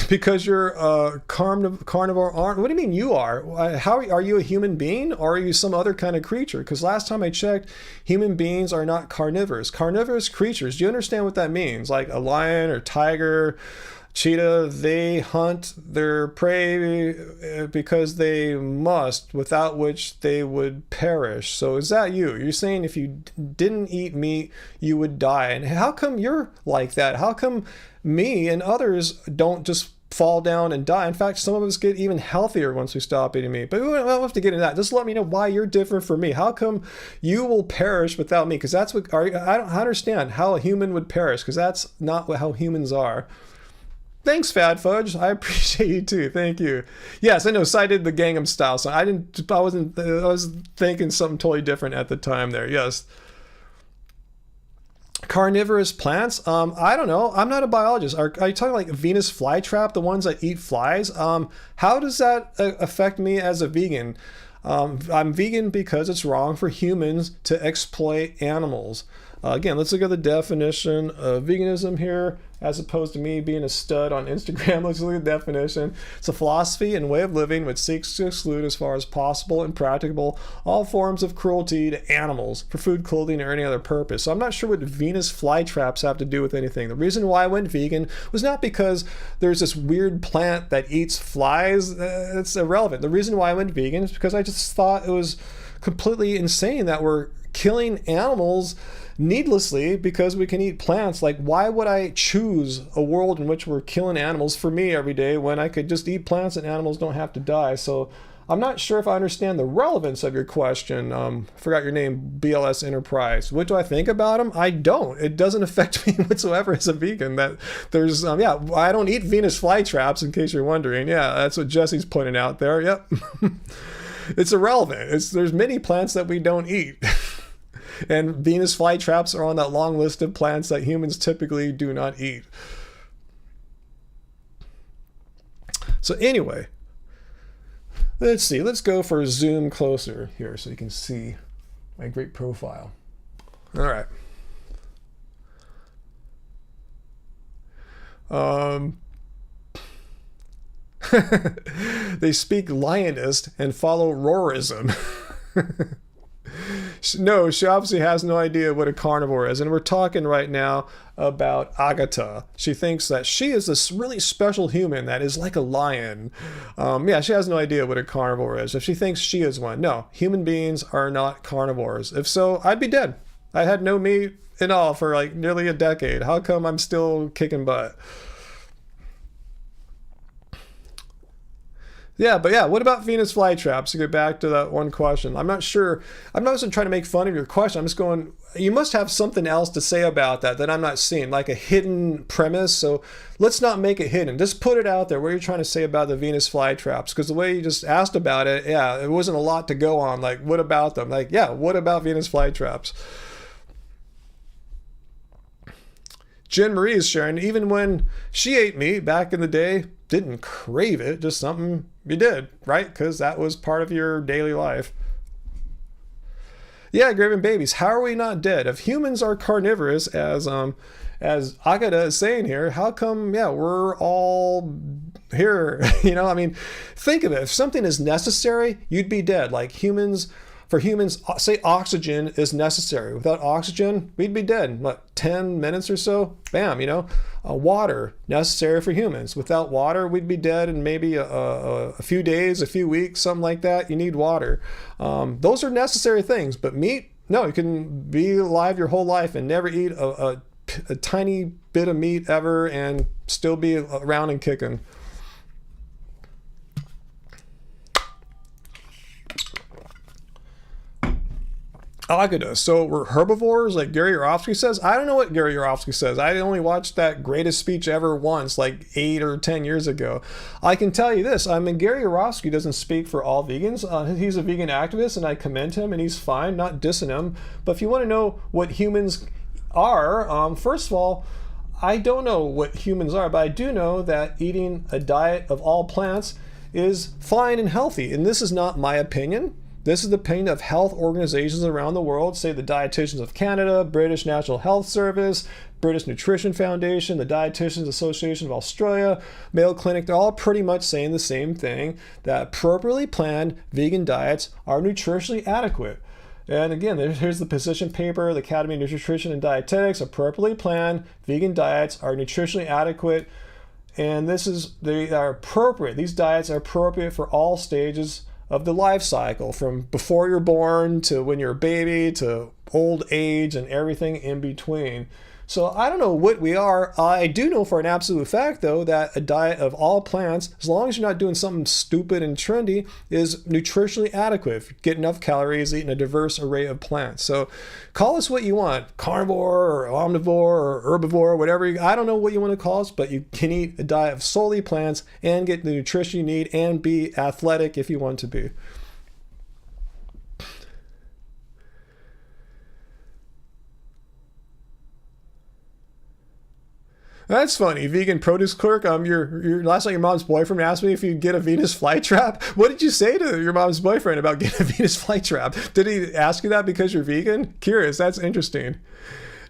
because you're a carnivore aren't. What do you mean you are? How are you a human being, or are you some other kind of creature? Because last time I checked, human beings are not carnivores. Carnivorous creatures. Do you understand what that means? Like a lion or tiger, Cheetah, they hunt their prey because they must, without which they would perish. So is that you? You're saying if you didn't eat meat, you would die. And how come you're like that? How come me and others don't just fall down and die? In fact, some of us get even healthier once we stop eating meat. But we don't have to get into that. Just let me know why you're different from me. How come you will perish without me? Because that's what I don't understand how a human would perish, because that's not how humans are. Thanks, Fad Fudge. I appreciate you too. Thank you. Yes, I know. Cited the Gangnam Style song. I was thinking something totally different at the time there. Yes. Carnivorous plants. I don't know. I'm not a biologist. Are you talking like Venus flytrap, the ones that eat flies? How does that affect me as a vegan? I'm vegan because it's wrong for humans to exploit animals. Again, let's look at the definition of veganism here, as opposed to me being a stud on Instagram. Let's look at the definition. It's a philosophy and way of living which seeks to exclude, as far as possible and practicable, all forms of cruelty to animals for food, clothing, or any other purpose. So I'm not sure what Venus flytraps have to do with anything. The reason why I went vegan was not because there's this weird plant that eats flies. It's irrelevant. The reason why I went vegan is because I just thought it was completely insane that we're killing animals needlessly because we can eat plants. Like, why would I choose a world in which we're killing animals for me every day when I could just eat plants and animals don't have to die? So I'm not sure if I understand the relevance of your question. Forgot your name, BLS Enterprise. What do I think about them? I don't. It doesn't affect me whatsoever as a vegan. That there's yeah, I don't eat Venus flytraps, in case you're wondering. Yeah, that's what Jesse's pointing out there. Yep. It's irrelevant. There's many plants that we don't eat. And Venus flytraps are on that long list of plants that humans typically do not eat. So anyway, let's see. Let's go for a zoom closer here so you can see my great profile. All right. They speak lionist and follow roarism. No, she obviously has no idea what a carnivore is. And we're talking right now about Agatha. She thinks that she is this really special human that is like a lion. Yeah, she has no idea what a carnivore is. If she thinks she is one. No, human beings are not carnivores. If so, I'd be dead. I had no meat at all for like nearly a decade. How come I'm still kicking butt? Yeah, but yeah, what about Venus flytraps? To get back to that one question, I'm not sure. I'm not just trying to make fun of your question. I'm just going, you must have something else to say about that I'm not seeing, like a hidden premise. So let's not make it hidden. Just put it out there. What are you trying to say about the Venus flytraps? Because the way you just asked about it, yeah, it wasn't a lot to go on. Like, what about them? Like, yeah, what about Venus flytraps? Jen Marie is sharing, even when she ate meat back in the day, didn't crave it, just something you did, right? Because that was part of your daily life. Yeah, Graven Babies, how are we not dead? If humans are carnivorous, as Agata is saying here, how come, yeah, we're all here? You know, I mean, think of it. If something is necessary, you'd be dead. Like for humans, say oxygen is necessary. Without oxygen, we'd be dead. What, 10 minutes or so? Bam, you know. Water, necessary for humans. Without water, we'd be dead in maybe a few days, a few weeks, something like that. You need water. Those are necessary things. But meat, no, you can be alive your whole life and never eat a tiny bit of meat ever and still be around and kicking. Agata. So we're herbivores like Gary Yourofsky says? I don't know what Gary Yourofsky says. I only watched that greatest speech ever once, like 8 or 10 years ago. I can tell you this. I mean, Gary Yourofsky doesn't speak for all vegans. He's a vegan activist, and I commend him, and he's fine, not dissing him. But if you want to know what humans are, first of all, I don't know what humans are, but I do know that eating a diet of all plants is fine and healthy. And this is not my opinion. This is the opinion of health organizations around the world, say the Dietitians of Canada, British National Health Service, British Nutrition Foundation, the Dietitians Association of Australia, Mayo Clinic. They're all pretty much saying the same thing, that appropriately planned vegan diets are nutritionally adequate. And again, here's the position paper, the Academy of Nutrition and Dietetics. Appropriately planned vegan diets are nutritionally adequate and they are appropriate. These diets are appropriate for all stages of the life cycle, from before you're born to when you're a baby to old age and everything in between. So I don't know what we are. I do know for an absolute fact, though, that a diet of all plants, as long as you're not doing something stupid and trendy, is nutritionally adequate. If you get enough calories, eating a diverse array of plants. So call us what you want, carnivore or omnivore or herbivore, whatever. I don't know what you want to call us, but you can eat a diet of solely plants and get the nutrition you need and be athletic if you want to be. That's funny. Vegan produce clerk. Your last night your mom's boyfriend asked me if you'd get a Venus flytrap. What did you say to your mom's boyfriend about getting a Venus flytrap? Did he ask you that because you're vegan? Curious. That's interesting.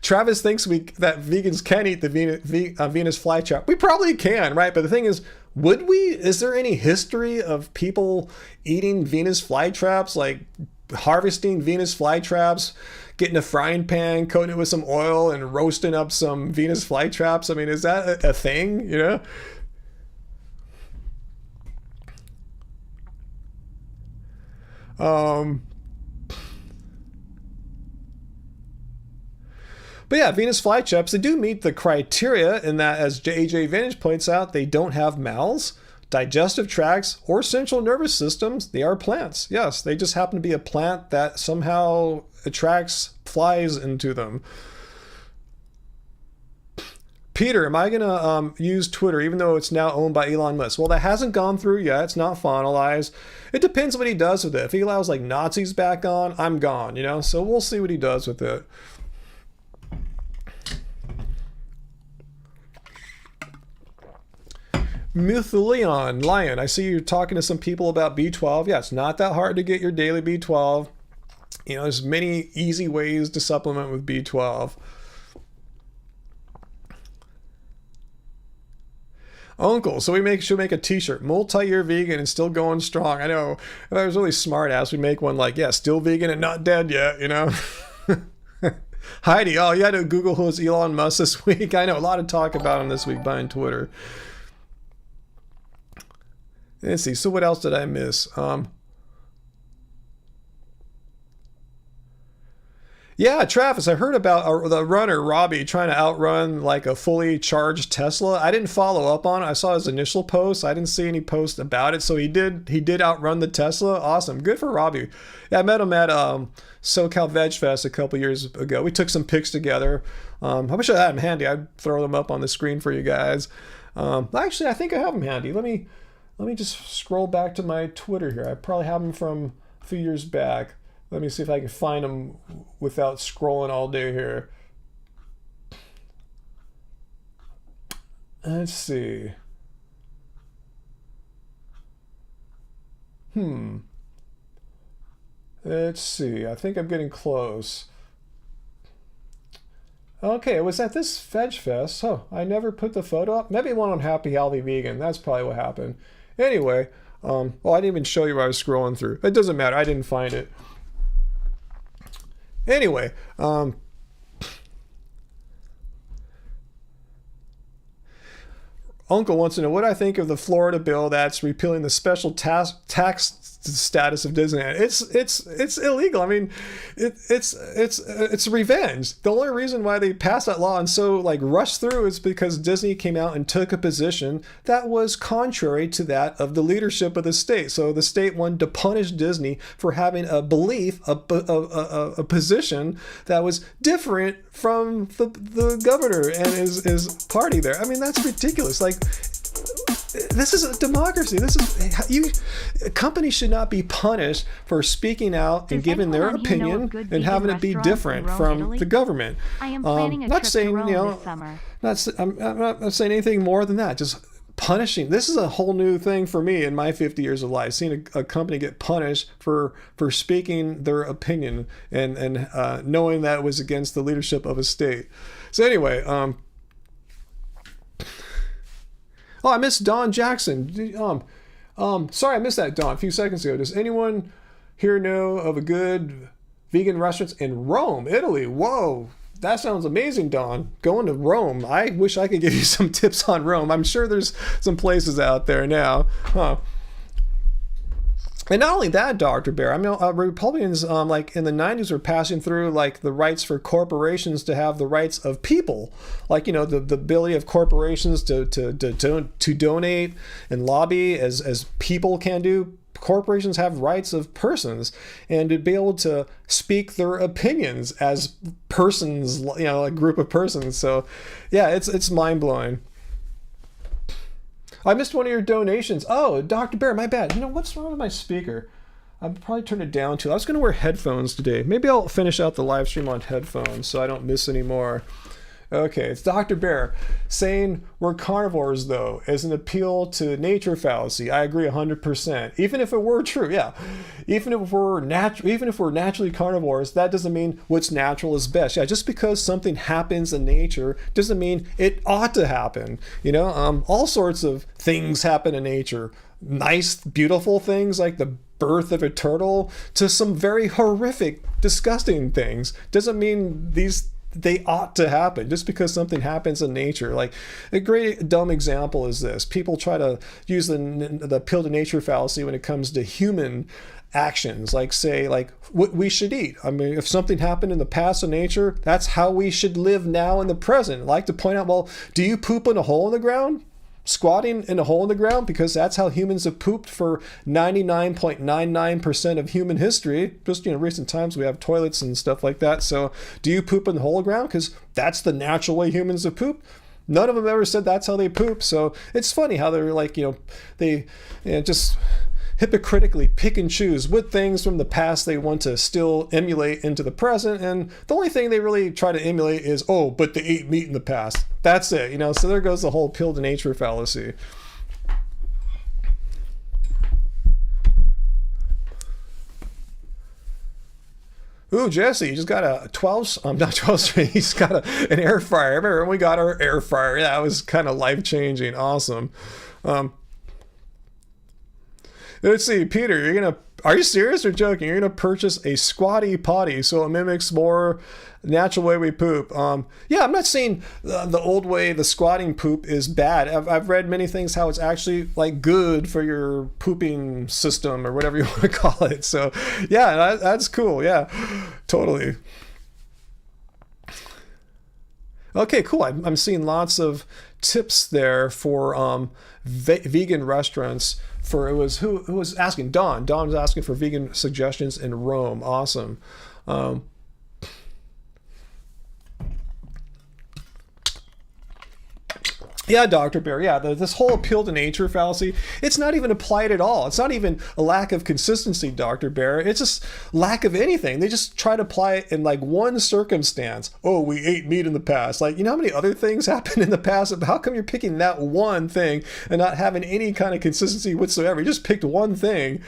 Travis thinks that vegans can eat the Venus flytrap. We probably can, right? But the thing is, would we? Is there any history of people eating Venus flytraps, like harvesting Venus flytraps, getting a frying pan, coating it with some oil, and roasting up some Venus flytraps? I mean, is that a thing, you know? But yeah, Venus flytraps, they do meet the criteria in that, as J.J. Vintage points out, they don't have mouths, digestive tracts, or central nervous systems. They are plants. Yes, they just happen to be a plant that somehow attracts flies into them. Peter, am I going to use Twitter even though it's now owned by Elon Musk? Well, that hasn't gone through yet. It's not finalized. It depends what he does with it. If he allows like Nazis back on, I'm gone, you know? So we'll see what he does with it. Mythleon, Lion, I see you're talking to some people about B12. Yeah, it's not that hard to get your daily B12. You know, there's many easy ways to supplement with B12. Uncle, so we should make a t-shirt, multi-year vegan and still going strong. I know, that was really smart ass. We make one like, yeah, still vegan and not dead yet, you know? Heidi, oh, you had to Google who's Elon Musk this week. I know, a lot of talk about him this week behind Twitter. Let's see, so what else did I miss? Yeah, Travis, I heard about the runner, Robbie, trying to outrun like a fully charged Tesla. I didn't follow up on it. I saw his initial post. I didn't see any post about it. So he did outrun the Tesla. Awesome. Good for Robbie. Yeah, I met him at SoCal Veg Fest a couple years ago. We took some pics together. I wish I had them handy. I'd throw them up on the screen for you guys. Actually, I think I have them handy. Let me just scroll back to my Twitter here. I probably have them from a few years back. Let me see if I can find them without scrolling all day here. Let's see. Let's see. I think I'm getting close. Okay, it was at this Veg Fest. Oh, I never put the photo up. Maybe one on Happy Healthy Vegan. That's probably what happened. Anyway, well, I didn't even show you what I was scrolling through. It doesn't matter. I didn't find it. Anyway, Uncle wants to know what I think of the Florida bill that's repealing the special tax status of Disneyland. It's illegal. I mean, it's revenge. The only reason why they passed that law and so like rushed through is because Disney came out and took a position that was contrary to that of the leadership of the state. So the state wanted to punish Disney for having a belief, a position that was different from the governor and his party there. I mean, that's ridiculous. Like, this is a democracy. Companies should not be punished for speaking out and giving their opinion and having it be different from the government. I am planning a not trip saying, to Rome you know, this summer. I'm not saying anything more than that. Just punishing. This is a whole new thing for me in my 50 years of life. Seeing a company get punished for speaking their opinion and knowing that it was against the leadership of a state. So anyway, oh, I missed Don Jackson. Sorry, I missed that, Don, a few seconds ago. Does anyone here know of a good vegan restaurant in Rome, Italy? Whoa, That sounds amazing, Don. Going to Rome. I wish I could give you some tips on Rome. I'm sure there's some places out there now. Huh. And not only that, Dr. Bear, I mean, Republicans, like in the 90s were passing through like the rights for corporations to have the rights of people. Like, you know, the ability of corporations to donate and lobby as people can do. Corporations have rights of persons, and to be able to speak their opinions as persons, you know, a group of persons. So yeah, it's mind-blowing. I missed one of your donations. Oh, Dr. Bear, my bad. You know, what's wrong with my speaker? I'll probably turn it down too. I was going to wear headphones today. Maybe I'll finish out the live stream on headphones so I don't miss any more. Okay, it's Dr. Bear saying we're carnivores, though, as an appeal to nature fallacy. I agree 100%. Even if it were true, yeah. Even if we're naturally carnivores, that doesn't mean what's natural is best. Yeah, just because something happens in nature doesn't mean it ought to happen. You know, all sorts of things happen in nature. Nice, beautiful things like the birth of a turtle to some very horrific, disgusting things. Doesn't mean they ought to happen just because something happens in nature. Like a great dumb example is this: people try to use the appeal to nature fallacy when it comes to human actions, like say like what we should eat. I mean, if something happened in the past in nature, that's how we should live now in the present. I like to point out, well, do you poop in a hole in the ground? Squatting in a hole in the ground? Because that's how humans have pooped for 99.99% of human history. Just, you know, recent times we have toilets and stuff like that. So do you poop in the hole in the ground? Because that's the natural way humans have pooped. None of them ever said that's how they poop. So it's funny how they're like, you know, they just hypocritically pick and choose what things from the past they want to still emulate into the present, and the only thing they really try to emulate is, oh, but they ate meat in the past. That's it, you know. So there goes the whole appeal to nature fallacy. Ooh, Jesse, you just got a 12, not 12 string, he's got an air fryer. I remember when we got our air fryer, that was kind of life-changing, awesome. Let's see, Peter, are you serious or joking? You're gonna purchase a squatty potty so it mimics more natural way we poop. Yeah, I'm not saying the old way, the squatting poop, is bad. I've read many things how it's actually like good for your pooping system or whatever you want to call it. So yeah, that's cool. Yeah, totally. Okay, cool. I'm seeing lots of tips there for vegan restaurants. Who was asking? Don was asking for vegan suggestions in Rome. Awesome. Yeah, Dr. Bear, yeah, this whole appeal to nature fallacy, it's not even applied at all. It's not even a lack of consistency, Dr. Bear. It's just lack of anything. They just try to apply it in like one circumstance. Oh, we ate meat in the past. Like, you know how many other things happened in the past? How come you're picking that one thing and not having any kind of consistency whatsoever? You just picked one thing.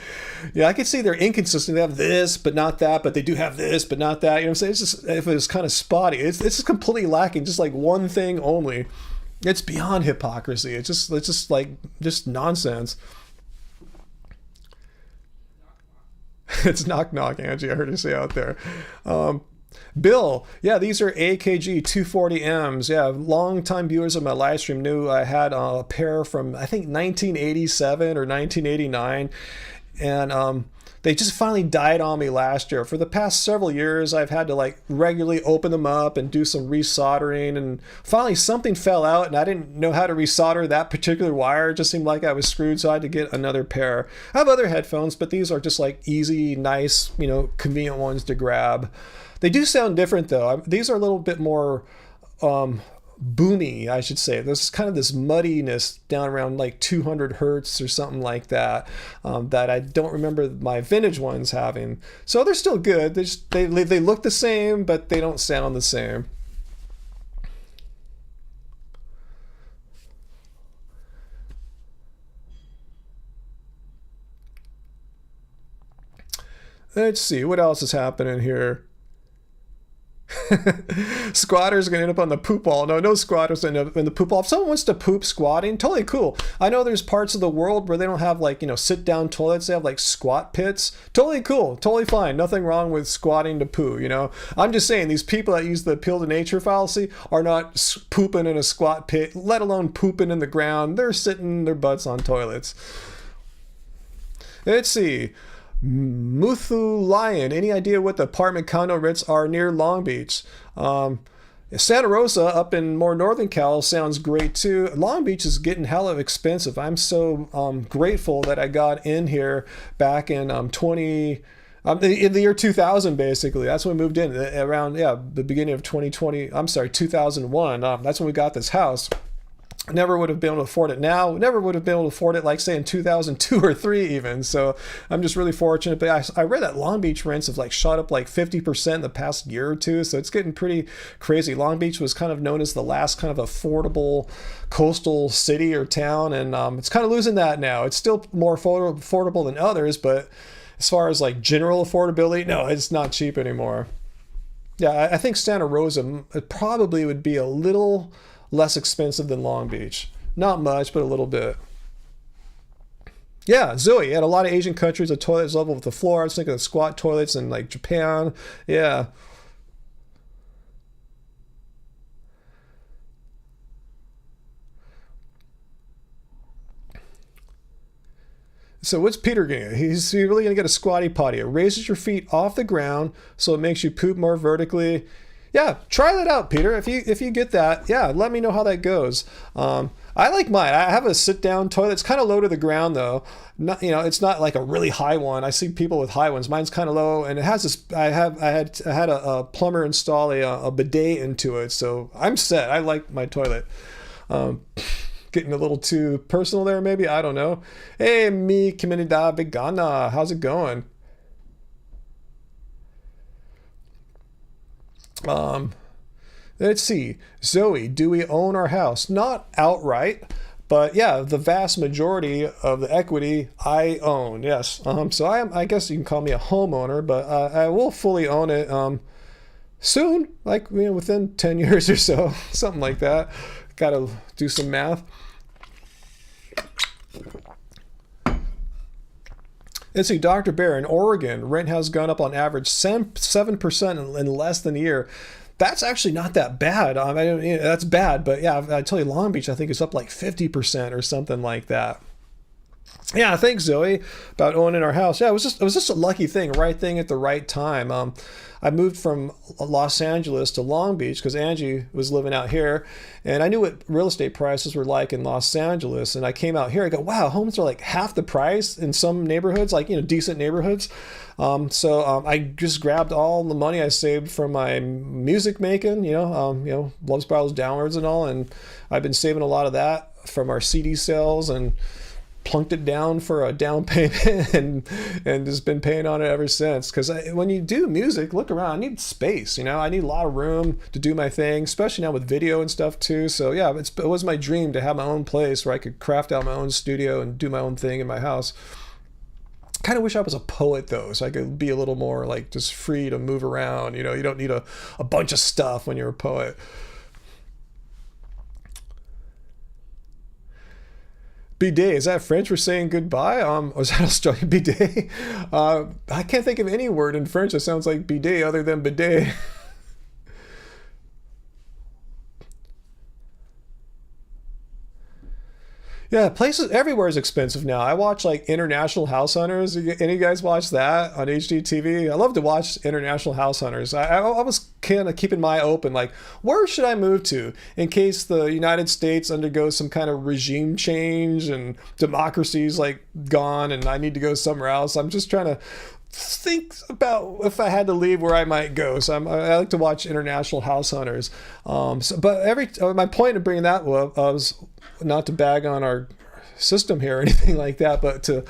Yeah, I could see they're inconsistent. They have this, but not that, but they do have this, but not that. You know what I'm saying? It's just, if it's kind of spotty, it's just completely lacking, just like one thing only. It's beyond hypocrisy. It's just nonsense. It's knock knock, Angie. I heard you say out there. Bill, yeah, these are AKG 240Ms. Yeah, long-time viewers of my live stream knew I had a pair from, I think, 1987 or 1989. And they just finally died on me last year. For the past several years, I've had to like regularly open them up and do some resoldering, and finally something fell out and I didn't know how to resolder that particular wire. It just seemed like I was screwed, so I had to get another pair. I have other headphones, but these are just like easy, nice, you know, convenient ones to grab. They do sound different though. These are a little bit more boomy, I should say. There's kind of this muddiness down around like 200 hertz or something like that, that I don't remember my vintage ones having. So they're still good. They look the same, but they don't sound the same. Let's see what else is happening here. Squatters are going to end up on the poop wall. No squatters end up in the poop wall. If someone wants to poop squatting, totally cool. I know there's parts of the world where they don't have like, sit down toilets. They have like squat pits. Totally cool. Totally fine. Nothing wrong with squatting to poo, I'm just saying these people that use the appeal to nature fallacy are not pooping in a squat pit, let alone pooping in the ground. They're sitting their butts on toilets. Let's see. Muthu Lion, any idea what the apartment condo rents are near Long Beach? Santa Rosa up in more northern Cal sounds great too. Long Beach is getting hella expensive. I'm so grateful that I got in here back in in the year 2000, basically. That's when we moved in, around the beginning of 2001. That's when we got this house. Never would have been able to afford it now. Never would have been able to afford it, like, say, in 2002 or 3 even. So I'm just really fortunate. But I read that Long Beach rents have like shot up like 50% in the past year or two. So it's getting pretty crazy. Long Beach was kind of known as the last kind of affordable coastal city or town. And it's kind of losing that now. It's still more affordable than others. But as far as like general affordability, no, it's not cheap anymore. Yeah, I think Santa Rosa, it probably would be a little less expensive than Long Beach. Not much, but a little bit. Yeah, Zoe, at a lot of Asian countries, the toilets level with the floor. I was thinking of squat toilets in like Japan. Yeah. So what's Peter going to get? He's really going to get a squatty potty. It raises your feet off the ground, so it makes you poop more vertically. Yeah, try that out, Peter. If you get that, yeah, let me know how that goes. I like mine. I have a sit-down toilet. It's kind of low to the ground, though. Not, it's not like a really high one. I see people with high ones. Mine's kind of low, and it has this. I had a plumber install a bidet into it, so I'm set. I like my toilet. Getting a little too personal there, maybe. I don't know. Hey, mi comunidad vegana. How's it going? Let's see. Zoe, do we own our house? Not outright, but yeah, the vast majority of the equity I own. Yes. So I guess you can call me a homeowner, but I will fully own it soon, like within 10 years or so, something like that. Got to do some math. Let's see, Dr. Bear, in Oregon, rent has gone up on average 7% in less than a year. That's actually not that bad. That's bad, but yeah, I tell you, Long Beach, I think it's up like 50% or something like that. Yeah, thanks, Zoe, about owning our house. Yeah, it was just a lucky thing, right thing at the right time. I moved from Los Angeles to Long Beach because Angie was living out here, and I knew what real estate prices were like in Los Angeles. And I came out here, I go, wow, homes are like half the price in some neighborhoods, like decent neighborhoods. So I just grabbed all the money I saved from my music making, Love Spirals Downwards and all, and I've been saving a lot of that from our CD sales and plunked it down for a down payment and just been paying on it ever since. Because when you do music, look around, I need space, I need a lot of room to do my thing, especially now with video and stuff too. So yeah, it was my dream to have my own place where I could craft out my own studio and do my own thing in my house. Kind of wish I was a poet though, so I could be a little more like just free to move around. You don't need a bunch of stuff when you're a poet. Bidet, is that French for saying goodbye? Or is that Australian bidet? I can't think of any word in French that sounds like bidet other than bidet. Yeah, places everywhere is expensive now. I watch like International House Hunters. Any guys watch that on HGTV? I love to watch International House Hunters. I was kind of keeping my eye open, like, where should I move to in case the United States undergoes some kind of regime change and democracy's like gone and I need to go somewhere else. I'm just trying to think about if I had to leave where I might go. So I like to watch International House Hunters. But my point of bringing that up was not to bag on our system here or anything like that, but to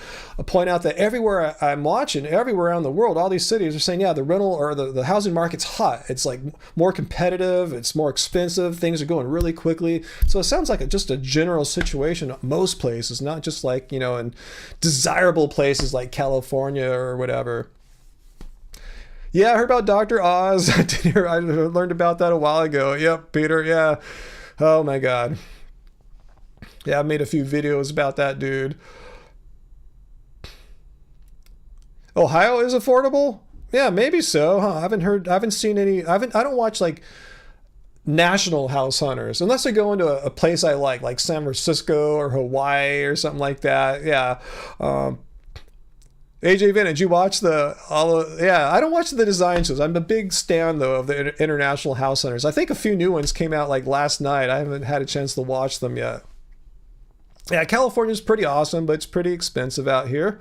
point out that everywhere I'm watching, everywhere around the world, all these cities are saying, yeah, the rental or the housing market's hot. It's like more competitive. It's more expensive. Things are going really quickly. So it sounds like just a general situation at most places, not just like, in desirable places like California or whatever. Yeah, I heard about Dr. Oz. I learned about that a while ago. Yep, Peter. Yeah. Oh my God. Yeah, I made a few videos about that dude. Ohio is affordable? Yeah, maybe so. Huh? I haven't seen any. I don't watch like national house hunters unless I go into a place I like San Francisco or Hawaii or something like that. Yeah. AJ Vintage, you watch yeah, I don't watch the design shows. I'm a big stan though of the international house hunters. I think a few new ones came out like last night. I haven't had a chance to watch them yet. Yeah, California's pretty awesome, but it's pretty expensive out here.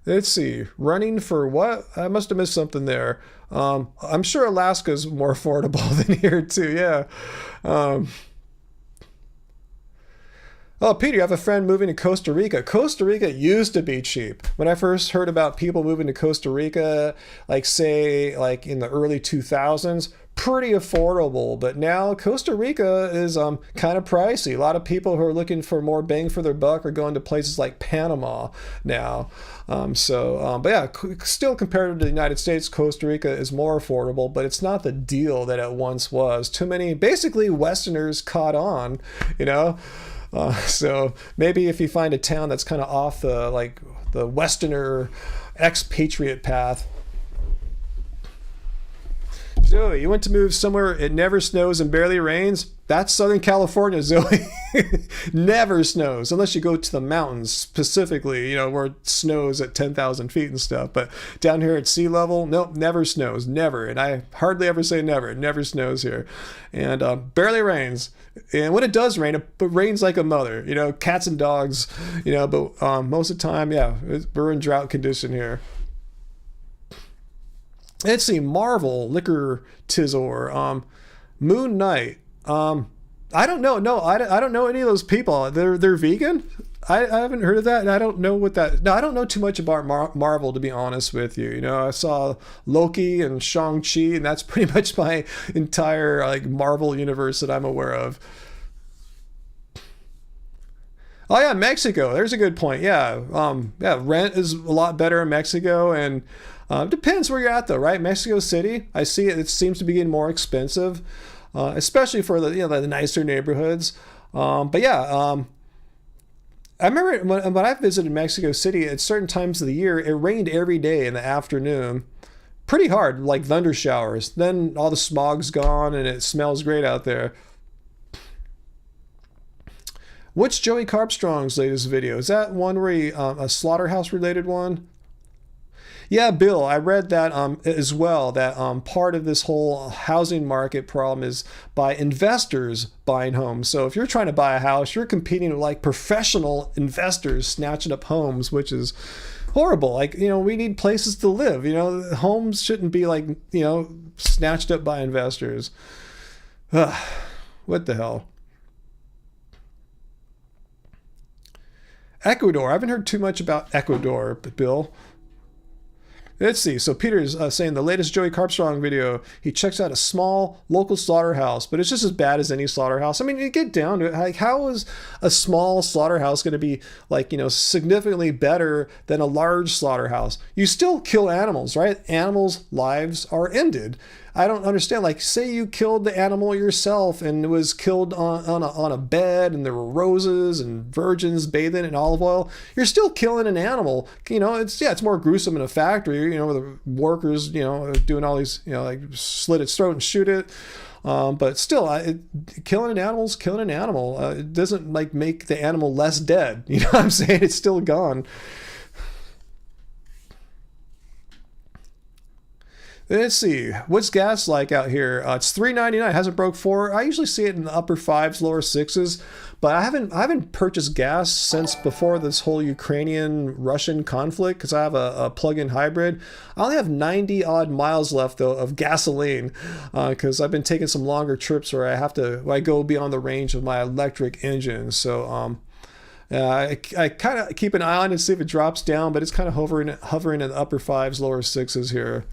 Let's see, running for what? I must have missed something there. I'm sure Alaska's more affordable than here too. Yeah. Oh, Peter, you have a friend moving to Costa Rica. Costa Rica used to be cheap. When I first heard about people moving to Costa Rica, like say like in the early 2000s, pretty affordable. But now Costa Rica is kind of pricey. A lot of people who are looking for more bang for their buck are going to places like Panama now. But yeah, still compared to the United States, Costa Rica is more affordable, but it's not the deal that it once was. Too many, basically Westerners caught on, you know? So maybe if you find a town that's kind of off the Westerner expatriate path. Zoe, you went to move somewhere it never snows and barely rains? That's Southern California, Zoe. Never snows unless you go to the mountains specifically, you know, where it snows at 10,000 feet and stuff. But down here at sea level, nope, never snows, never. And I hardly ever say never. It never snows here. And barely rains. And when it does rain, it rains like a mother, you know, cats and dogs, you know, but most of the time, yeah, we're in drought condition here. Let's see, Marvel, Liquor Tizor, Moon Knight. I don't know. No, I don't know any of those people. They're vegan? I haven't heard of that, and I don't know what that... No, I don't know too much about Marvel, to be honest with you. You know, I saw Loki and Shang-Chi, and that's pretty much my entire like Marvel universe that I'm aware of. Oh yeah, Mexico. There's a good point. Yeah, yeah. Rent is a lot better in Mexico, and depends where you're at though, right? Mexico City, I see it seems to be getting more expensive, especially for the nicer neighborhoods. But yeah, I remember when I visited Mexico City at certain times of the year, it rained every day in the afternoon, pretty hard, like thunder showers. Then all the smog's gone and it smells great out there. What's Joey Carbstrong's latest video? Is that one where he, a slaughterhouse related one? Yeah, Bill, I read that as well, that part of this whole housing market problem is by investors buying homes. So if you're trying to buy a house, you're competing with like professional investors snatching up homes, which is horrible. Like, you know, we need places to live. You know, homes shouldn't be like, you know, snatched up by investors. What the hell? Ecuador. I haven't heard too much about Ecuador, Bill. Let's see. So Peter's saying the latest Joey Carbstrong video, he checks out a small local slaughterhouse, but it's just as bad as any slaughterhouse. I mean, you get down to it, like how is a small slaughterhouse going to be like, you know, significantly better than a large slaughterhouse? You still kill animals, right? Animals' lives are ended. I don't understand. Like, say you killed the animal yourself and it was killed on a bed and there were roses and virgins bathing in olive oil. You're still killing an animal. You know, it's more gruesome in a factory, you know, where the workers, you know, doing all these, you know, like slit its throat and shoot it. But still, killing an animal is killing an animal. It doesn't like make the animal less dead. You know what I'm saying? It's still gone. Let's see, what's gas like out here? It's $3.99. Hasn't broke $4. I usually see it in the upper 5s, lower 6s, but I haven't purchased gas since before this whole Ukrainian-Russian conflict because I have a plug-in hybrid. I only have 90 odd miles left though of gasoline because I've been taking some longer trips where I go beyond the range of my electric engine. So I kind of keep an eye on it to see if it drops down, but it's kind of hovering in the upper 5s, lower 6s here.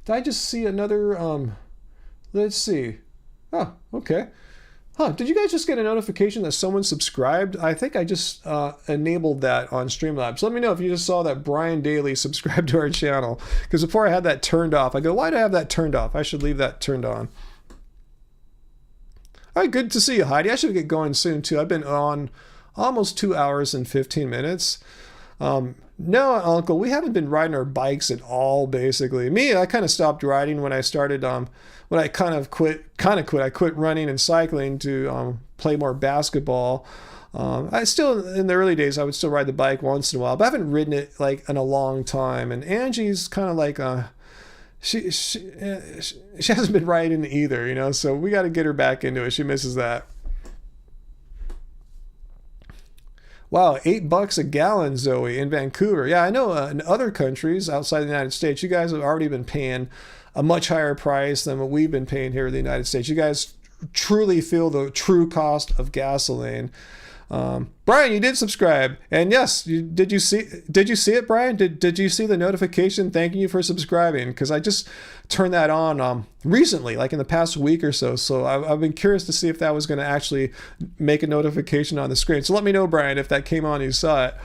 Did I just see another, let's see. Oh, okay. Huh, did you guys just get a notification that someone subscribed? I think I just enabled that on Streamlabs. Let me know if you just saw that Brian Daly subscribed to our channel. Because before I had that turned off, I go, why do I have that turned off? I should leave that turned on. All right, good to see you, Heidi. I should get going soon, too. I've been on almost 2 hours and 15 minutes. No, Uncle, we haven't been riding our bikes at all, basically. Me, I kind of stopped riding when I started, when I I quit running and cycling to play more basketball. I still, in the early days, I would still ride the bike once in a while, but I haven't ridden it like in a long time. And Angie's kind of like, she hasn't been riding either, you know, so we got to get her back into it. She misses that. Wow, $8 a gallon, Zoe, in Vancouver. Yeah, I know in other countries outside the United States, you guys have already been paying a much higher price than what we've been paying here in the United States. You guys truly feel the true cost of gasoline. Brian, you did subscribe, and yes, did you see it, Brian? Did you see the notification thanking you for subscribing? Because I just turned that on recently, like in the past week or so. So I've been curious to see if that was going to actually make a notification on the screen. So let me know, Brian, if that came on and you saw it.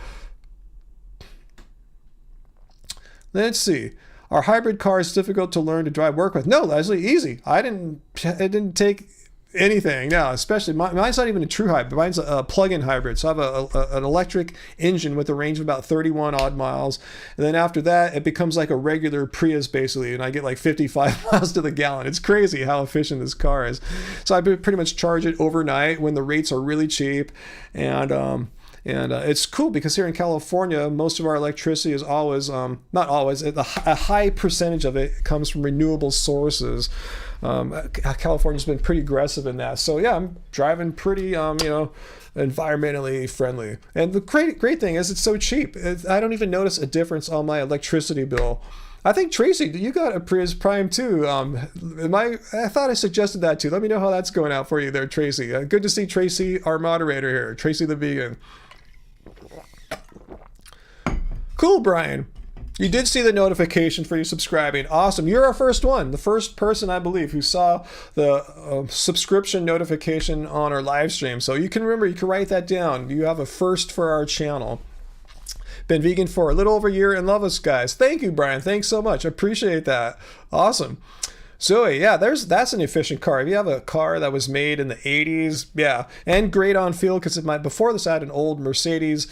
Let's see. Are hybrid cars difficult to learn to drive work with? No, Leslie, easy. It didn't take anything. No, especially mine's not even a true hybrid. Mine's a plug-in hybrid. So I have an electric engine with a range of about 31 odd miles. And then after that, it becomes like a regular Prius basically. And I get like 55 miles to the gallon. It's crazy how efficient this car is. So I pretty much charge it overnight when the rates are really cheap. And it's cool because here in California, most of our electricity is always, not always, a high percentage of it comes from renewable sources. California's been pretty aggressive in that. So yeah, I'm driving pretty, environmentally friendly. And the great thing is it's so cheap. I don't even notice a difference on my electricity bill. I think, Tracy, you got a Prius Prime too. I thought I suggested that too. Let me know how that's going out for you there, Tracy. Good to see Tracy, our moderator here, Tracy the vegan. Cool, Brian. You did see the notification for you subscribing. Awesome. You're our first one. The first person, I believe, who saw the subscription notification on our live stream. So you can remember, you can write that down. You have a first for our channel. Been vegan for a little over a year and love us, guys. Thank you, Brian. Thanks so much. I appreciate that. Awesome. So yeah, that's an efficient car. If you have a car that was made in the 80s, yeah, and great on fuel, because before this I had an old Mercedes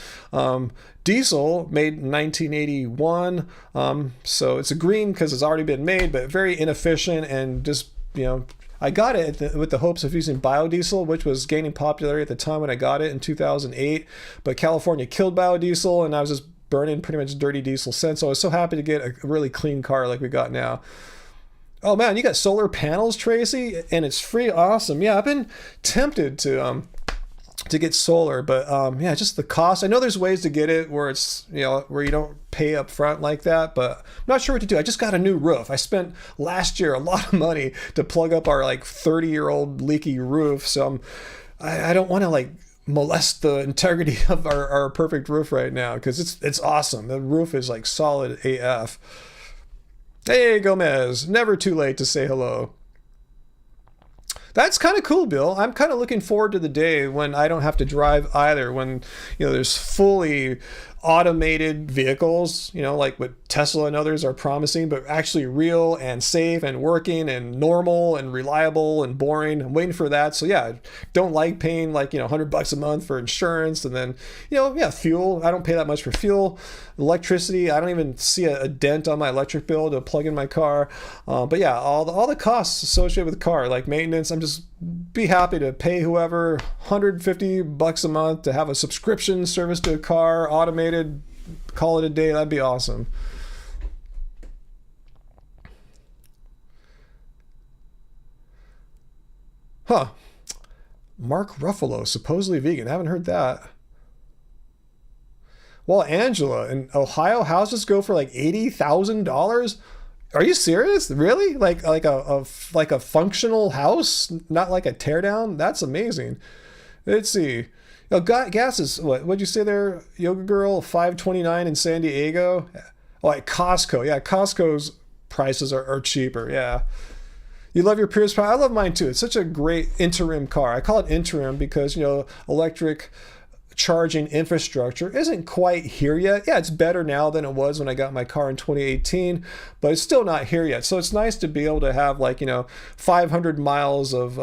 diesel made in 1981. So it's a green because it's already been made, but very inefficient and just, you know, I got it with the hopes of using biodiesel, which was gaining popularity at the time when I got it in 2008. But California killed biodiesel, and I was just burning pretty much dirty diesel since. So I was so happy to get a really clean car like we got now. Oh man, you got solar panels, Tracy, and it's free. Awesome. Yeah, I've been tempted to get solar, but yeah, just the cost. I know there's ways to get it where it's, you know, where you don't pay up front like that, but I'm not sure what to do. I just got a new roof. I spent last year a lot of money to plug up our like 30-year-old leaky roof, so I don't want to like molest the integrity of our perfect roof right now, because it's awesome. The roof is like solid AF. Hey, Gomez, never too late to say hello. That's kind of cool, Bill. I'm kind of looking forward to the day when I don't have to drive either, when, you know, there's fully automated vehicles, you know, like what Tesla and others are promising, but actually real and safe and working and normal and reliable and boring. I'm waiting for that. So yeah, don't like paying like, you know, $100 a month for insurance, and then, you know, yeah, fuel. I don't pay that much for fuel. Electricity, I don't even see a dent on my electric bill to plug in my car. But yeah, all the costs associated with the car, like maintenance, I'm just be happy to pay whoever $150 a month to have a subscription service to a car, automated, call it a day. That'd be awesome. Huh. Mark Ruffalo, supposedly vegan. Haven't heard that. Well, Angela, in Ohio, houses go for like $80,000. Are you serious? Really? Like a functional house, not like a teardown? That's amazing. Let's see. Oh, gas is what? What'd you say there, Yoga Girl? $5.29 in San Diego. Oh, at Costco. Yeah, Costco's prices are cheaper. Yeah. You love your Piers Prime? I love mine too. It's such a great interim car. I call it interim because, you know, electric charging infrastructure isn't quite here yet. Yeah, it's better now than it was when I got my car in 2018, but it's still not here yet. So it's nice to be able to have, like, you know, 500 miles of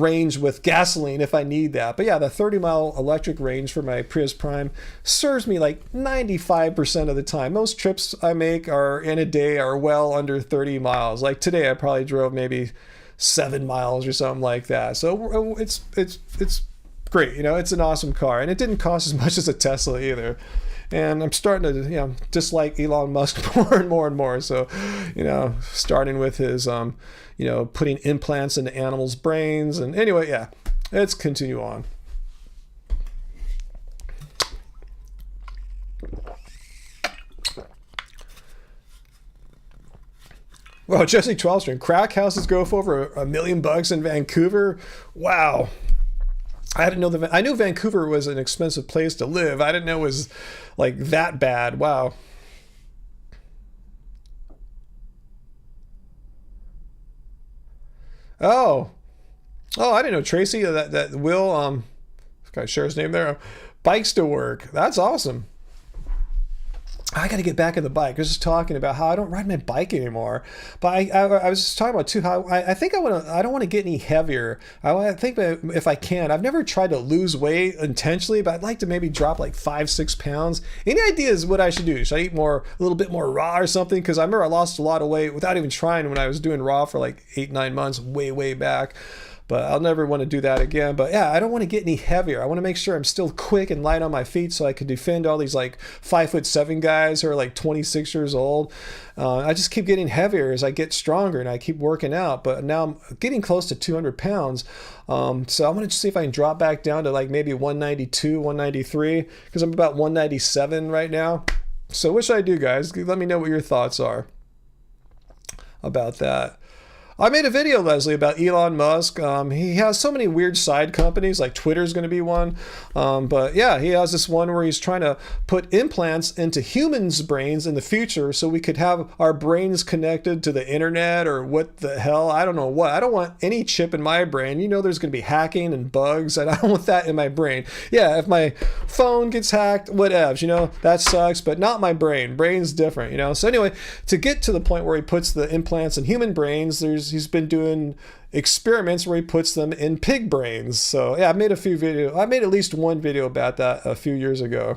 range with gasoline if I need that. But yeah, the 30-mile electric range for my Prius Prime serves me like 95% of the time. Most trips I make are in a day are well under 30 miles. Like today, I probably drove maybe 7 miles or something like that. So it's great. You know, it's an awesome car, and it didn't cost as much as a Tesla either. And I'm starting to, you know, dislike Elon Musk more and more and more. So, you know, starting with his, you know, putting implants into animals' brains. And anyway, yeah, let's continue on. Well, Jesse 12string, crack houses go for over $1 million in Vancouver. Wow. I didn't know I knew Vancouver was an expensive place to live. I didn't know it was like that bad. Wow. Oh, I didn't know Tracy that Will can I share his name there? Bikes to work. That's awesome. I got to get back on the bike. I was just talking about how I don't ride my bike anymore. But I was just talking about too how I think I don't want to get any heavier. I think that if I can, I've never tried to lose weight intentionally, but I'd like to maybe drop like 5-6 pounds. Any ideas what I should do? Should I eat a little bit more raw or something? Because I remember I lost a lot of weight without even trying when I was doing raw for like 8-9 months, way back. But I'll never want to do that again. But yeah, I don't want to get any heavier. I want to make sure I'm still quick and light on my feet so I can defend all these like 5'7" guys who are like 26 years old. I just keep getting heavier as I get stronger and I keep working out. But now I'm getting close to 200 pounds. So I'm going to see if I can drop back down to like maybe 192, 193, because I'm about 197 right now. So what should I do, guys? Let me know what your thoughts are about that. I made a video, Leslie, about Elon Musk. He has so many weird side companies, like Twitter's going to be one. But yeah, he has this one where he's trying to put implants into humans' brains in the future so we could have our brains connected to the internet or what the hell. I don't know what. I don't want any chip in my brain. You know there's going to be hacking and bugs, and I don't want that in my brain. Yeah, if my phone gets hacked, whatevs, you know, that sucks, but not my brain. Brain's different, you know. So anyway, to get to the point where he puts the implants in human brains, he's been doing experiments where he puts them in pig brains. So yeah, I made at least one video about that a few years ago.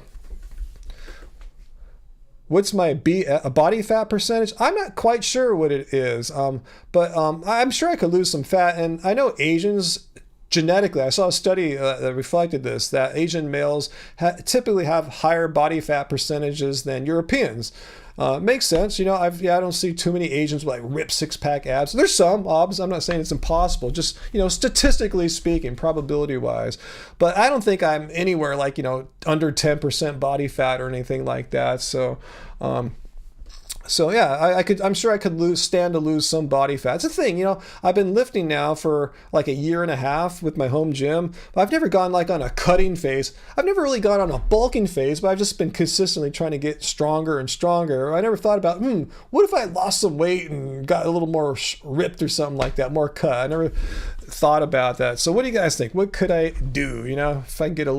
What's my body fat percentage? I'm not quite sure what it is, but I'm sure I could lose some fat. And I know Asians, genetically, I saw a study that reflected this, that Asian males typically have higher body fat percentages than Europeans. Makes sense. You know, I don't see too many Asians with like ripped six-pack abs. There's some obs. I'm not saying it's impossible. Just, you know, statistically speaking, probability-wise. But I don't think I'm anywhere like, you know, under 10% body fat or anything like that. So yeah, I'm sure I could stand to lose some body fat. It's a thing, you know, I've been lifting now for like a year and a half with my home gym, but I've never gone like on a cutting phase. I've never really gone on a bulking phase, but I've just been consistently trying to get stronger and stronger. I never thought about, what if I lost some weight and got a little more ripped or something like that, more cut? I never thought about that. So what do you guys think? What could I do, you know, if I can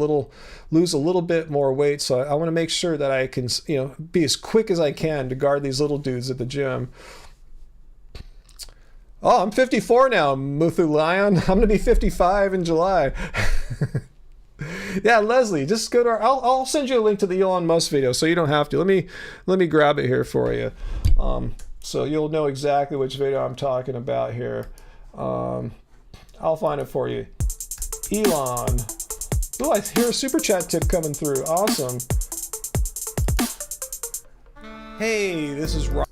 lose a little bit more weight? So I want to make sure that I can, you know, be as quick as I can to guard these little dudes at the gym. Oh, I'm 54 now, Muthu Lion. I'm going to be 55 in July. Yeah, Leslie, just go to I'll send you a link to the Elon Musk video so you don't have to. Let me grab it here for you. So you'll know exactly which video I'm talking about here. I'll find it for you. Elon. Oh, I hear a super chat tip coming through. Awesome. Hey, this is Ryan.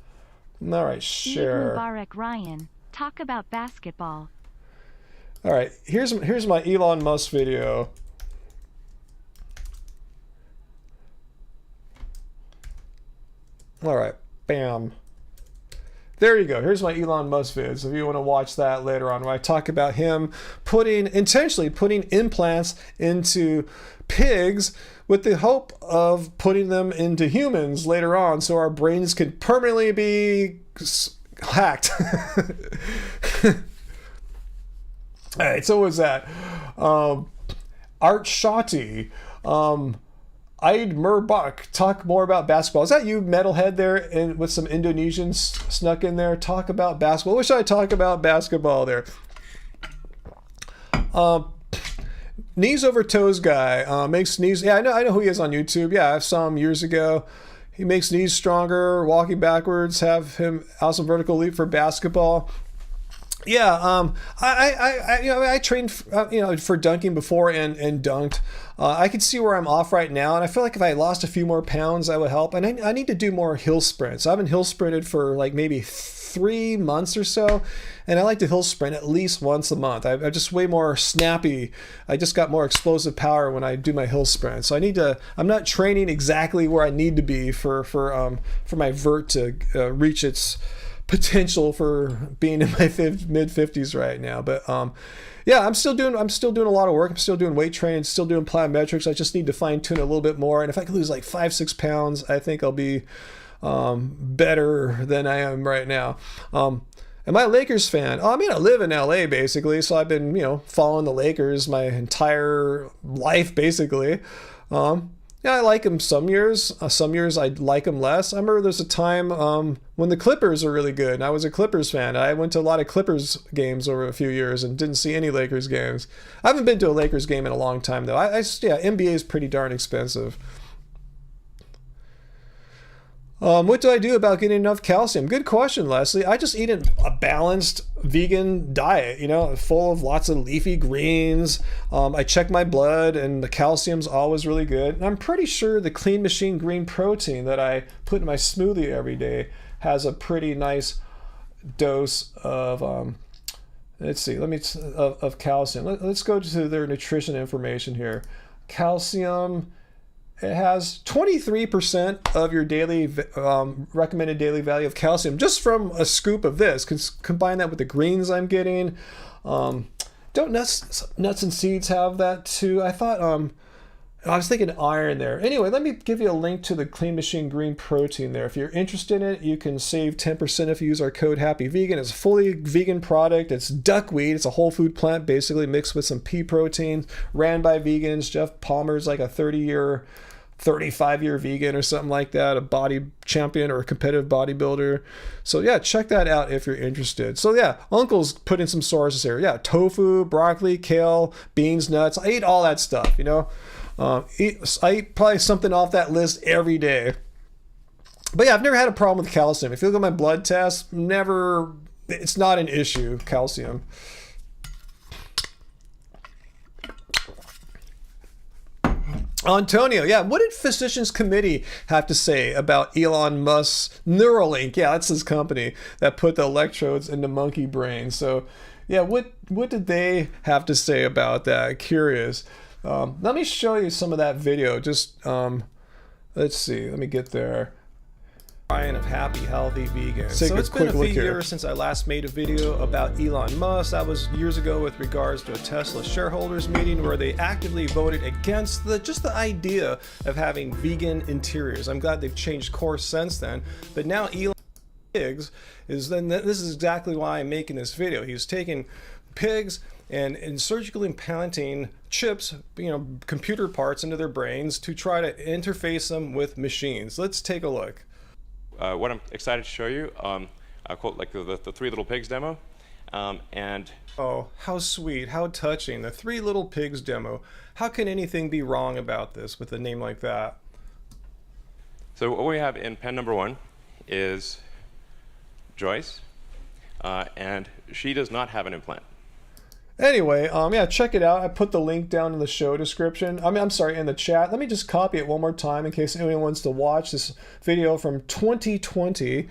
All right, share. Mubarak Ryan, talk about basketball. All right, here's my Elon Musk video. All right, bam. There you go. Here's my Elon Musk vid. So if you want to watch that later on, where I talk about him intentionally putting implants into pigs with the hope of putting them into humans later on, so our brains can permanently be hacked. All right, so what was that? Art Shati. Aid Murbach, talk more about basketball. Is that you, metalhead, there, and with some Indonesians snuck in there? Talk about basketball. Wish I talk about basketball there. Knees over toes guy makes knees. Yeah, I know who he is on YouTube. Yeah, I saw him years ago. He makes knees stronger, walking backwards. Have him awesome vertical leap for basketball. Yeah, I trained for dunking before and dunked. I can see where I'm off right now, and I feel like if I lost a few more pounds, I would help. And I need to do more hill sprints. I haven't hill sprinted for like maybe 3 months or so, and I like to hill sprint at least once a month. I'm just way more snappy. I just got more explosive power when I do my hill sprint. So I'm not training exactly where I need to be for my vert to reach its potential for being in my mid 50s right now. But yeah, I'm still doing a lot of work. I'm still doing weight training, still doing plyometrics. I just need to fine tune a little bit more. And if I can lose like 5-6 pounds, I think I'll be better than I am right now. Am I a Lakers fan? I mean, I live in LA basically, so I've been following the Lakers my entire life basically. Yeah, I like them some years. Some years I like them less. I remember there's a time when the Clippers are really good, and I was a Clippers fan. I went to a lot of Clippers games over a few years and didn't see any Lakers games. I haven't been to a Lakers game in a long time, though. NBA is pretty darn expensive. What do I do about getting enough calcium? Good question, Leslie. I just eat a balanced vegan diet, full of lots of leafy greens. I check my blood, and the calcium's always really good. And I'm pretty sure the Clean Machine green protein that I put in my smoothie every day has a pretty nice dose of of calcium. Let's go to their nutrition information here. Calcium. It has 23% of your daily recommended daily value of calcium just from a scoop of this. Combine that with the greens I'm getting. Don't nuts and seeds have that too? I thought I was thinking iron there. Anyway, let me give you a link to the Clean Machine green protein there. If you're interested in it, you can save 10% if you use our code HappyVegan. It's a fully vegan product. It's duckweed. It's a whole food plant basically mixed with some pea protein, ran by vegans. Jeff Palmer's like a 35-year vegan or something like that, a body champion or a competitive bodybuilder. So yeah, check that out if you're interested. So yeah, Uncle's put in some sources here. Yeah, tofu, broccoli, kale, beans, nuts. I eat all that stuff, I eat probably something off that list every day. But yeah, I've never had a problem with calcium. If you look at my blood test, it's not an issue, calcium. Antonio, yeah, what did Physicians Committee have to say about Elon Musk's Neuralink? Yeah, that's his company that put the electrodes into monkey brains. So, yeah, what did they have to say about that? Curious. Let me show you some of that video. Just, let's see. Let me get there. Ryan of Happy Healthy Vegan. So it's been a few years since I last made a video about Elon Musk. That was years ago with regards to a Tesla shareholders meeting where they actively voted against just the idea of having vegan interiors. I'm glad they've changed course since then. But now Elon pigs this is exactly why I'm making this video. He's taking pigs and surgically implanting chips, computer parts into their brains to try to interface them with machines. Let's take a look. What I'm excited to show you, I quote like the Three Little Pigs demo, and oh, how sweet, how touching, the Three Little Pigs demo. How can anything be wrong about this with a name like that? So what we have in pen number 1 is Joyce, and she does not have an implant. Anyway, yeah, check it out. I put the link down in the show description. I'm sorry, in the chat. Let me just copy it one more time in case anyone wants to watch this video from 2020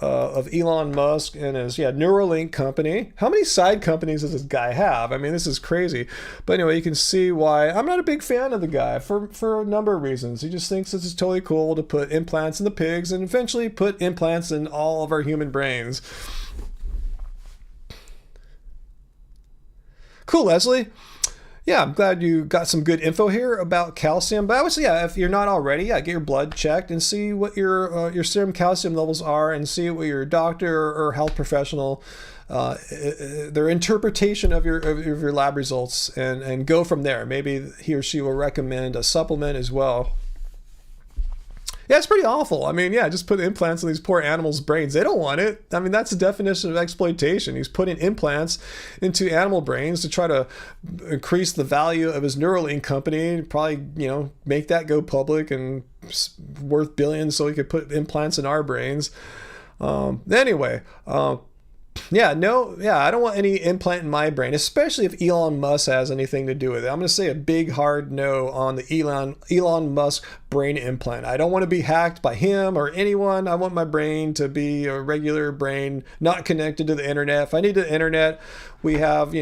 of Elon Musk and his Neuralink company. How many side companies does this guy have? I mean, this is crazy. But anyway, you can see why I'm not a big fan of the guy for a number of reasons. He just thinks this is totally cool to put implants in the pigs and eventually put implants in all of our human brains. Cool, Leslie. Yeah, I'm glad you got some good info here about calcium. But I would say, yeah, if you're not already, yeah, get your blood checked and see what your serum calcium levels are, and see what your doctor or health professional, their interpretation of your lab results, and go from there. Maybe he or she will recommend a supplement as well. Yeah, it's pretty awful. I mean, yeah, just put implants in these poor animals' brains. They don't want it. I mean, that's the definition of exploitation. He's putting implants into animal brains to try to increase the value of his Neuralink company, probably, make that go public and worth billions so he could put implants in our brains. Anyway, I don't want any implant in my brain, especially if Elon Musk has anything to do with it. I'm going to say a big hard no on the Elon Musk brain implant. I don't want to be hacked by him or anyone. I want my brain to be a regular brain, not connected to the internet. If I need the internet, we have,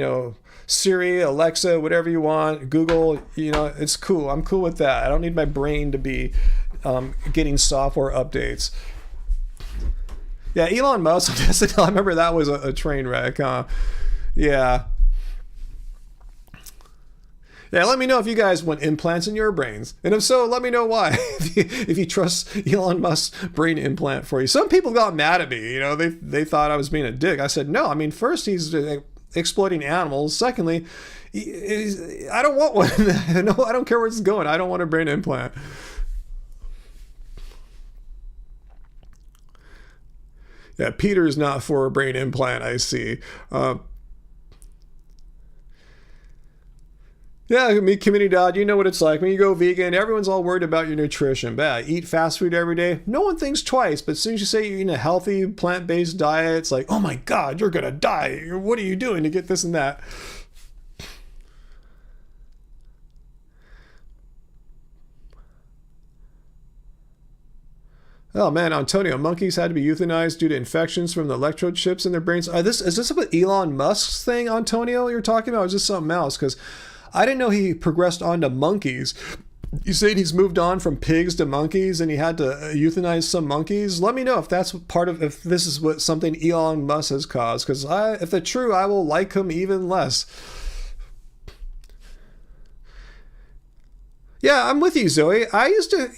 Siri, Alexa, whatever you want, Google, it's cool. I'm cool with that. I don't need my brain to be getting software updates. Yeah, Elon Musk, I remember that was a train wreck, huh? Yeah. Yeah, let me know if you guys want implants in your brains. And if so, let me know why, if you trust Elon Musk's brain implant for you. Some people got mad at me, they thought I was being a dick. I said, no, I mean, first, he's exploiting animals. Secondly, I don't want one. No, I don't care where it's going. I don't want a brain implant. Yeah, Peter's not for a brain implant, I see. Yeah, community dad, you know what it's like. When you go vegan, everyone's all worried about your nutrition. But eat fast food every day. No one thinks twice, but as soon as you say you're eating a healthy, plant-based diet, it's like, oh my God, you're going to die. What are you doing to get this and that? Oh man, Antonio, monkeys had to be euthanized due to infections from the electrode chips in their brains. Is this what Elon Musk's thing, Antonio, you're talking about? Or is this something else? Because I didn't know he progressed on to monkeys. You said he's moved on from pigs to monkeys and he had to euthanize some monkeys. Let me know if that's if this is what something Elon Musk has caused. Because if they're true, I will like him even less. Yeah, I'm with you, Zoe. I used to,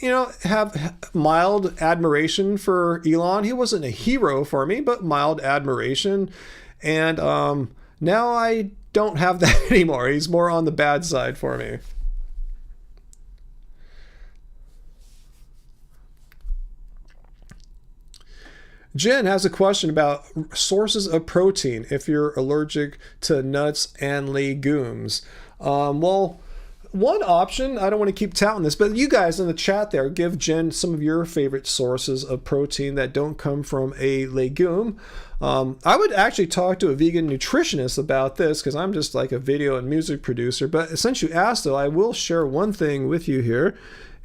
have mild admiration for Elon. He wasn't a hero for me, but mild admiration. And now I don't have that anymore. He's more on the bad side for me. Jen has a question about sources of protein if you're allergic to nuts and legumes. One option, I don't want to keep touting this, but you guys in the chat there, give Jen some of your favorite sources of protein that don't come from a legume. I would actually talk to a vegan nutritionist about this because I'm just like a video and music producer. But since you asked, though, I will share one thing with you here,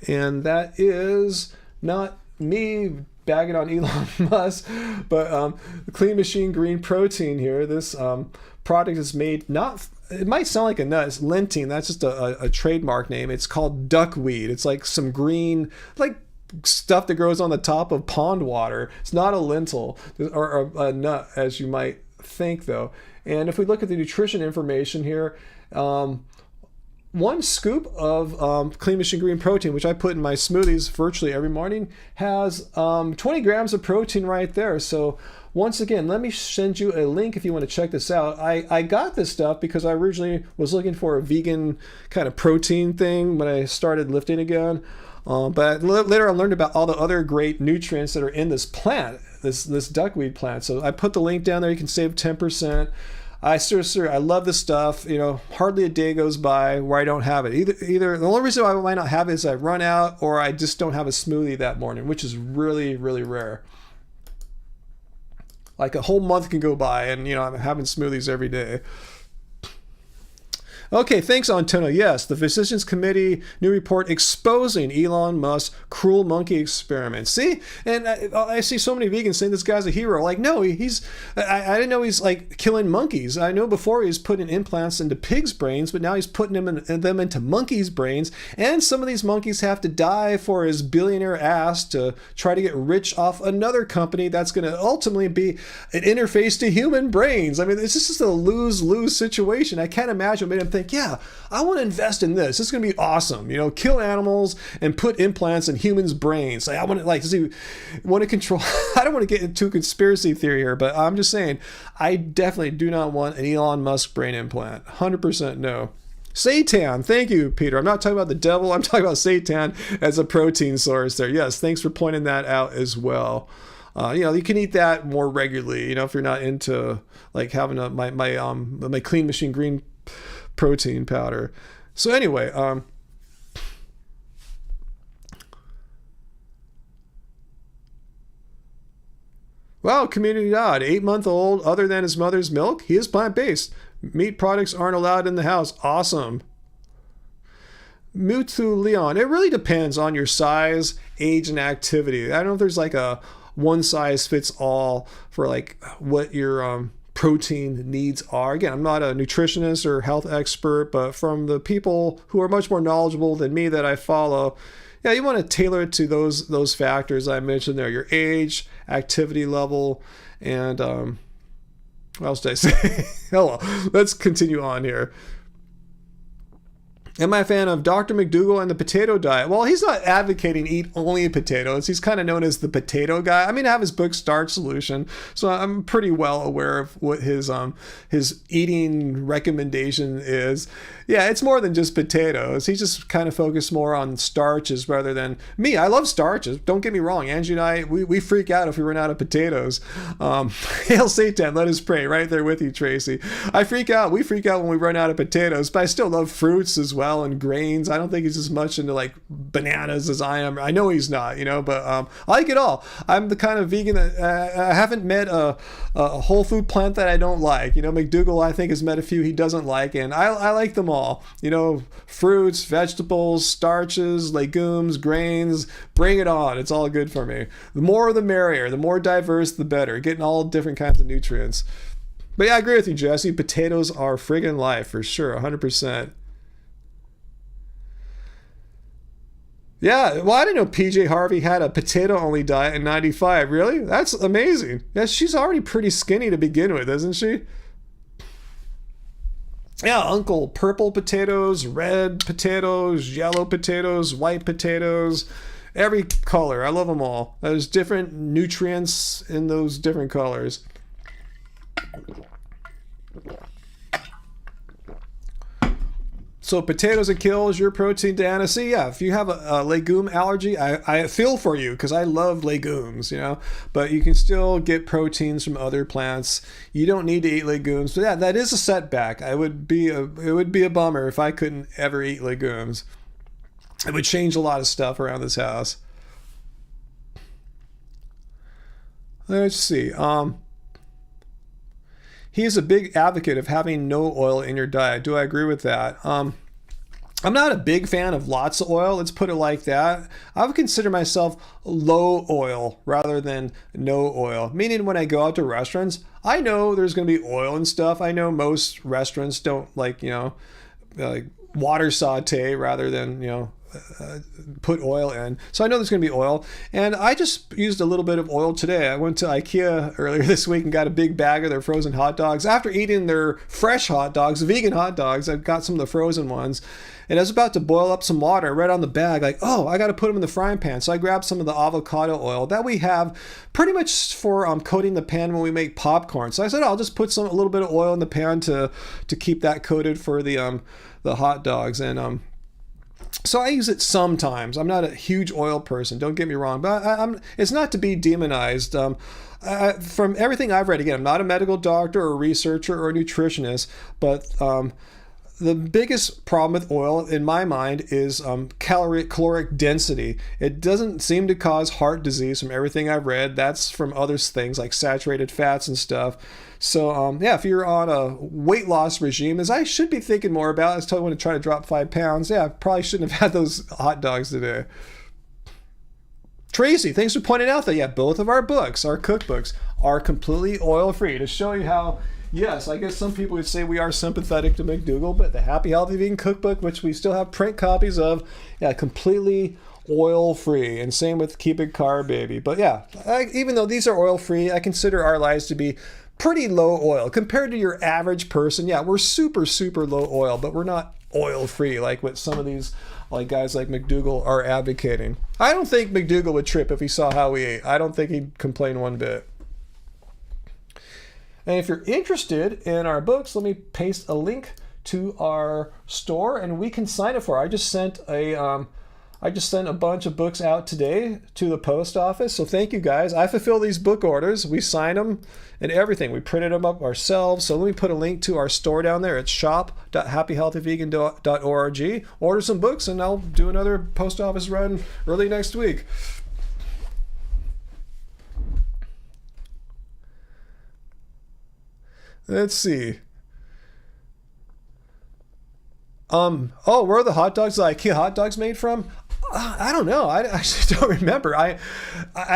and that is not me bagging on Elon Musk, but Clean Machine Green Protein here. This product is made not... It might sound like a nut. It's lentil. That's just a trademark name. It's called duckweed. It's like some green, like stuff that grows on the top of pond water. It's not a lentil or a nut, as you might think, though. And if we look at the nutrition information here, 1 scoop of Clean Machine Green Protein, which I put in my smoothies virtually every morning, has 20 grams of protein right there. So once again, let me send you a link if you want to check this out. I got this stuff because I originally was looking for a vegan kind of protein thing when I started lifting again. But later I learned about all the other great nutrients that are in this plant, this duckweed plant. So I put the link down there. You can save 10%. I love this stuff. Hardly a day goes by where I don't have it. Either the only reason I might not have it is I run out or I just don't have a smoothie that morning, which is really, really rare. Like a whole month can go by and, I'm having smoothies every day. Okay, thanks, Antonio. Yes, the Physicians Committee new report exposing Elon Musk's cruel monkey experiment. See? And I see so many vegans saying this guy's a hero. Like, no, I didn't know he's like killing monkeys. I know before he was putting implants into pigs' brains, but now he's putting them into monkeys' brains. And some of these monkeys have to die for his billionaire ass to try to get rich off another company that's going to ultimately be an interface to human brains. I mean, it's just a lose-lose situation. I can't imagine what made him think, think, yeah, I want to invest in this. This is going to be awesome. You know, kill animals and put implants in humans' brains. Like, I want to want to control. I don't want to get into a conspiracy theory here, but I'm just saying, I definitely do not want an Elon Musk brain implant. 100% no. Seitan, thank you, Peter. I'm not talking about the devil. I'm talking about seitan as a protein source there. Yes, thanks for pointing that out as well. You know, you can eat that more regularly, you know, if you're not into like having my Clean Machine green protein powder. So anyway, wow, community odd. 8-month-old, other than his mother's milk, he is plant-based. Meat products aren't allowed in the house. Awesome. Mutu Leon. It really depends on your size, age, and activity. I don't know if there's like a one size fits all for like what your protein needs are. Again, I'm not a nutritionist or health expert, but from the people who are much more knowledgeable than me that I follow, yeah, you want to tailor it to those factors I mentioned there: your age, activity level, and what else did I say? Hello. Let's continue on here. Am I a fan of Dr. McDougall and the potato diet? Well, he's not advocating eat only potatoes. He's kind of known as the potato guy. I mean, I have his book Starch Solution, so I'm pretty well aware of what his eating recommendation is. Yeah, it's more than just potatoes. He's just kind of focused more on starches rather than me. I love starches. Don't get me wrong. Angie and I, we freak out if we run out of potatoes. Hail Satan, let us pray. Right there with you, Tracy. We freak out when we run out of potatoes, but I still love fruits as well and grains. I don't think he's as much into like bananas as I am. I know he's not, you know, but I like it all. I'm the kind of vegan that I haven't met a whole food plant that I don't like. You know, McDougall, I think, has met a few he doesn't like, and I like them all. You know, fruits, vegetables, starches, legumes, grains, bring it on. It's all good for me. The more the merrier. The more diverse, the better. Getting all different kinds of nutrients. But yeah, I agree with you, Jesse. Potatoes are friggin' life for sure, 100%. Yeah, well, I didn't know PJ Harvey had a potato-only diet in 95. Really? That's amazing. Yeah, she's already pretty skinny to begin with, isn't she? Yeah, Uncle Purple potatoes, red potatoes, yellow potatoes, white potatoes, every color. I love them all. There's different nutrients in those different colors. So potatoes and kills your protein, Diana. See, yeah, if you have a legume allergy, I feel for you because I love legumes, you know. But you can still get proteins from other plants. You don't need to eat legumes. But yeah, that is a setback. It would be a bummer if I couldn't ever eat legumes. It would change a lot of stuff around this house. Let's see. He is a big advocate of having no oil in your diet. Do I agree with that? I'm not a big fan of lots of oil. Let's put it like that. I would consider myself low oil rather than no oil. Meaning when I go out to restaurants, I know there's going to be oil and stuff. I know most restaurants don't like water saute rather than, put oil in. So I know there's going to be oil. And I just used a little bit of oil today. I went to IKEA earlier this week and got a big bag of their frozen hot dogs. After eating their fresh hot dogs, vegan hot dogs, I got some of the frozen ones. And I was about to boil up some water. I read on the bag, like, oh, I got to put them in the frying pan. So I grabbed some of the avocado oil that we have pretty much for coating the pan when we make popcorn. So I said, I'll just put a little bit of oil in the pan to keep that coated for the hot dogs. And so I use it sometimes. I'm not a huge oil person, don't get me wrong, but it's not to be demonized. From everything I've read, again, I'm not a medical doctor or a researcher or a nutritionist, but the biggest problem with oil in my mind is caloric density. It doesn't seem to cause heart disease from everything I've read. That's from other things like saturated fats and stuff. So yeah, if you're on a weight loss regime, as I should be thinking more about, I still want to try to drop 5 pounds. Yeah, I probably shouldn't have had those hot dogs today. Tracy, thanks for pointing out that, yeah, both of our books, our cookbooks, are completely oil-free to show you how, yes, I guess some people would say we are sympathetic to McDougall, but the Happy Healthy Vegan Cookbook, which we still have print copies of, yeah, completely oil-free, and same with Keep It Carb Baby. But yeah, even though these are oil-free, I consider our lives to be pretty low oil compared to your average person. Yeah, we're super, super low oil, but we're not oil free like what some of these like guys like McDougall are advocating. I don't think McDougall would trip if he saw how we ate. I don't think he'd complain one bit. And if you're interested in our books, let me paste a link to our store and we can sign it for. I just sent a bunch of books out today to the post office. So thank you guys. I fulfill these book orders. We sign them and everything. We printed them up ourselves. So let me put a link to our store down there. It's shop.happyhealthyvegan.org. Order some books and I'll do another post office run early next week. Let's see. Oh, where are the hot dogs, the IKEA hot dogs made from? I don't know. I actually don't remember. I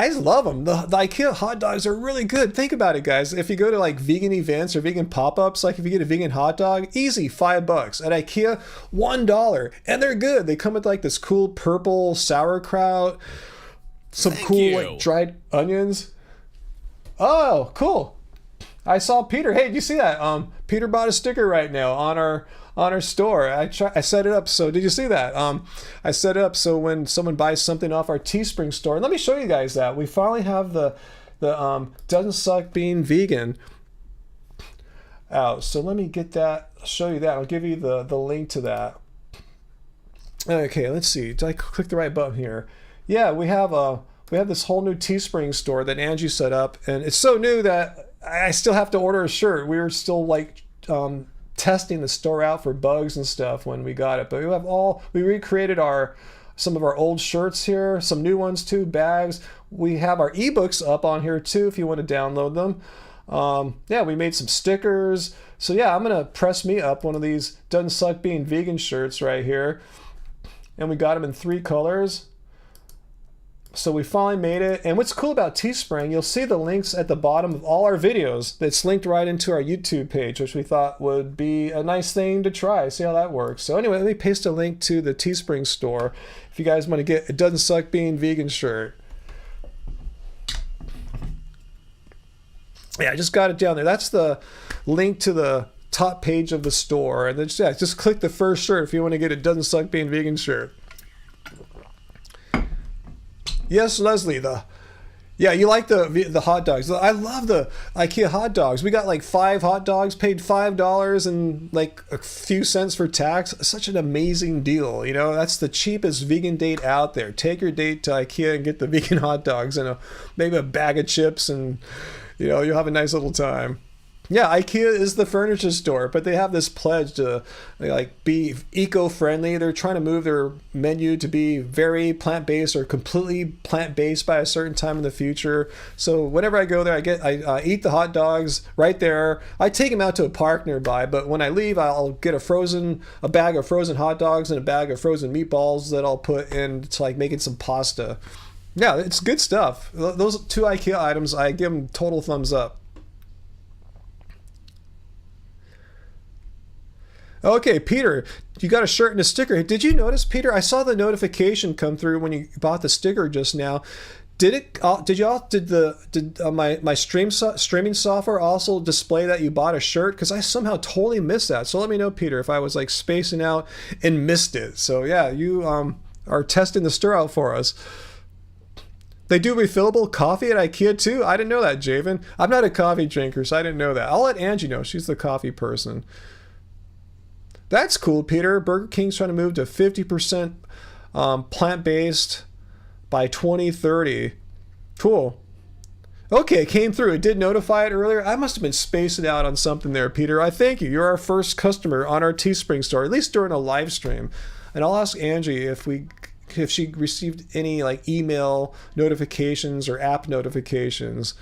love them. The IKEA hot dogs are really good. Think about it, guys. If you go to like vegan events or vegan pop-ups, like if you get a vegan hot dog, easy, $5. At IKEA, $1. And they're good. They come with like this cool purple sauerkraut, some like dried onions. Oh, cool. I saw Peter. Hey, did you see that? Peter bought a sticker right now on our store. I set it up. So did you see that? I set it up so when someone buys something off our Teespring store, and let me show you guys that we finally have the Doesn't Suck Being Vegan out. So let me get that. Show you that. I'll give you the link to that. Okay, let's see. Did I click the right button here? Yeah, we have this whole new Teespring store that Angie set up, and it's so new that I still have to order a shirt. We were still like testing the store out for bugs and stuff when we got it. But we recreated some of our old shirts here, some new ones too, bags. We have our ebooks up on here too if you want to download them. Yeah, we made some stickers. So yeah, I'm gonna press me up one of these Doesn't Suck Being Vegan shirts right here. And we got them in 3 colors. So we finally made it. And what's cool about Teespring, you'll see the links at the bottom of all our videos. That's linked right into our YouTube page, which we thought would be a nice thing to try. See how that works. So anyway, let me paste a link to the Teespring store if you guys want to get a Doesn't Suck Being Vegan shirt. Yeah, I just got it down there. That's the link to the top page of the store. And then just click the first shirt if you want to get a Doesn't Suck Being Vegan shirt. Yes, Leslie, you like the hot dogs. I love the IKEA hot dogs. We got like 5 hot dogs, paid $5 and like a few cents for tax. Such an amazing deal. You know, that's the cheapest vegan date out there. Take your date to IKEA and get the vegan hot dogs and maybe a bag of chips, and you know, you'll have a nice little time. Yeah, IKEA is the furniture store, but they have this pledge to like be eco-friendly. They're trying to move their menu to be very plant-based or completely plant-based by a certain time in the future. So whenever I go there, I eat the hot dogs right there. I take them out to a park nearby, but when I leave, I'll get a bag of frozen hot dogs and a bag of frozen meatballs that I'll put in to like making some pasta. Yeah, it's good stuff. Those 2 IKEA items, I give them total thumbs up. Okay, Peter, you got a shirt and a sticker. Did you notice, Peter? I saw the notification come through when you bought the sticker just now. Did my streaming software also display that you bought a shirt? Because I somehow totally missed that. So let me know, Peter, if I was like spacing out and missed it. So yeah, you are testing the stir out for us. They do refillable coffee at IKEA too? I didn't know that, Javen. I'm not a coffee drinker, so I didn't know that. I'll let Angie know. She's the coffee person. That's cool, Peter. Burger King's trying to move to 50% plant-based by 2030. Cool. Okay, it came through. It did notify it earlier. I must have been spacing out on something there, Peter. I thank you. You're our first customer on our Teespring store, at least during a live stream. And I'll ask Angie if she received any like email notifications or app notifications.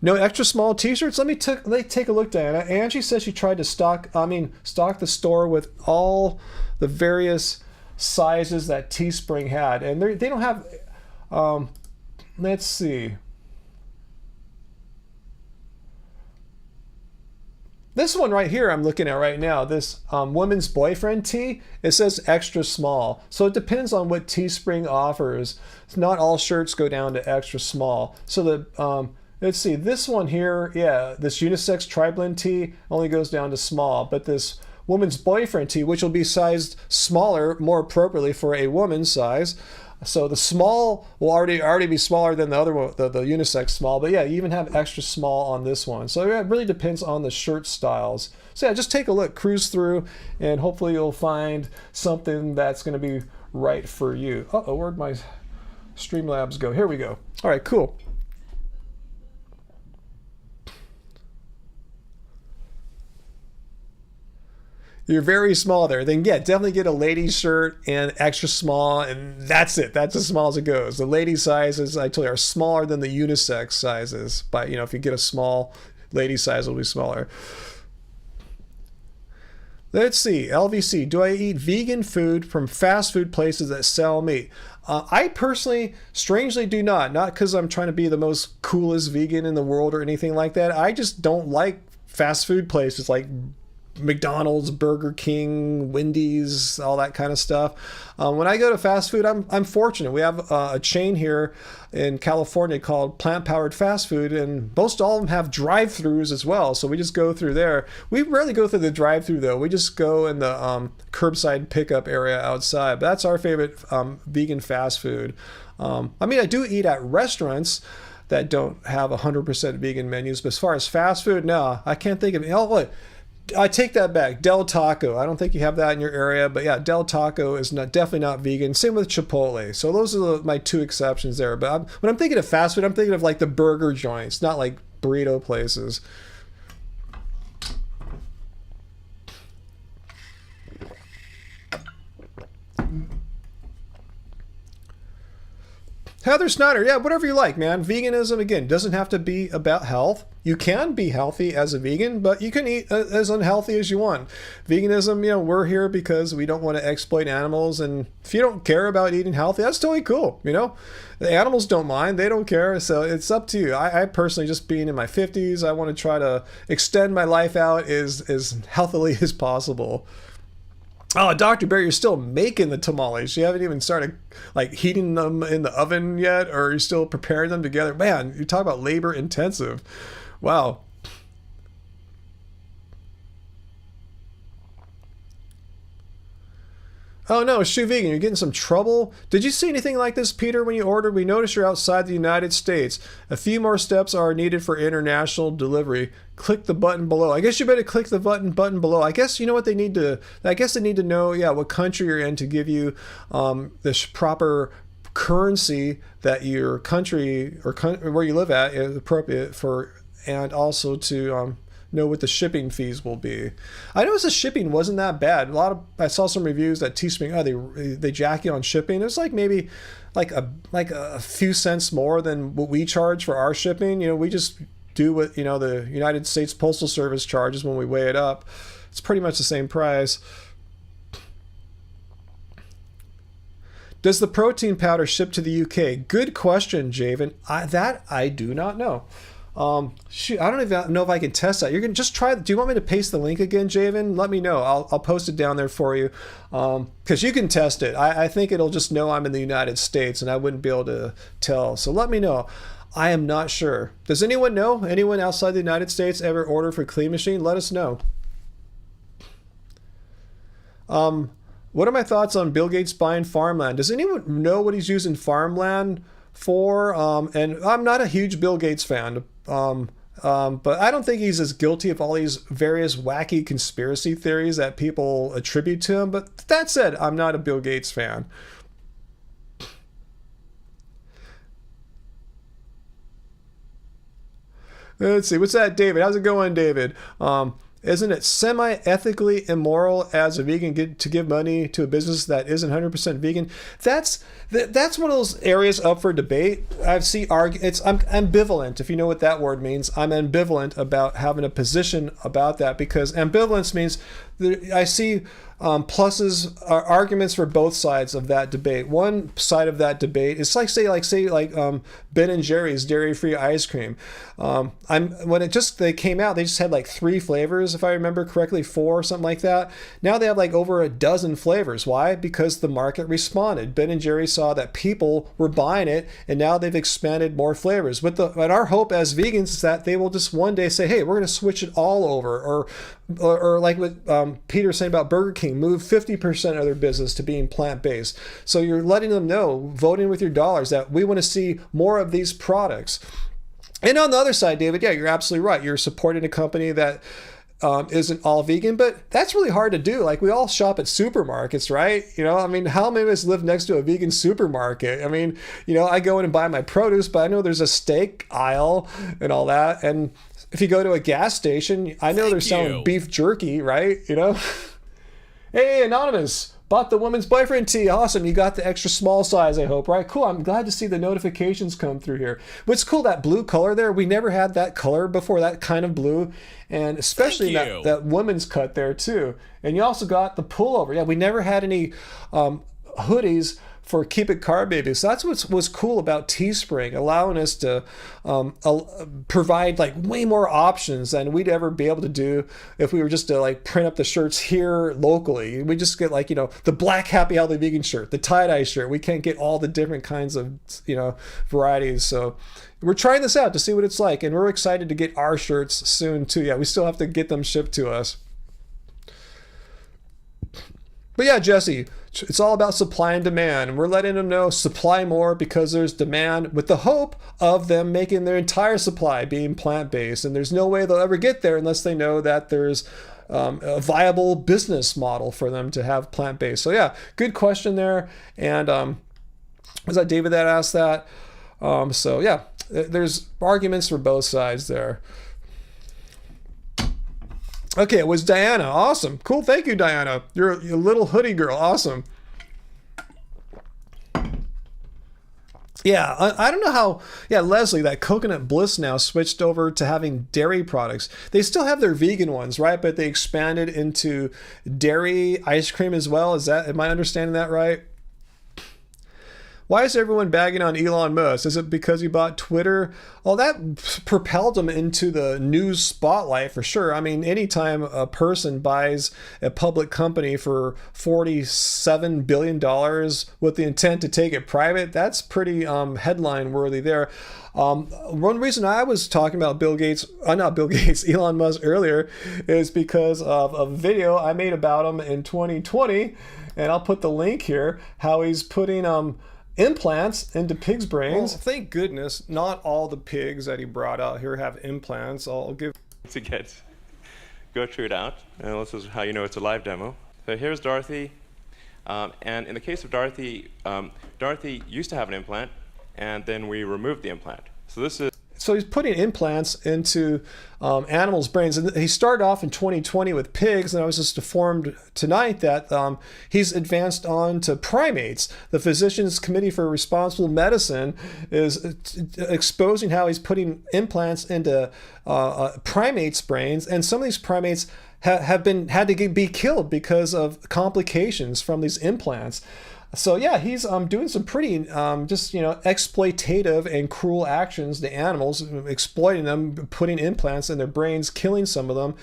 No extra small t-shirts? Let me take a look, Diana. Angie says she tried to stock the store with all the various sizes that Teespring had. And they don't have, let's see. This one right here I'm looking at right now, this women's boyfriend tee, it says extra small. So it depends on what Teespring offers. Not all shirts go down to extra small. So Let's see, this one here, yeah, this unisex tri-blend tee only goes down to small, but this woman's boyfriend tee, which will be sized smaller, more appropriately for a woman's size. So the small will already be smaller than the other one, the unisex small, but yeah, you even have extra small on this one. So yeah, it really depends on the shirt styles. So yeah, just take a look, cruise through, and hopefully you'll find something that's going to be right for you. Uh-oh, where'd my Streamlabs go? Here we go. All right, cool. You're very small there. Then yeah, definitely get a ladies shirt and extra small, and that's it. That's as small as it goes. The ladies sizes, I told you, are smaller than the unisex sizes. But if you get a small lady size, it'll be smaller. Let's see, LVC. Do I eat vegan food from fast food places that sell meat? I personally, strangely, do not. Not because I'm trying to be the most coolest vegan in the world or anything like that. I just don't like fast food places like McDonald's, Burger King, Wendy's, all that kind of stuff. When I go to fast food, I'm fortunate. We have a chain here in California called Plant Powered Fast Food, and most all of them have drive-thrus as well. So we just go through there. We rarely go through the drive-thru though. We just go in the curbside pickup area outside. But that's our favorite vegan fast food. I do eat at restaurants that don't have 100% vegan menus, but as far as fast food, no, I can't think of it. Oh, look. I take that back. Del Taco. I don't think you have that in your area, but yeah, Del Taco is definitely not vegan. Same with Chipotle. So those are my two exceptions there. But when I'm thinking of fast food, I'm thinking of like the burger joints, not like burrito places. Heather Snyder, yeah, whatever you like, man. Veganism, again, doesn't have to be about health. You can be healthy as a vegan, but you can eat as unhealthy as you want. Veganism, we're here because we don't want to exploit animals, and if you don't care about eating healthy, that's totally cool, The animals don't mind, they don't care, so it's up to you. I personally, just being in my 50s, I want to try to extend my life out as healthily as possible. Oh, Dr. Bear, you're still making the tamales. You haven't even started heating them in the oven yet, or you're still preparing them together. Man, you talk about labor intensive. Wow. Oh no, Shoe Vegan, you're getting some trouble. Did you see anything like this, Peter, when you ordered? We noticed you're outside the United States. A few more steps are needed for international delivery. Click the button below. I guess you better click the button below. I guess they need to know, what country you're in to give you the proper currency that your country or where you live at is appropriate for, and also to know what the shipping fees will be. I noticed the shipping wasn't that bad. I saw some reviews that Teespring, they jack you on shipping. It's maybe a few cents more than what we charge for our shipping. We just do what the United States Postal Service charges when we weigh it up. It's pretty much the same price. Does the protein powder ship to the UK? Good question, Javen. I do not know. Shoot, I don't even know if I can test that. You're gonna just try. Do you want me to paste the link again, Javen? Let me know. I'll post it down there for you, because you can test it. I think it'll just know I'm in the United States, and I wouldn't be able to tell. So let me know. I am not sure. Does anyone know? Anyone outside the United States ever order for Clean Machine? Let us know. What are my thoughts on Bill Gates buying farmland? Does anyone know what he's using farmland for? And I'm not a huge Bill Gates fan. But I don't think he's as guilty of all these various wacky conspiracy theories that people attribute to him. But that said, I'm not a Bill Gates fan. Let's see. What's that, David? How's it going, David? Isn't it semi-ethically immoral as a vegan to give money to a business that isn't 100% vegan? That's one of those areas up for debate. I'm ambivalent, if you know what that word means. I'm ambivalent about having a position about that, because ambivalence means I see pluses, arguments for both sides of that debate. One side of that debate is like Ben and Jerry's dairy-free ice cream. When they came out, they just had like 3 flavors, if I remember correctly, 4 or something like that. Now they have like over a dozen flavors. Why? Because the market responded. Ben and Jerry saw that people were buying it, and now they've expanded more flavors. But our hope as vegans is that they will just one day say, hey, we're going to switch it all over, or like what Peter was saying about Burger King, move 50% of their business to being plant-based. So you're letting them know, voting with your dollars, that we want to see more of these products. And on the other side, David, yeah, you're absolutely right. You're supporting a company that isn't all vegan, but that's really hard to do. Like, we all shop at supermarkets, right? I mean, how many of us live next to a vegan supermarket? I mean, I go in and buy my produce, but I know there's a steak aisle and all that. And if you go to a gas station, I know they're selling beef jerky, right? Hey, Anonymous, bought the woman's boyfriend tee. Awesome. You got the extra small size, I hope, right? Cool. I'm glad to see the notifications come through here. What's cool, that blue color there, we never had that color before, that kind of blue. And especially that woman's cut there too. And you also got the pullover. Yeah, we never had any hoodies for Keep It Carb Baby. So that's what was cool about Teespring, allowing us to provide like way more options than we'd ever be able to do if we were just to like print up the shirts here locally. We just get like, the black Happy Healthy Vegan shirt, the tie-dye shirt. We can't get all the different kinds of, varieties. So we're trying this out to see what it's like, and we're excited to get our shirts soon too. Yeah, we still have to get them shipped to us. But yeah, Jesse, it's all about supply and demand, and we're letting them know supply more because there's demand, with the hope of them making their entire supply being plant-based. And there's no way they'll ever get there unless they know that there's a viable business model for them to have plant-based. So yeah, good question there. And was that David that asked that? So yeah, there's arguments for both sides there. Okay, it was Diana. Awesome. Cool. Thank you, Diana. You're a little hoodie girl. Awesome. Yeah, I don't know how. Yeah, Leslie, that Coconut Bliss now switched over to having dairy products. They still have their vegan ones, right? But they expanded into dairy ice cream as well. Am I understanding that right? Why is everyone bagging on Elon Musk? Is it because he bought Twitter? Well, that propelled him into the news spotlight for sure. I mean, anytime a person buys a public company for $47 billion with the intent to take it private, that's pretty headline worthy there. One reason I was talking about Elon Musk earlier is because of a video I made about him in 2020. And I'll put the link here, how he's putting implants into pigs' brains. Well, thank goodness not all the pigs that he brought out here have implants. I'll give to go through it out, and this is how you know it's a live demo. So here's Dorothy, and in the case of Dorothy, Dorothy used to have an implant, and then we removed the implant. So he's putting implants into animals' brains. And he started off in 2020 with pigs, and I was just informed tonight that he's advanced on to primates. The Physicians Committee for Responsible Medicine is exposing how he's putting implants into primates' brains, and some of these primates had to be killed because of complications from these implants. So yeah, he's doing some pretty exploitative and cruel actions to animals, exploiting them, putting implants in their brains, killing some of them.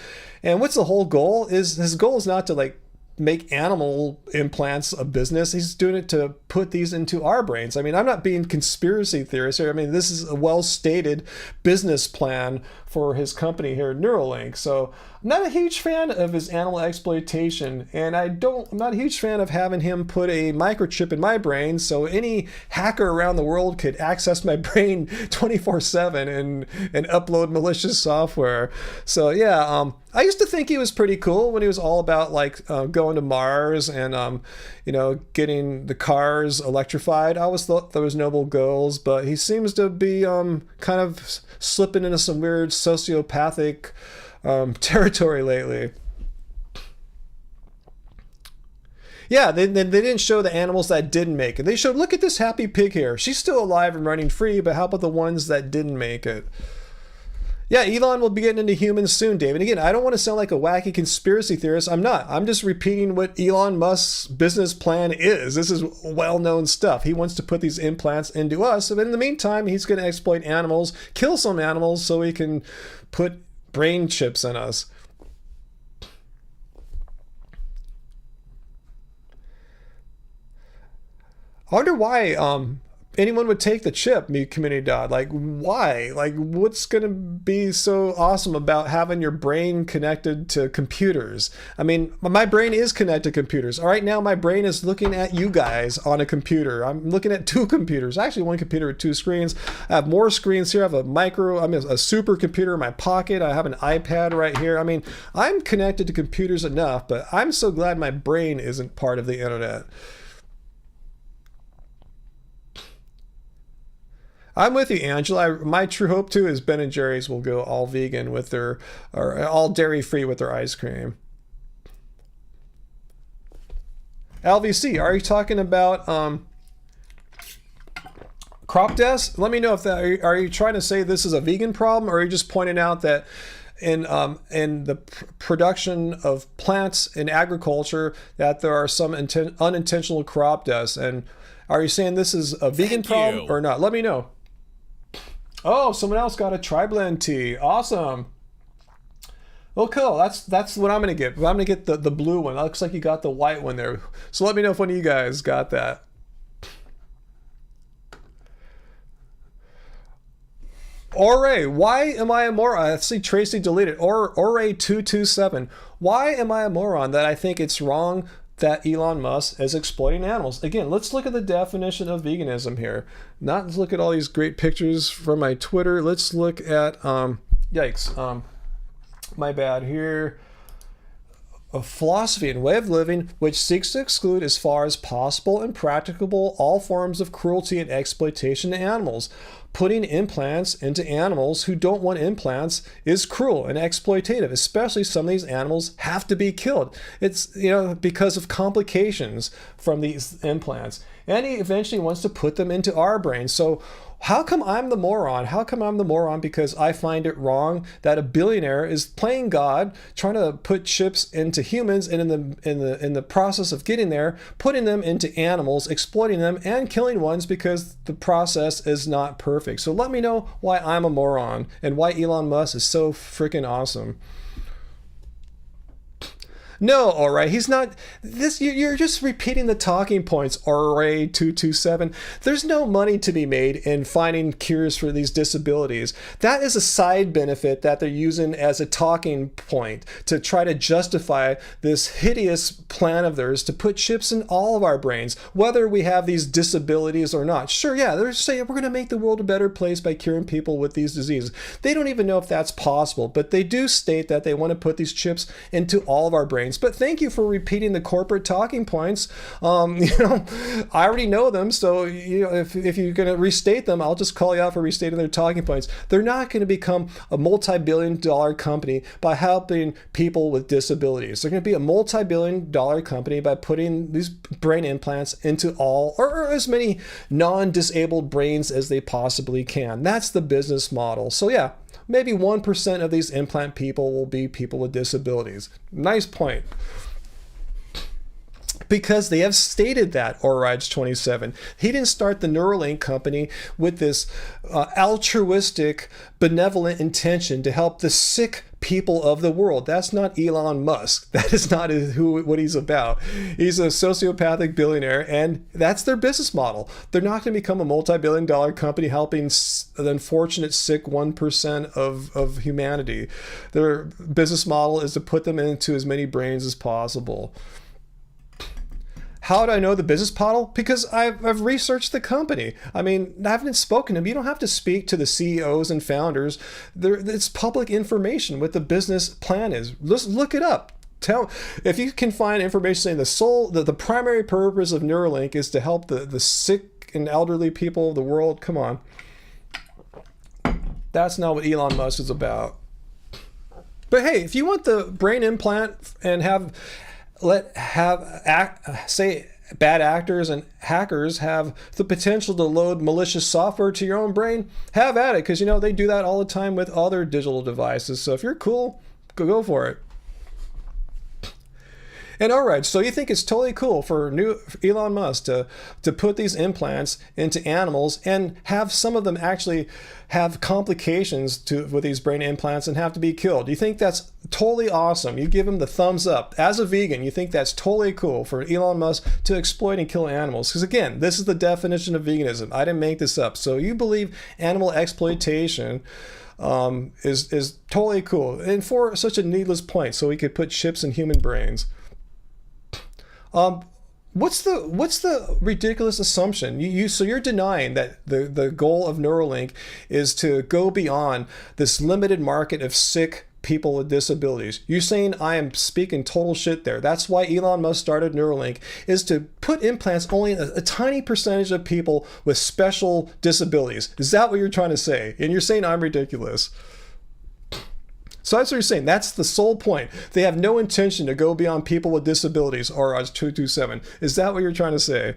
And what's the whole goal? His goal is not to like make animal implants a business. He's doing it to put these into our brains. I mean, I'm not being conspiracy theorist here. I mean, this is a well-stated business plan for his company here, Neuralink. So I'm not a huge fan of his animal exploitation, and I'm not a huge fan of having him put a microchip in my brain so any hacker around the world could access my brain 24/7 and upload malicious software. So yeah, I used to think he was pretty cool when he was all about like going to Mars and getting the cars electrified. I always thought there was noble goals, but he seems to be kind of slipping into some weird sociopathic territory lately. Yeah, they didn't show the animals that didn't make it. They showed, look at this happy pig here. She's still alive and running free, but how about the ones that didn't make it? Yeah, Elon will be getting into humans soon, David. Again, I don't want to sound like a wacky conspiracy theorist. I'm not. I'm just repeating what Elon Musk's business plan is. This is well-known stuff. He wants to put these implants into us, but in the meantime, he's going to exploit animals, kill some animals so he can put brain chips in us. I wonder why anyone would take the chip, community dot. Like, why? Like, what's going to be so awesome about having your brain connected to computers? I mean, my brain is connected to computers. All right, now my brain is looking at you guys on a computer. I'm looking at 2 computers. Actually, 1 computer with 2 screens. I have more screens here. I have a supercomputer in my pocket. I have an iPad right here. I mean, I'm connected to computers enough, but I'm so glad my brain isn't part of the internet. I'm with you, Angela. My true hope too is Ben and Jerry's will go all vegan with or all dairy free with their ice cream. LVC, are you talking about crop deaths? Let me know if that. Are you trying to say this is a vegan problem, or are you just pointing out that in the production of plants in agriculture that there are some unintentional crop deaths? And are you saying this is a vegan problem or not? Let me know. Oh, someone else got a tri-blend tea. Awesome. Well, cool. That's what I'm going to get. I'm going to get the blue one. It looks like you got the white one there. So let me know if one of you guys got that. Ore, why am I a moron? I see Tracy deleted. Ore227. Why am I a moron that I think it's wrong that Elon Musk is exploiting animals? Again, let's look at the definition of veganism here. Not look at all these great pictures from my Twitter. Let's look at, yikes, my bad here. A philosophy and way of living which seeks to exclude as far as possible and practicable all forms of cruelty and exploitation to animals. Putting implants into animals who don't want implants is cruel and exploitative, especially some of these animals have to be killed. It's, because of complications from these implants. And he eventually wants to put them into our brains. So how come I'm the moron? How come I'm the moron? Because I find it wrong that a billionaire is playing God, trying to put chips into humans, and in the process of getting there, putting them into animals, exploiting them, and killing ones because the process is not perfect. So let me know why I'm a moron and why Elon Musk is so freaking awesome. No, all right, he's not. This you're just repeating the talking points. RA227. There's no money to be made in finding cures for these disabilities. That is a side benefit that they're using as a talking point to try to justify this hideous plan of theirs to put chips in all of our brains, whether we have these disabilities or not. Sure, yeah, they're saying we're going to make the world a better place by curing people with these diseases. They don't even know if that's possible, but they do state that they want to put these chips into all of our brains. But thank you for repeating the corporate talking points. I already know them, so if you're going to restate them, I'll just call you out for restating their talking points. They're not going to become a multi-billion-dollar company by helping people with disabilities. They're going to be a multi-billion-dollar company by putting these brain implants into all or as many non-disabled brains as they possibly can. That's the business model. So yeah. Maybe 1% of these implant people will be people with disabilities. Nice point. Because they have stated that, Orage27. He didn't start the Neuralink company with this altruistic, benevolent intention to help the sick people of the world. That's not Elon Musk. That is not what he's about. He's a sociopathic billionaire, and that's their business model. They're not going to become a multi-billion-dollar company helping the unfortunate sick 1% of humanity. Their business model is to put them into as many brains as possible. How do I know the business model? Because I've researched the company. I mean, I haven't spoken to them. You don't have to speak to the CEOs and founders. It's public information what the business plan is. Let's look it up. If you can find information saying the primary purpose of Neuralink is to help the sick and elderly people of the world, come on. That's not what Elon Musk is about. But hey, if you want the brain implant and bad actors and hackers have the potential to load malicious software to your own brain, have at it, because you know they do that all the time with other digital devices. So if you're cool, go for it. And all right, so you think it's totally cool for Elon Musk to put these implants into animals and have some of them actually have complications with these brain implants and have to be killed. Do you think that's totally awesome? You give him the thumbs up. As a vegan, you think that's totally cool for Elon Musk to exploit and kill animals? Because again, this is the definition of veganism. I didn't make this up. So you believe animal exploitation is totally cool, and for such a needless point, so we could put chips in human brains. What's the ridiculous assumption? So you're denying that the goal of Neuralink is to go beyond this limited market of sick people with disabilities. You're saying I am speaking total shit there. That's why Elon Musk started Neuralink, is to put implants only in a tiny percentage of people with special disabilities. Is that what you're trying to say? And you're saying I'm ridiculous. So that's what you're saying. That's the sole point. They have no intention to go beyond people with disabilities, or 227. Is that what you're trying to say?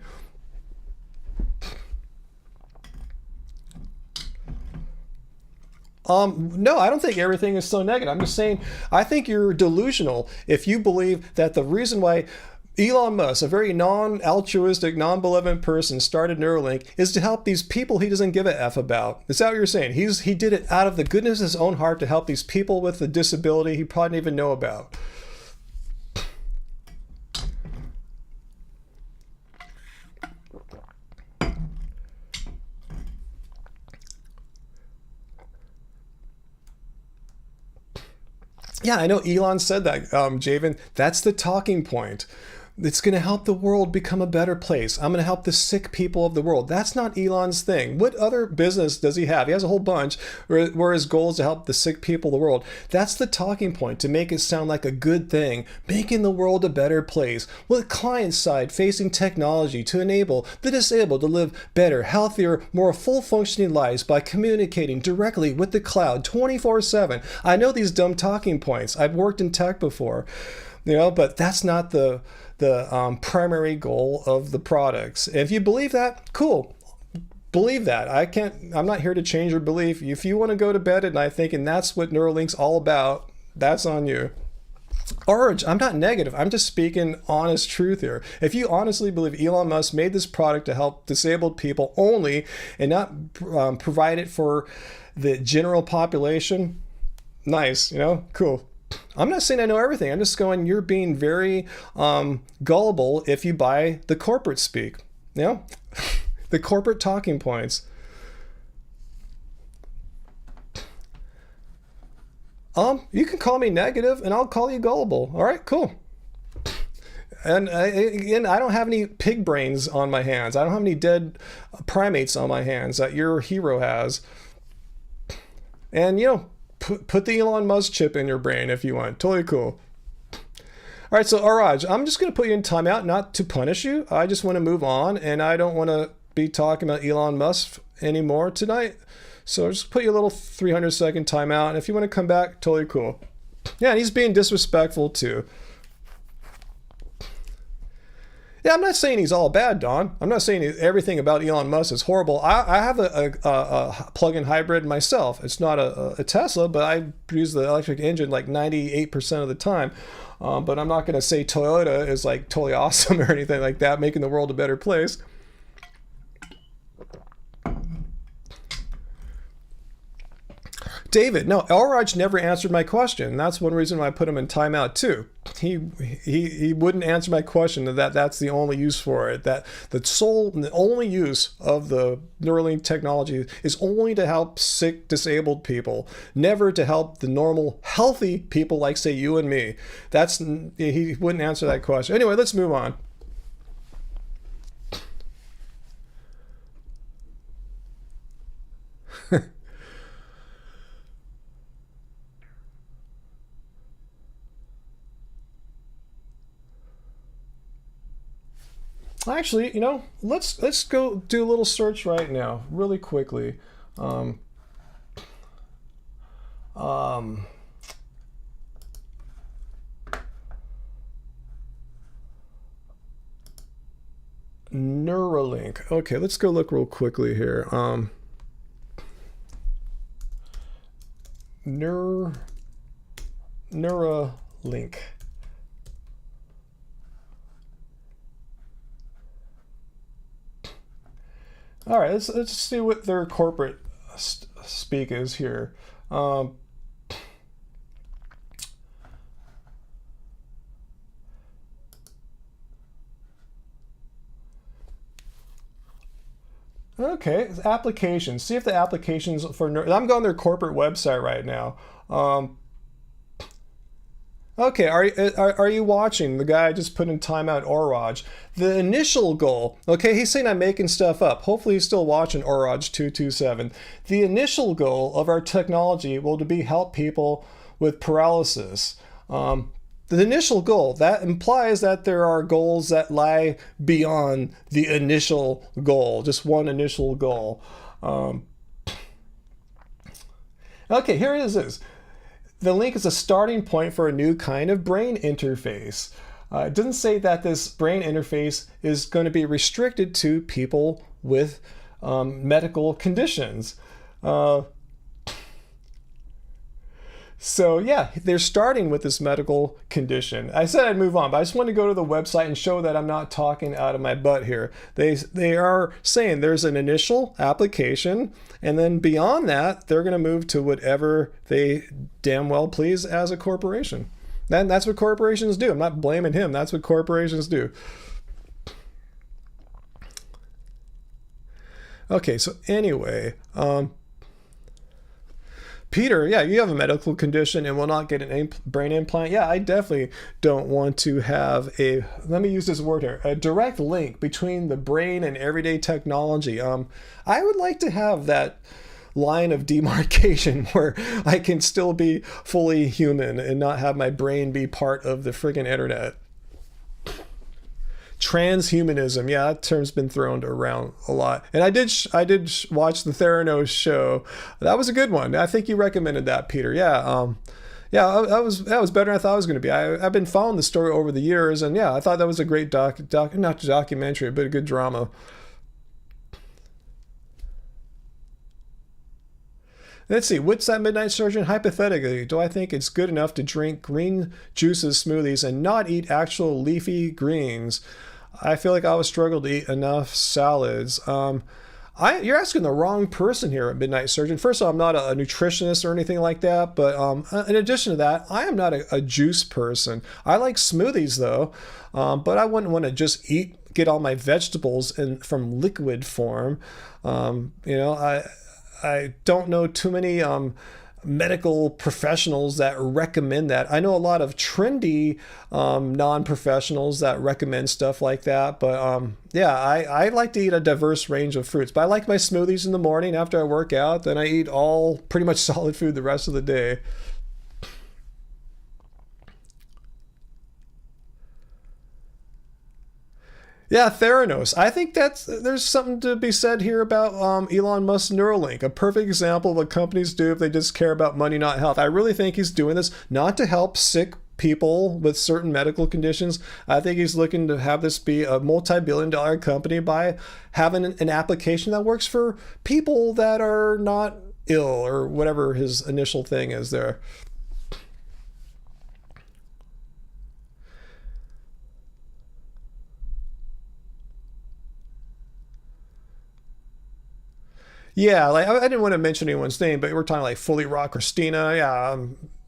No, I don't think everything is so negative. I'm just saying, I think you're delusional if you believe that the reason why Elon Musk, a very non-altruistic, non-benevolent person, started Neuralink is to help these people he doesn't give a F about. Is that what you're saying? He did it out of the goodness of his own heart to help these people with a disability he probably didn't even know about. Yeah, I know Elon said that, Javen. That's the talking point. It's going to help the world become a better place. I'm going to help the sick people of the world. That's not Elon's thing. What other business does he have? He has a whole bunch where his goal is to help the sick people of the world. That's the talking point, to make it sound like a good thing, making the world a better place, with client side facing technology to enable the disabled to live better, healthier, more full functioning lives by communicating directly with the cloud 24/7. I know these dumb talking points. I've worked in tech before, but that's not the primary goal of the products. And if you believe that, cool. Believe that. I'm not here to change your belief. If you want to go to bed at night thinking that's what Neuralink's all about, that's on you. Urge, I'm not negative. I'm just speaking honest truth here. If you honestly believe Elon Musk made this product to help disabled people only and not provide it for the general population, nice, cool. I'm not saying I know everything. I'm just going, you're being very gullible if you buy the corporate speak. The corporate talking points. You can call me negative and I'll call you gullible. All right, cool. And again, I don't have any pig brains on my hands. I don't have any dead primates on my hands that your hero has. And, put the Elon Musk chip in your brain if you want. Totally cool. All right, so Araj, I'm just going to put you in timeout, not to punish you. I just want to move on, and I don't want to be talking about Elon Musk anymore tonight. So I'll just put you a little 300-second timeout, and if you want to come back, totally cool. Yeah, and he's being disrespectful too. Yeah, I'm not saying he's all bad, Don. I'm not saying everything about Elon Musk is horrible. I have a plug-in hybrid myself. It's not a Tesla, but I use the electric engine like 98% of the time. But I'm not going to say Toyota is like totally awesome or anything like that, making the world a better place. David, no, Elraj never answered my question. That's one reason why I put him in timeout too. He wouldn't answer my question. That's the only use for it. That the only use of the Neuralink technology is only to help sick, disabled people, never to help the normal, healthy people like say you and me. He wouldn't answer that question. Anyway, let's move on. Actually, let's go do a little search right now, really quickly. Neuralink. Okay, let's go look real quickly here. Neuralink. All right, let's see what their corporate speak is here. Okay, applications. See if the applications for I'm going to their corporate website right now. Okay, are you watching? The guy just put in timeout Oraj. The initial goal, okay, he's saying I'm making stuff up. Hopefully he's still watching Oraj 227. The initial goal of our technology will be help people with paralysis. The initial goal, that implies that there are goals that lie beyond the initial goal, just one initial goal. Okay, here it is. The link is a starting point for a new kind of brain interface. It doesn't say that this brain interface is going to be restricted to people with medical conditions. So yeah, they're starting with this medical condition. I said I'd move on, but I just want to go to the website and show that I'm not talking out of my butt here. They are saying there's an initial application, and then beyond that, they're going to move to whatever they damn well please as a corporation. Then that's what corporations do. I'm not blaming him. That's what corporations do. Okay, so anyway, Peter, yeah, you have a medical condition and will not get a brain implant. Yeah, I definitely don't want to have let me use this word here, a direct link between the brain and everyday technology. I would like to have that line of demarcation where I can still be fully human and not have my brain be part of the friggin' internet. Transhumanism, yeah, that term's been thrown around a lot. And I did watch the Theranos show. That was a good one. I think you recommended that, Peter. Yeah, that was better than I thought it was going to be. I've been following the story over the years, and yeah, I thought that was a great not documentary, but a good drama. Let's see, what's that Midnight Surgeon? Hypothetically, do I think it's good enough to drink green juices, smoothies, and not eat actual leafy greens? I feel like I would struggle to eat enough salads. You're asking the wrong person here at Midnight Surgeon. First of all, I'm not a nutritionist or anything like that, but in addition to that, I am not a juice person. I like smoothies though, but I wouldn't want to just get all my vegetables from liquid form. I don't know too many medical professionals that recommend that. I know a lot of trendy non-professionals that recommend stuff like that, but yeah, I like to eat a diverse range of fruits. But I like my smoothies in the morning after I work out, then I eat all pretty much solid food the rest of the day. Yeah, Theranos. I think there's something to be said here about Elon Musk's Neuralink. A perfect example of what companies do if they just care about money, not health. I really think he's doing this not to help sick people with certain medical conditions. I think he's looking to have this be a multi-billion-dollar company by having an application that works for people that are not ill or whatever his initial thing is there. Yeah, like I didn't want to mention anyone's name, but we're talking like Fully Raw Christina. Yeah,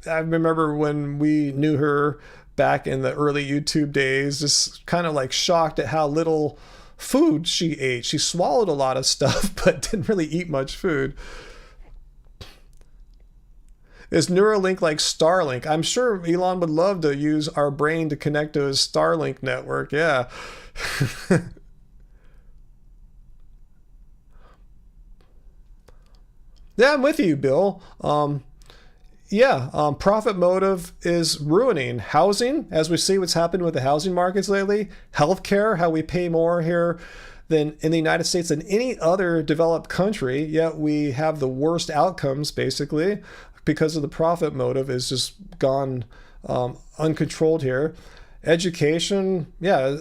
I remember when we knew her back in the early YouTube days, just kind of like shocked at how little food she ate. She swallowed a lot of stuff, but didn't really eat much food. Is Neuralink like Starlink? I'm sure Elon would love to use our brain to connect to his Starlink network. Yeah. Yeah, I'm with you, Bill. Profit motive is ruining housing, as we see what's happened with the housing markets lately. Healthcare, how we pay more here than in the United States than any other developed country, yet we have the worst outcomes, basically, because of the profit motive is just gone uncontrolled here. education, yeah,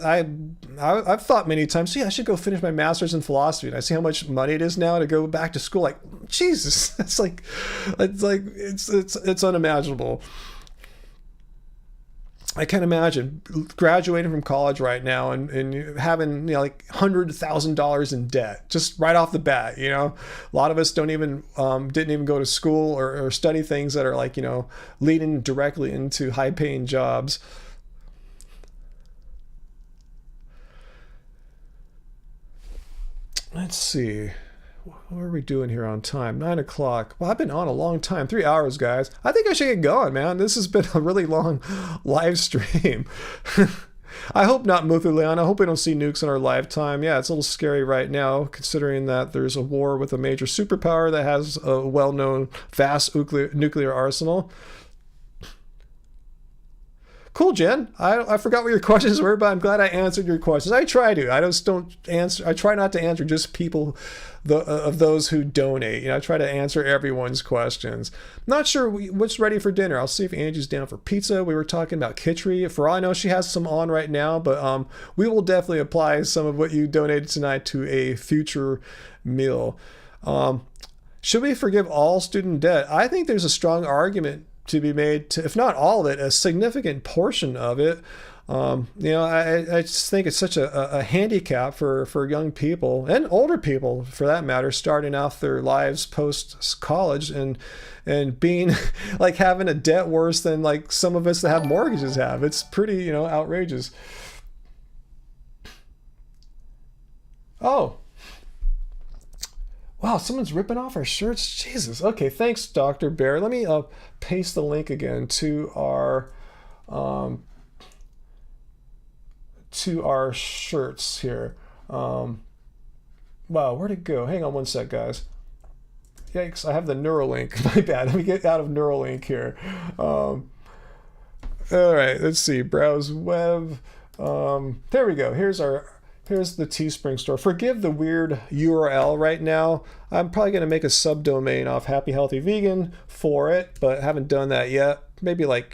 I've thought many times, I should go finish my master's in philosophy. And I see how much money it is now to go back to school. Like, Jesus, it's unimaginable. I can't imagine graduating from college right now and having, like $100,000 in debt just right off the bat. A lot of us didn't even go to school or study things that are like, leading directly into high paying jobs. Let's see. What are we doing here on time? 9 o'clock. Well, I've been on a long time. 3 hours, guys. I think I should get going, man. This has been a really long live stream. I hope not, Muthuleon. I hope we don't see nukes in our lifetime. Yeah, it's a little scary right now, considering that there's a war with a major superpower that has a well-known vast nuclear arsenal. Cool, Jen. I forgot what your questions were, but I'm glad I answered your questions. I try to. I just don't answer. I try not to answer just people of those who donate. I try to answer everyone's questions. Not sure what's ready for dinner. I'll see if Angie's down for pizza. We were talking about kitchery. For all I know, she has some on right now, but we will definitely apply some of what you donated tonight to a future meal. Should we forgive all student debt? I think there's a strong argument to be made to, if not all of it, a significant portion of it. I just think it's such a handicap for young people and older people, for that matter, starting off their lives post college and being like having a debt worse than like some of us that have mortgages have. It's pretty, outrageous. Oh. Wow, someone's ripping off our shirts. Jesus. Okay, thanks, Dr. Bear. Let me paste the link again to our shirts here. Wow, where'd it go? Hang on one sec, guys. Yikes, I have the Neuralink. My bad. Let me get out of Neuralink here. All right, let's see. Browse web. There we go. Here's the Teespring store. Forgive the weird URL right now. I'm probably going to make a subdomain off Happy Healthy Vegan for it, but haven't done that yet. Maybe I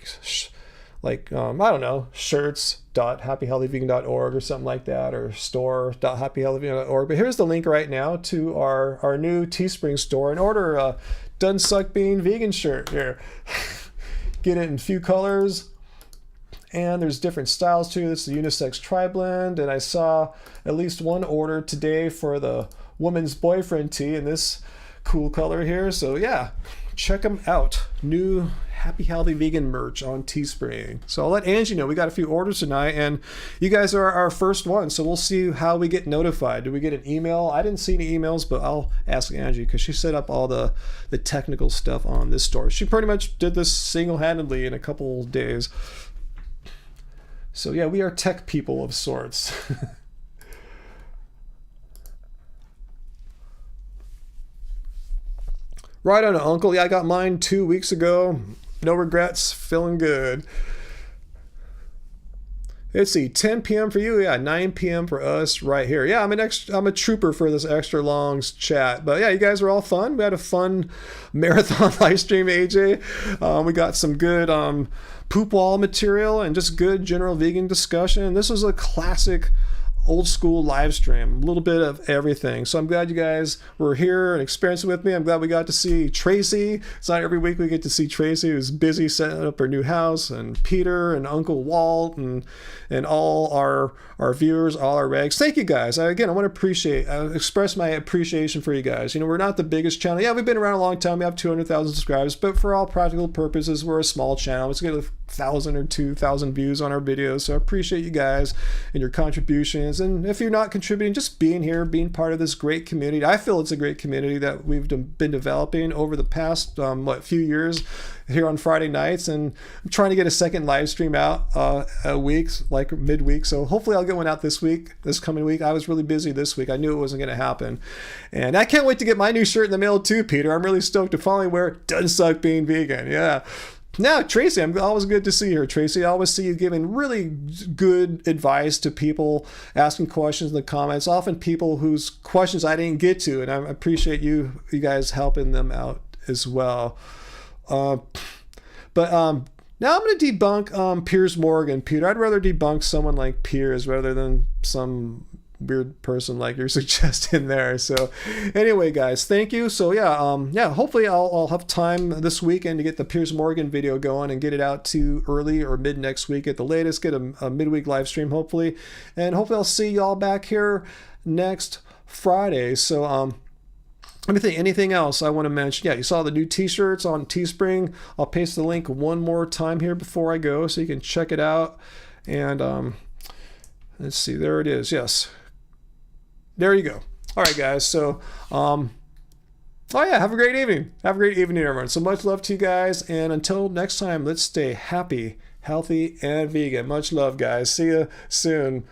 don't know, shirts.happyhealthyvegan.org or something like that, or store.happyhealthyvegan.org. But here's the link right now to our new Teespring store, and order a Done Suck Being Vegan shirt here. Get it in a few colors. And there's different styles too. This is the unisex tri-blend, and I saw at least one order today for the woman's boyfriend tee in this cool color here. So yeah, check them out. New Happy Healthy Vegan merch on Teespring. So I'll let Angie know we got a few orders tonight, and you guys are our first one. So we'll see how we get notified. Do we get an email? I didn't see any emails, but I'll ask Angie because she set up all the technical stuff on this store. She pretty much did this single-handedly in a couple days. So yeah, we are tech people of sorts. Right on, Uncle. Yeah, I got mine 2 weeks ago. No regrets. Feeling good. Let's see, 10 p.m. for you. Yeah, 9 p.m. for us right here. Yeah, I'm a trooper for this extra long chat. But yeah, you guys are all fun. We had a fun marathon live stream, AJ. We got some good poop wall material and just good general vegan discussion. This was a classic old school live stream, a little bit of everything. So I'm glad you guys were here and experienced it with me. I'm glad we got to see Tracy. It's not every week we get to see Tracy, who's busy setting up her new house, and Peter and Uncle Walt and all our viewers, all our regs. Thank you guys. I want to express my appreciation for you guys. We're not the biggest channel. Yeah, we've been around a long time. We have 200,000 subscribers, but for all practical purposes, we're a small channel. Let's get 1,000 or 2,000 views on our videos. So I appreciate you guys and your contributions. And if you're not contributing, just being here, being part of this great community. I feel it's a great community that we've been developing over the past few years here on Friday nights, and I'm trying to get a second live stream out a week, like midweek. So hopefully I'll get one out this coming week. I was really busy this week. I knew it wasn't going to happen, and I can't wait to get my new shirt in the mail too, Peter. I'm really stoked to finally wear it. Doesn't suck being vegan. Yeah. Now, Tracy, I'm always good to see you, Tracy. I always see you giving really good advice to people asking questions in the comments, often people whose questions I didn't get to, and I appreciate you guys helping them out as well. Now I'm going to debunk Piers Morgan, Peter. I'd rather debunk someone like Piers rather than some weird person like you're suggesting there. So anyway, guys, thank you. So yeah, hopefully I'll have time this weekend to get the Piers Morgan video going and get it out to early or mid next week at the latest. Get a midweek live stream, hopefully. And hopefully I'll see y'all back here next Friday. So let me think, anything else I want to mention? Yeah, you saw the new t-shirts on Teespring. I'll paste the link one more time here before I go so you can check it out. And let's see, there it is. Yes, there you go. All right, guys. So oh yeah, have a great evening. Have a great evening, everyone. So much love to you guys, and until next time, let's stay happy, healthy, and vegan. Much love, guys. See you soon.